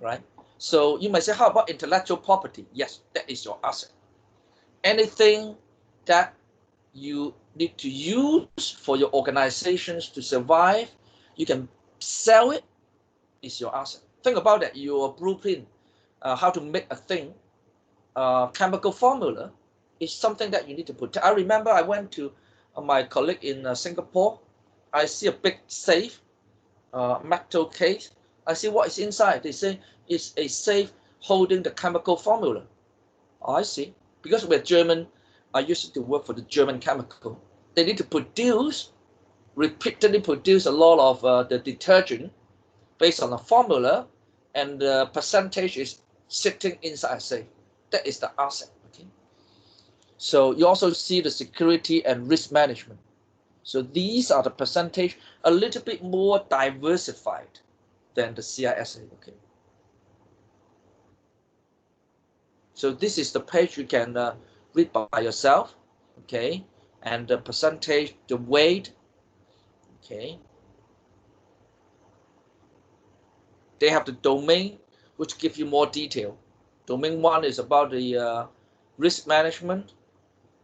right? So you might say, how about intellectual property? Yes, that is your asset. Anything that you need to use for your organizations to survive, you can sell it, is your asset. Think about that. Your blueprint, how to make a thing, chemical formula, is something that you need to protect. I remember I went to my colleague in Singapore. I see a big safe, metal case. I see what is inside. They say it's a safe holding the chemical formula. Oh, I see. Because we're German, I used to work for the German chemical. They need to produce, repeatedly produce a lot of the detergent based on a formula, and the percentage is sitting inside a safe. That is the asset. Okay. So you also see the security and risk management. So these are the percentage, a little bit more diversified than the CISA. Okay. So this is the page you can read by yourself. Okay. And the percentage, the weight. Okay. They have the domain, which give you more detail. Domain 1 is about the risk management.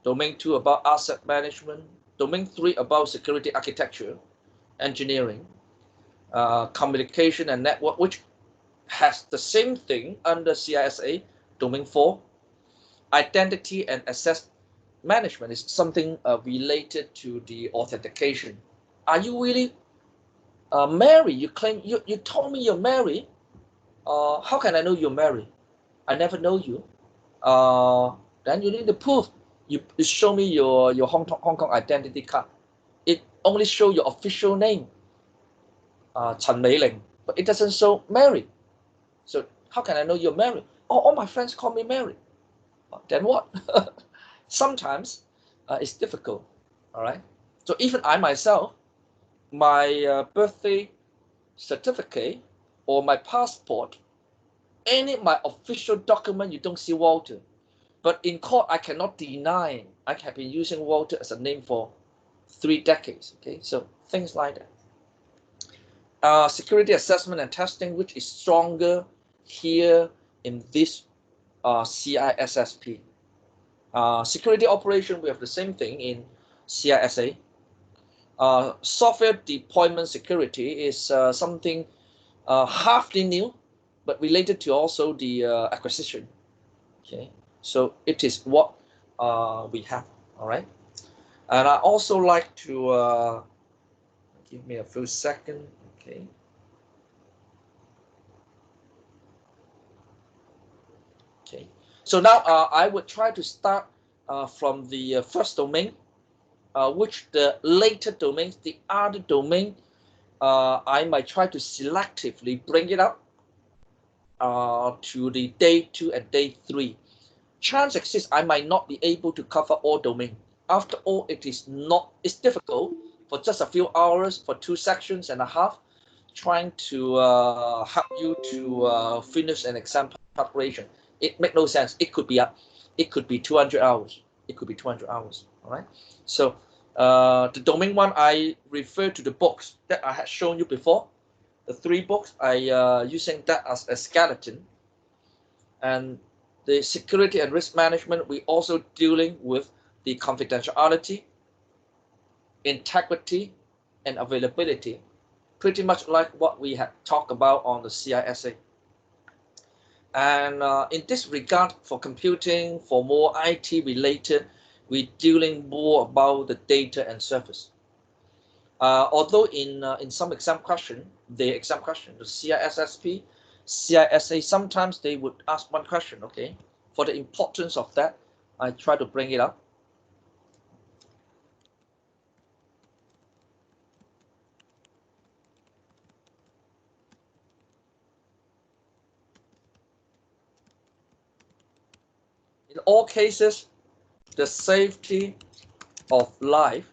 Domain 2 about asset management. Domain 3 about security architecture, engineering, communication and network, which has the same thing under CISA. Domain 4, identity and access management, is something related to the authentication. Are you really married? You claim you told me you're married. How can I know you're married? I never know you. Then you need to prove. You show me your Hong Kong identity card. It only show your official name, Chen Meiling, but it doesn't show married. So how can I know you're married? Oh, all my friends call me married. Then what? Sometimes it's difficult. All right. So even I myself, my birthday certificate or my passport, any my official document, you don't see Walter. But in court, I cannot deny I have been using Walter as a name for 3 decades. Okay, so things like that. Security assessment and testing, which is stronger here in this CISSP. Security operation, we have the same thing in CISA. Software deployment security is something halfly new, but related to also the acquisition. Okay, so it is what we have. All right, and I also like to give me a few seconds. Okay. Okay. So now I would try to start from the first domain, which the later domains, the other domain, I might try to selectively bring it up to the day 2 and day 3. Chance exists I might not be able to cover all domain. After all, it's difficult for just a few hours for 2 sections and a half, trying to help you to finish an exam preparation. It makes no sense. It could be 200 hours. It could be 200 hours. All right. So the domain one, I refer to the books that I had shown you before. The 3 books, I using that as a skeleton. And the security and risk management, we also dealing with the confidentiality, integrity, and availability, pretty much like what we had talked about on the CISA. And in this regard, for computing, for more IT related, we're dealing more about the data and service. Although in some exam question, the CISSP, CISA, sometimes they would ask one question, okay? For the importance of that, I try to bring it up. In all cases, the safety of life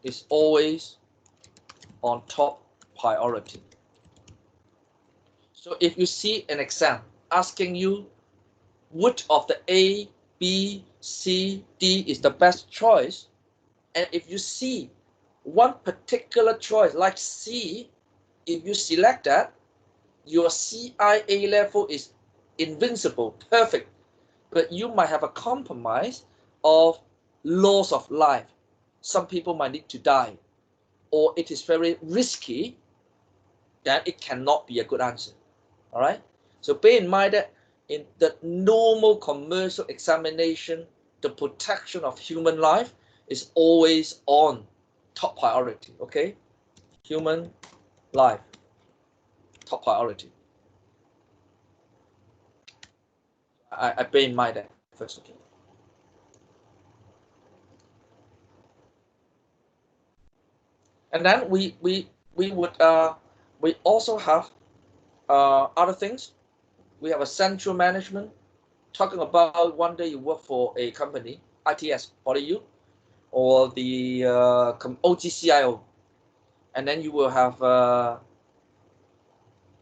is always on top priority. So if you see an exam asking you which of the A, B, C, D is the best choice, and if you see one particular choice like C, if you select that, your CIA level is invincible, perfect, but you might have a compromise of loss of life. Some people might need to die, or it is very risky, then it cannot be a good answer. All right. So bear in mind that in the normal commercial examination, the protection of human life is always on top priority. Okay. Human life, top priority. I bear in mind that first. Okay. And then we would we also have other things. We have a central management, talking about one day you work for a company, ITS, for you, or the OGCIO, and then you will have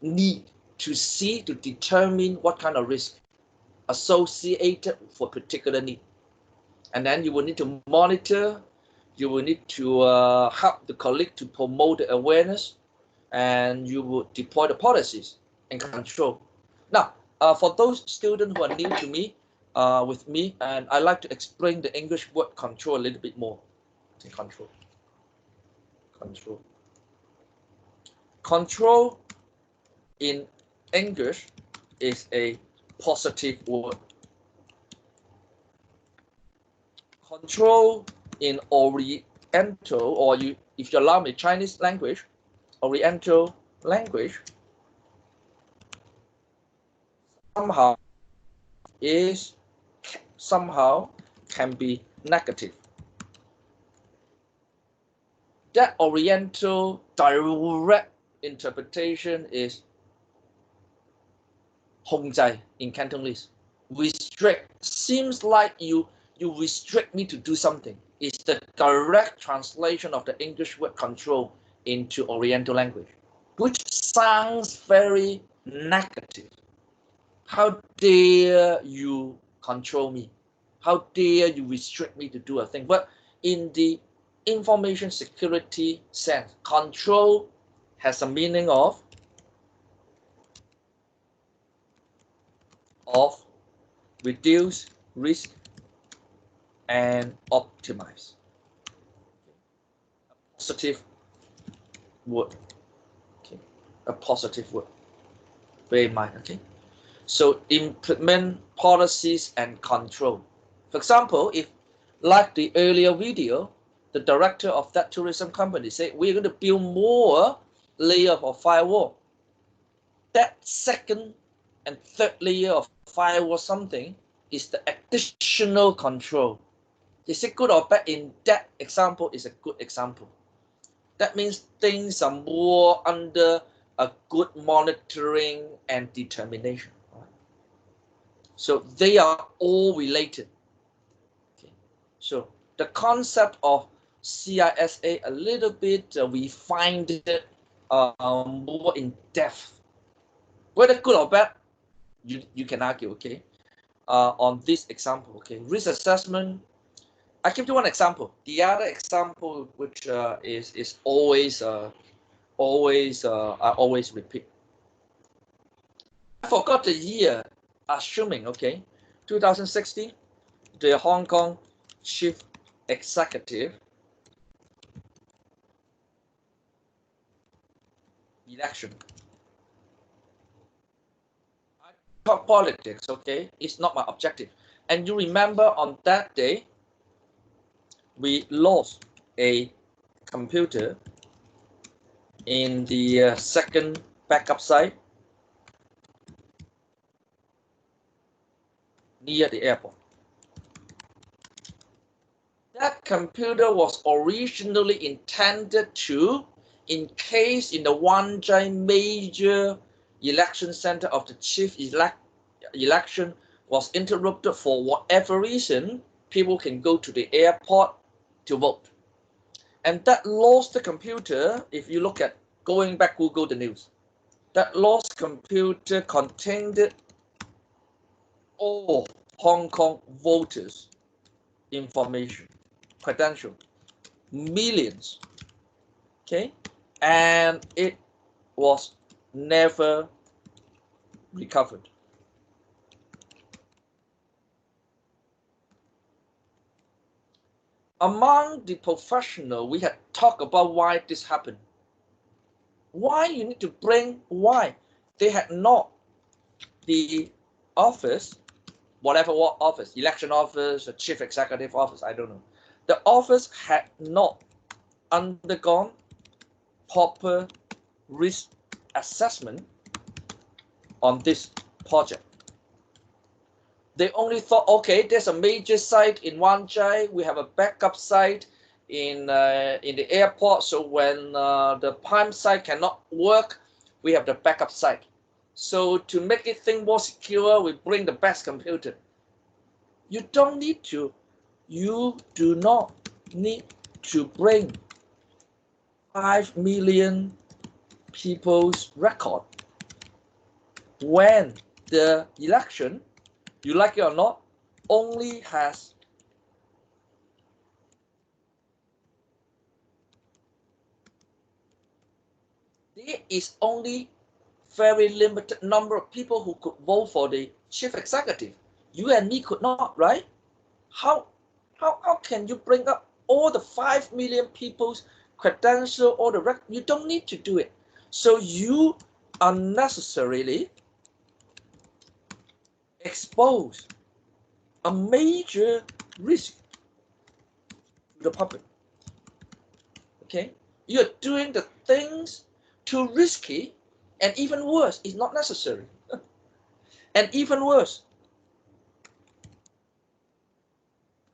need to see to determine what kind of risk associated for particular need, and then you will need to monitor. You will need to help the colleague to promote the awareness, and you will deploy the policies and control. Now, for those students who are new to me, with me, and I like to explain the English word control a little bit more. Control. Control. Control in English is a positive word. Control in Oriental, or if you allow me, Chinese language, Oriental language, somehow can be negative. That Oriental direct interpretation is 控制 in Cantonese. Restrict. Seems like you restrict me to do something. It's the direct translation of the English word control into Oriental language, which sounds very negative. How dare you control me? How dare you restrict me to do a thing? But in the information security sense, control has a meaning of reduce risk and optimize. A positive word. Okay. A positive word. Bear in mind. Okay. So implement policies and control. For example, if like the earlier video, the director of that tourism company said we're going to build more layer of firewall. That second and third layer of firewall something is the additional control. Is it good or bad? In that example is a good example. That means things are more under a good monitoring and determination. So they are all related. Okay. So the concept of CISA a little bit refined it more in depth. Whether good or bad, you can argue. Okay. On this example, okay, risk assessment. I give you one example. The other example, which is always I always repeat. I forgot the year. Assuming 2016, the Hong Kong chief executive election. I talk politics, it's not my objective. And you remember on that day, we lost a computer in the second backup site near the airport. That computer was originally intended to, in case in the Wan Chai major election center of the chief election was interrupted for whatever reason, people can go to the airport to vote. And that lost computer, if you look at going back Google the news, that lost computer contained all Hong Kong voters' information, credential, millions, and it was never recovered. Among the professionals, we had talked about why this happened. Why you need to bring why? They had not the office, whatever office, election office, or chief executive office, I don't know. The office had not undergone proper risk assessment on this project. They only thought, okay, there's a major site in Wan Chai, we have a backup site in the airport, so when the prime site cannot work, we have the backup site. So to make it think more secure, we bring the best computer. You don't need to. You do not need to bring 5 million people's record when the election, you like it or not, only has there is only very limited number of people who could vote for the chief executive. You and me could not, right? How can you bring up all the 5 million people's credential or the record? You don't need to do it. So you unnecessarily expose a major risk to the public. You're doing the things too risky, and even worse, it's not necessary. And even worse,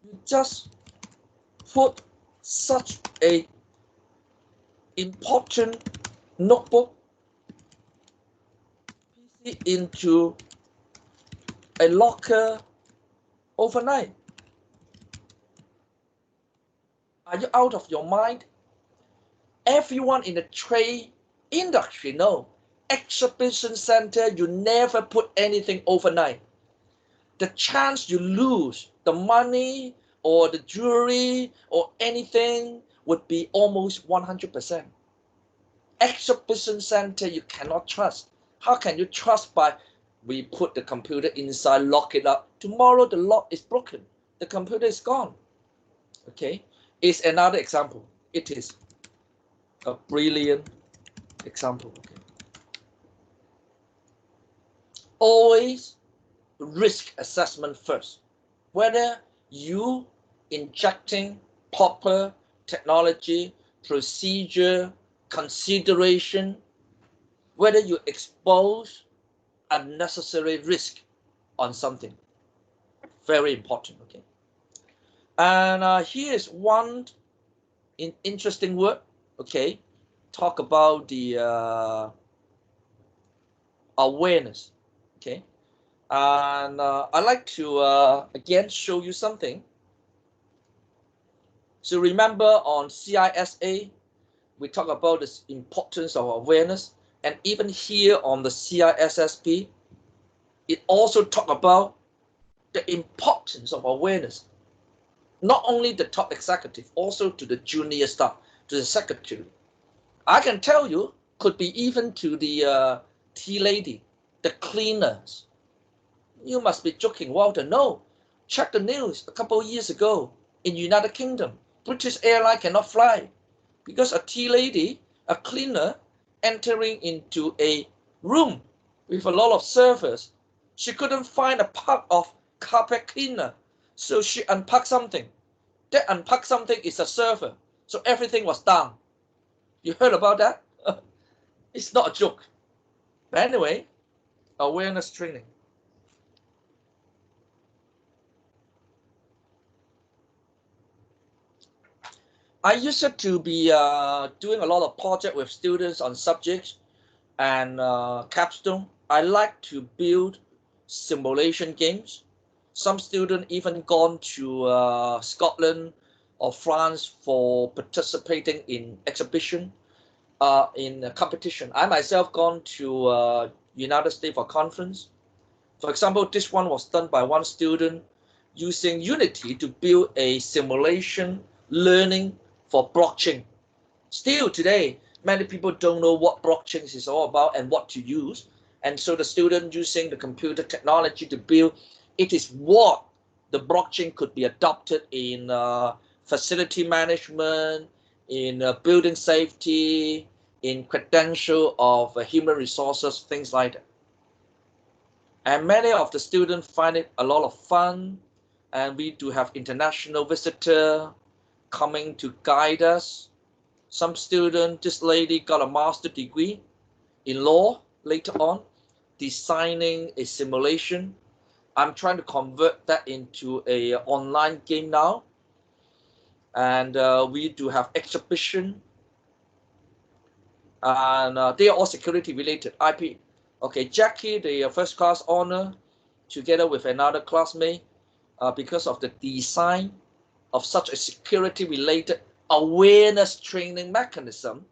you just put such a important notebook PC into a locker overnight. Are you out of your mind? Everyone in the trade industry know, exhibition center, you never put anything overnight. The chance you lose the money or the jewelry or anything would be almost 100%. Exhibition center you cannot trust. How can you trust by we put the computer inside, lock it up? Tomorrow the lock is broken. The computer is gone. It's another example. It is a brilliant example. Always risk assessment first. Whether you injecting proper technology, procedure, consideration, whether you expose unnecessary risk on something. Very important. And here's one interesting word. Talk about the awareness. And I'd like to again show you something. So remember on CISSP, we talk about the importance of awareness, and even here on the CISSP, it also talk about the importance of awareness. not only the top executive, also to the junior staff, to the secretary. I can tell you, could be even to the tea lady, the cleaners. You must be joking, Walter. No, check the news a couple of years ago in United Kingdom. British airline cannot fly because a tea lady, a cleaner, entering into a room with a lot of servers. She couldn't find a part of carpet cleaner, so she unpacked something. That unpacked something is a server, so everything was down. You heard about that? It's not a joke. But anyway, awareness training. I used to be doing a lot of projects with students on subjects and capstone. I like to build simulation games. Some students even gone to Scotland or France for participating in exhibition, in a competition. I myself gone to United States for conference. For example, this one was done by one student using Unity to build a simulation learning for blockchain. Still today, many people don't know what blockchain is all about and what to use. And so the student using the computer technology to build, it is what the blockchain could be adopted in facility management, in building safety, in credential of human resources, things like that. And many of the students find it a lot of fun. And we do have international visitor coming to guide us. Some student, this lady got a master's degree in law later on, designing a simulation. I'm trying to convert that into a online game now. And we do have exhibition. And they are all security related, IP. Okay, Jackie, the first class honor, together with another classmate, because of the design of such a security-related awareness training mechanism,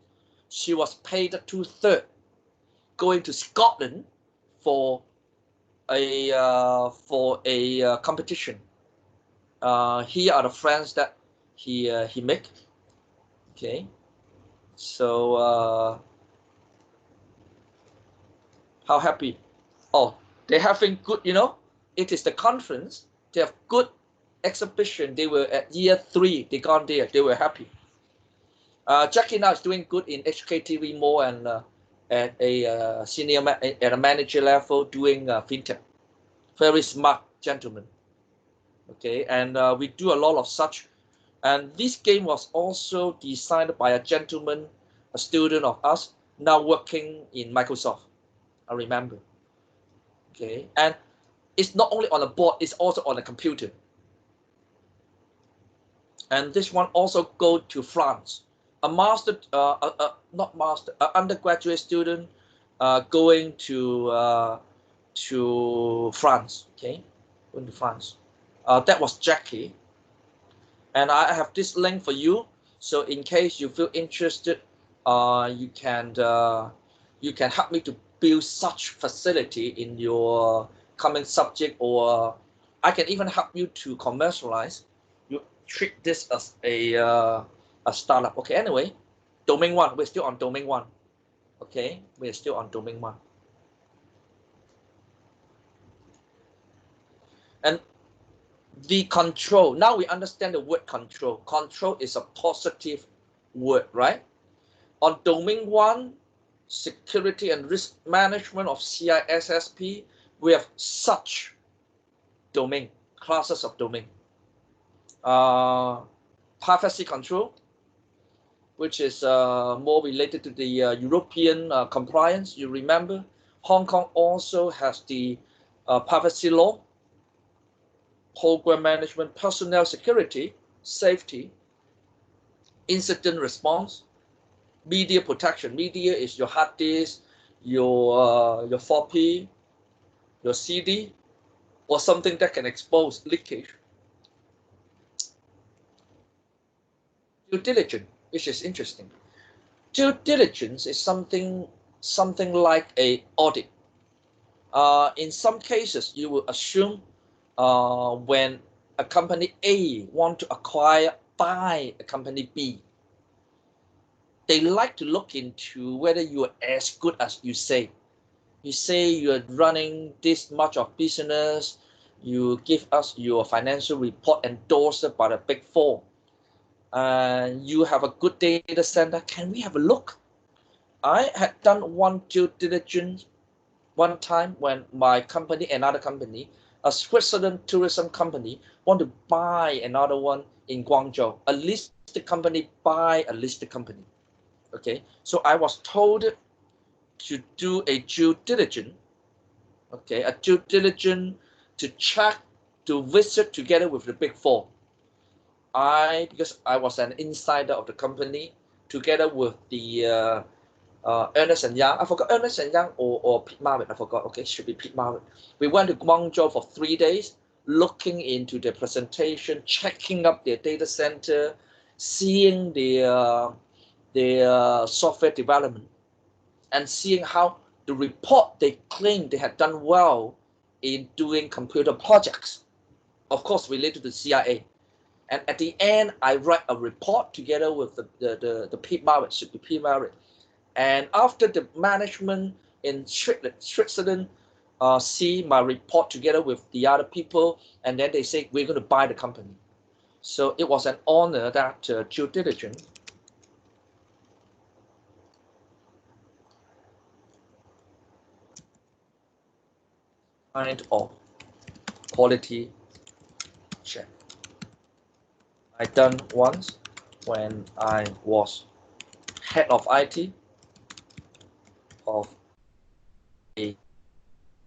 she was paid 2/3 going to Scotland for a competition. Here are the friends that he make. Okay, so how happy? Oh, they're having good. It is the conference. They have good exhibition. They were at year 3. They gone there. They were happy. Jackie now is doing good in HKTV more and at a senior at a manager level doing fintech. Very smart gentleman. Okay, and we do a lot of such. And this game was also designed by a gentleman, a student of us, now working in Microsoft. I remember. Okay, and it's not only on a board, it's also on a computer. And this one also go to France. A master, not master, undergraduate student going to France. Okay, going to France. That was Jackie. And I have this link for you. So in case you feel interested, you can help me to build such facility in your coming subject, or I can even help you to commercialize. You treat this as a startup. Okay, anyway, domain 1, we're still on domain 1. Okay, we're still on domain 1. And the control, now we understand the word control. Control is a positive word, right? On domain 1, security and risk management of CISSP, we have such domain, classes of domain. Privacy control, which is more related to the European compliance. You remember, Hong Kong also has the privacy law, program management, personnel security, safety, incident response, media protection. Media is your hard disk, your 4P, your CD, or something that can expose leakage. Due diligence, which is interesting. Due diligence is something like a audit. In some cases, you will assume when a company A want to buy a company B, they like to look into whether you are as good as you say. You say you are running this much of business, you give us your financial report endorsed by the Big Four, and you have a good data center. Can we have a look? I had done one due diligence one time when my company, another company, a Switzerland tourism company, want to buy another one in Guangzhou. A listed company buy a listed company. Okay, so I was told to do a due diligence. Okay, a due diligence to check, to visit together with the Big Four. Because I was an insider of the company, together with the Ernest and Young. I forgot Ernest and Young or Pete Marriott. I forgot. Okay, should be Pete Marriott. We went to Guangzhou for 3 days, looking into their presentation, checking up their data center, seeing their software development, and seeing how the report they claimed they had done well in doing computer projects, of course related to CIA. And at the end, I write a report together with the Pete Marriott, should be Pete Marriott. And after the management in Switzerland see my report together with the other people, and then they say, we're going to buy the company. So it was an honor that due diligence kind of quality check I done once when I was head of IT of a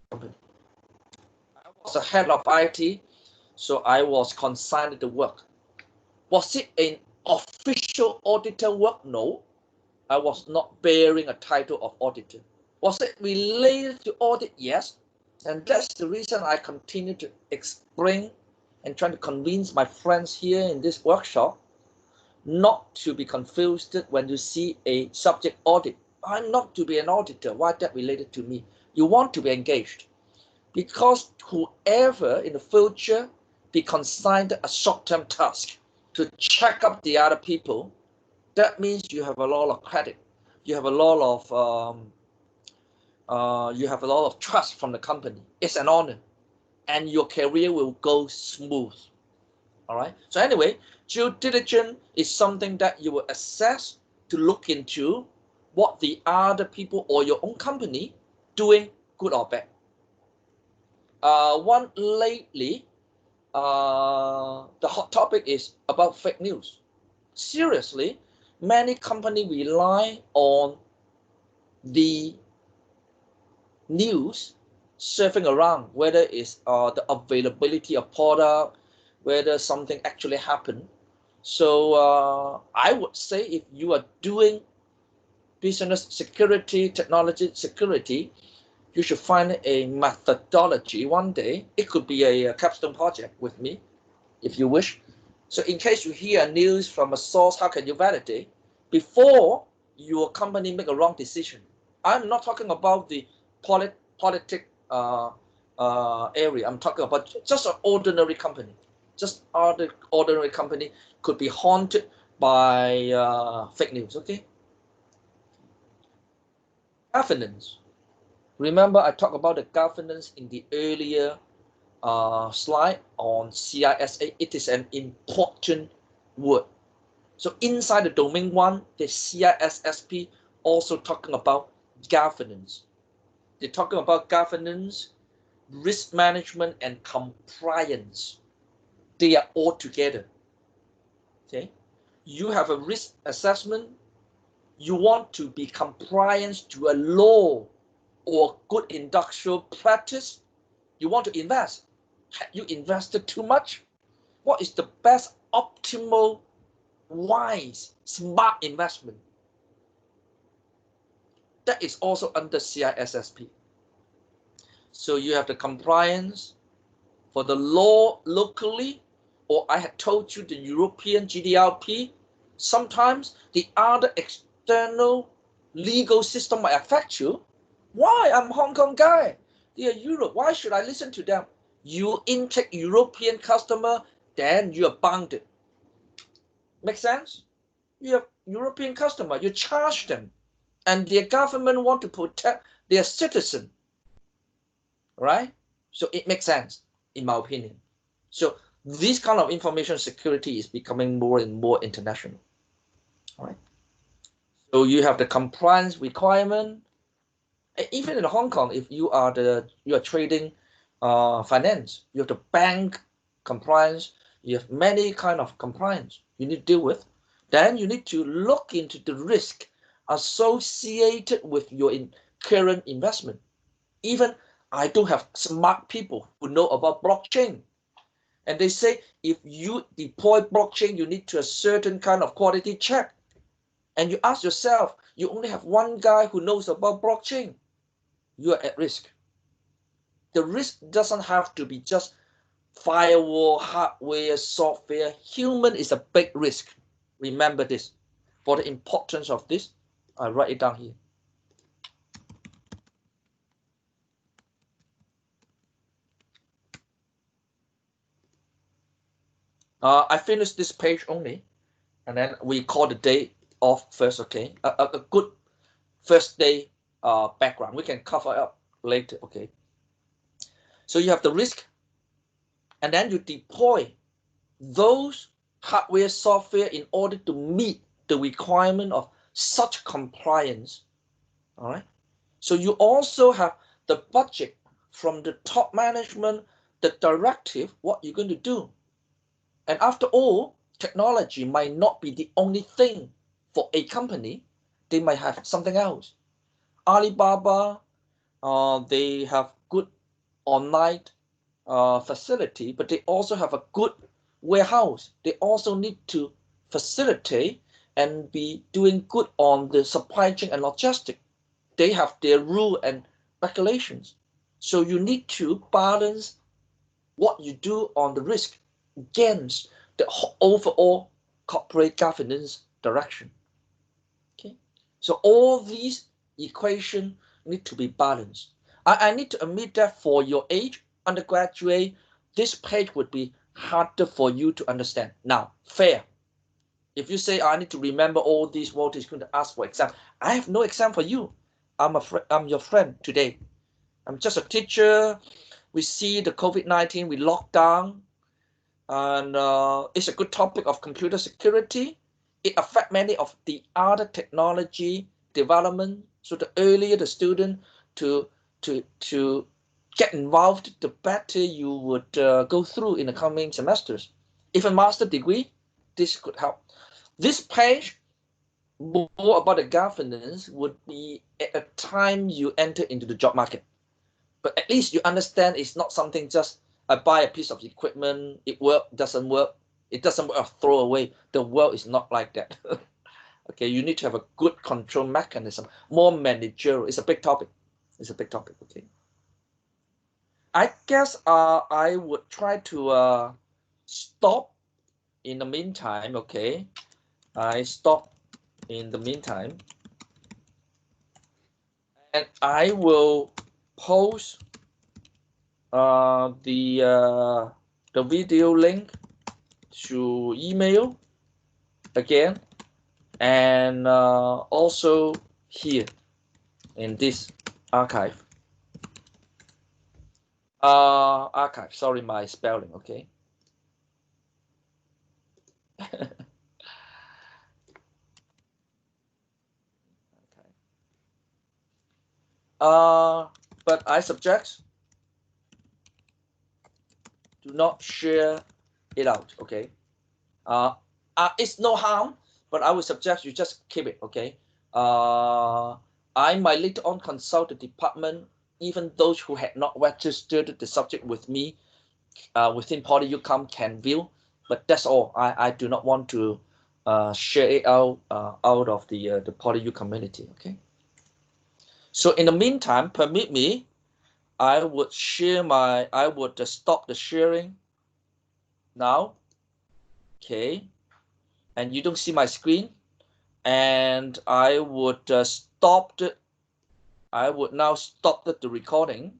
company. I was a head of IT, so I was consigned to work. Was it an official auditor work? No, I was not bearing a title of auditor. Was it related to audit? Yes. And that's the reason I continue to explain and trying to convince my friends here in this workshop not to be confused when you see a subject audit. I'm not to be an auditor. Why that related to me? You want to be engaged, because whoever in the future be consigned a short-term task to check up the other people, that means you have a lot of credit. You have a lot of trust from the company. It's an honor, and your career will go smooth. All right. So anyway, due diligence is something that you will assess to look into what the other people or your own company doing, good or bad. One lately, the hot topic is about fake news. Seriously, many companies rely on the news surfing around, whether it's the availability of product, whether something actually happened. So I would say if you are doing business security, technology security, you should find a methodology one day. It could be a capstone project with me, if you wish. So in case you hear news from a source, how can you validate before your company make a wrong decision? I'm not talking about the politic area. I'm talking about just an ordinary company. Just ordinary company could be haunted by fake news. Okay. Governance. Remember, I talked about the governance in the earlier slide on CISA. It is an important word. So inside the domain 1, the CISSP also talking about governance. They're talking about governance, risk management, and compliance. They are all together. Okay, you have a risk assessment. You want to be compliant to a law or good industrial practice. You want to invest. Have you invested too much? What is the best, optimal, wise, smart investment? That is also under CISSP. So you have the compliance for the law locally, or I had told you the European GDPR. Sometimes the other external legal system might affect you. Why? I'm a Hong Kong guy. They are Europe. Why should I listen to them? You intake European customer, then you are bounded. Make sense? You have European customer, you charge them, and their government want to protect their citizen, right? So it makes sense, in my opinion. So this kind of information security is becoming more and more international, all right? So you have the compliance requirement. Even in Hong Kong, if you are trading finance, you have the bank compliance. You have many kind of compliance you need to deal with. Then you need to look into the risk associated with your current investment. Even I do have smart people who know about blockchain, and they say if you deploy blockchain, you need to a certain kind of quality check. And you ask yourself, you only have one guy who knows about blockchain, you are at risk. The risk doesn't have to be just firewall, hardware, software. Human is a big risk. Remember this. For the importance of this, I write it down here. I finished this page only, and then we call the day off first, okay? A good first day background. We can cover up later, okay? So you have the risk, and then you deploy those hardware, software in order to meet the requirement of such compliance, all right? So you also have the budget from the top management, the directive, what you're going to do. And after all, technology might not be the only thing for a company. They might have something else. Alibaba, they have good online facility, but they also have a good warehouse. They also need to facilitate and be doing good on the supply chain and logistics. They have their rule and regulations. So you need to balance what you do on the risk against the overall corporate governance direction. Okay, so all these equations need to be balanced. I need to admit that for your age, undergraduate, this page would be harder for you to understand. Now, fair. If you say, I need to remember all these, what is going to ask for exam, I have no exam for you. I'm your friend today. I'm just a teacher. We see the COVID-19, we lock down, and it's a good topic of computer security. It affects many of the other technology development. So the earlier the student to get involved, the better you would go through in the coming semesters. If a master degree, this could help. This page, more about the governance, would be at the time you enter into the job market. But at least you understand it's not something just I buy a piece of equipment, it doesn't work, I'll throw away. The world is not like that. Okay, you need to have a good control mechanism, more managerial. It's a big topic. Okay. I guess I would try to stop in the meantime, okay? I stop in the meantime. And I will post the video link to email again, and also here in this archive. Sorry, my spelling, okay? But I suggest do not share it out, okay? It's no harm, but I would suggest you just keep it, okay? I might later on consult the department, even those who had not registered the subject with me within PolyUcom can view, but that's all. I do not want to share it out of the PolyU community, okay? So in the meantime, permit me, I would stop the sharing now, okay? And you don't see my screen, and I would now stop the recording.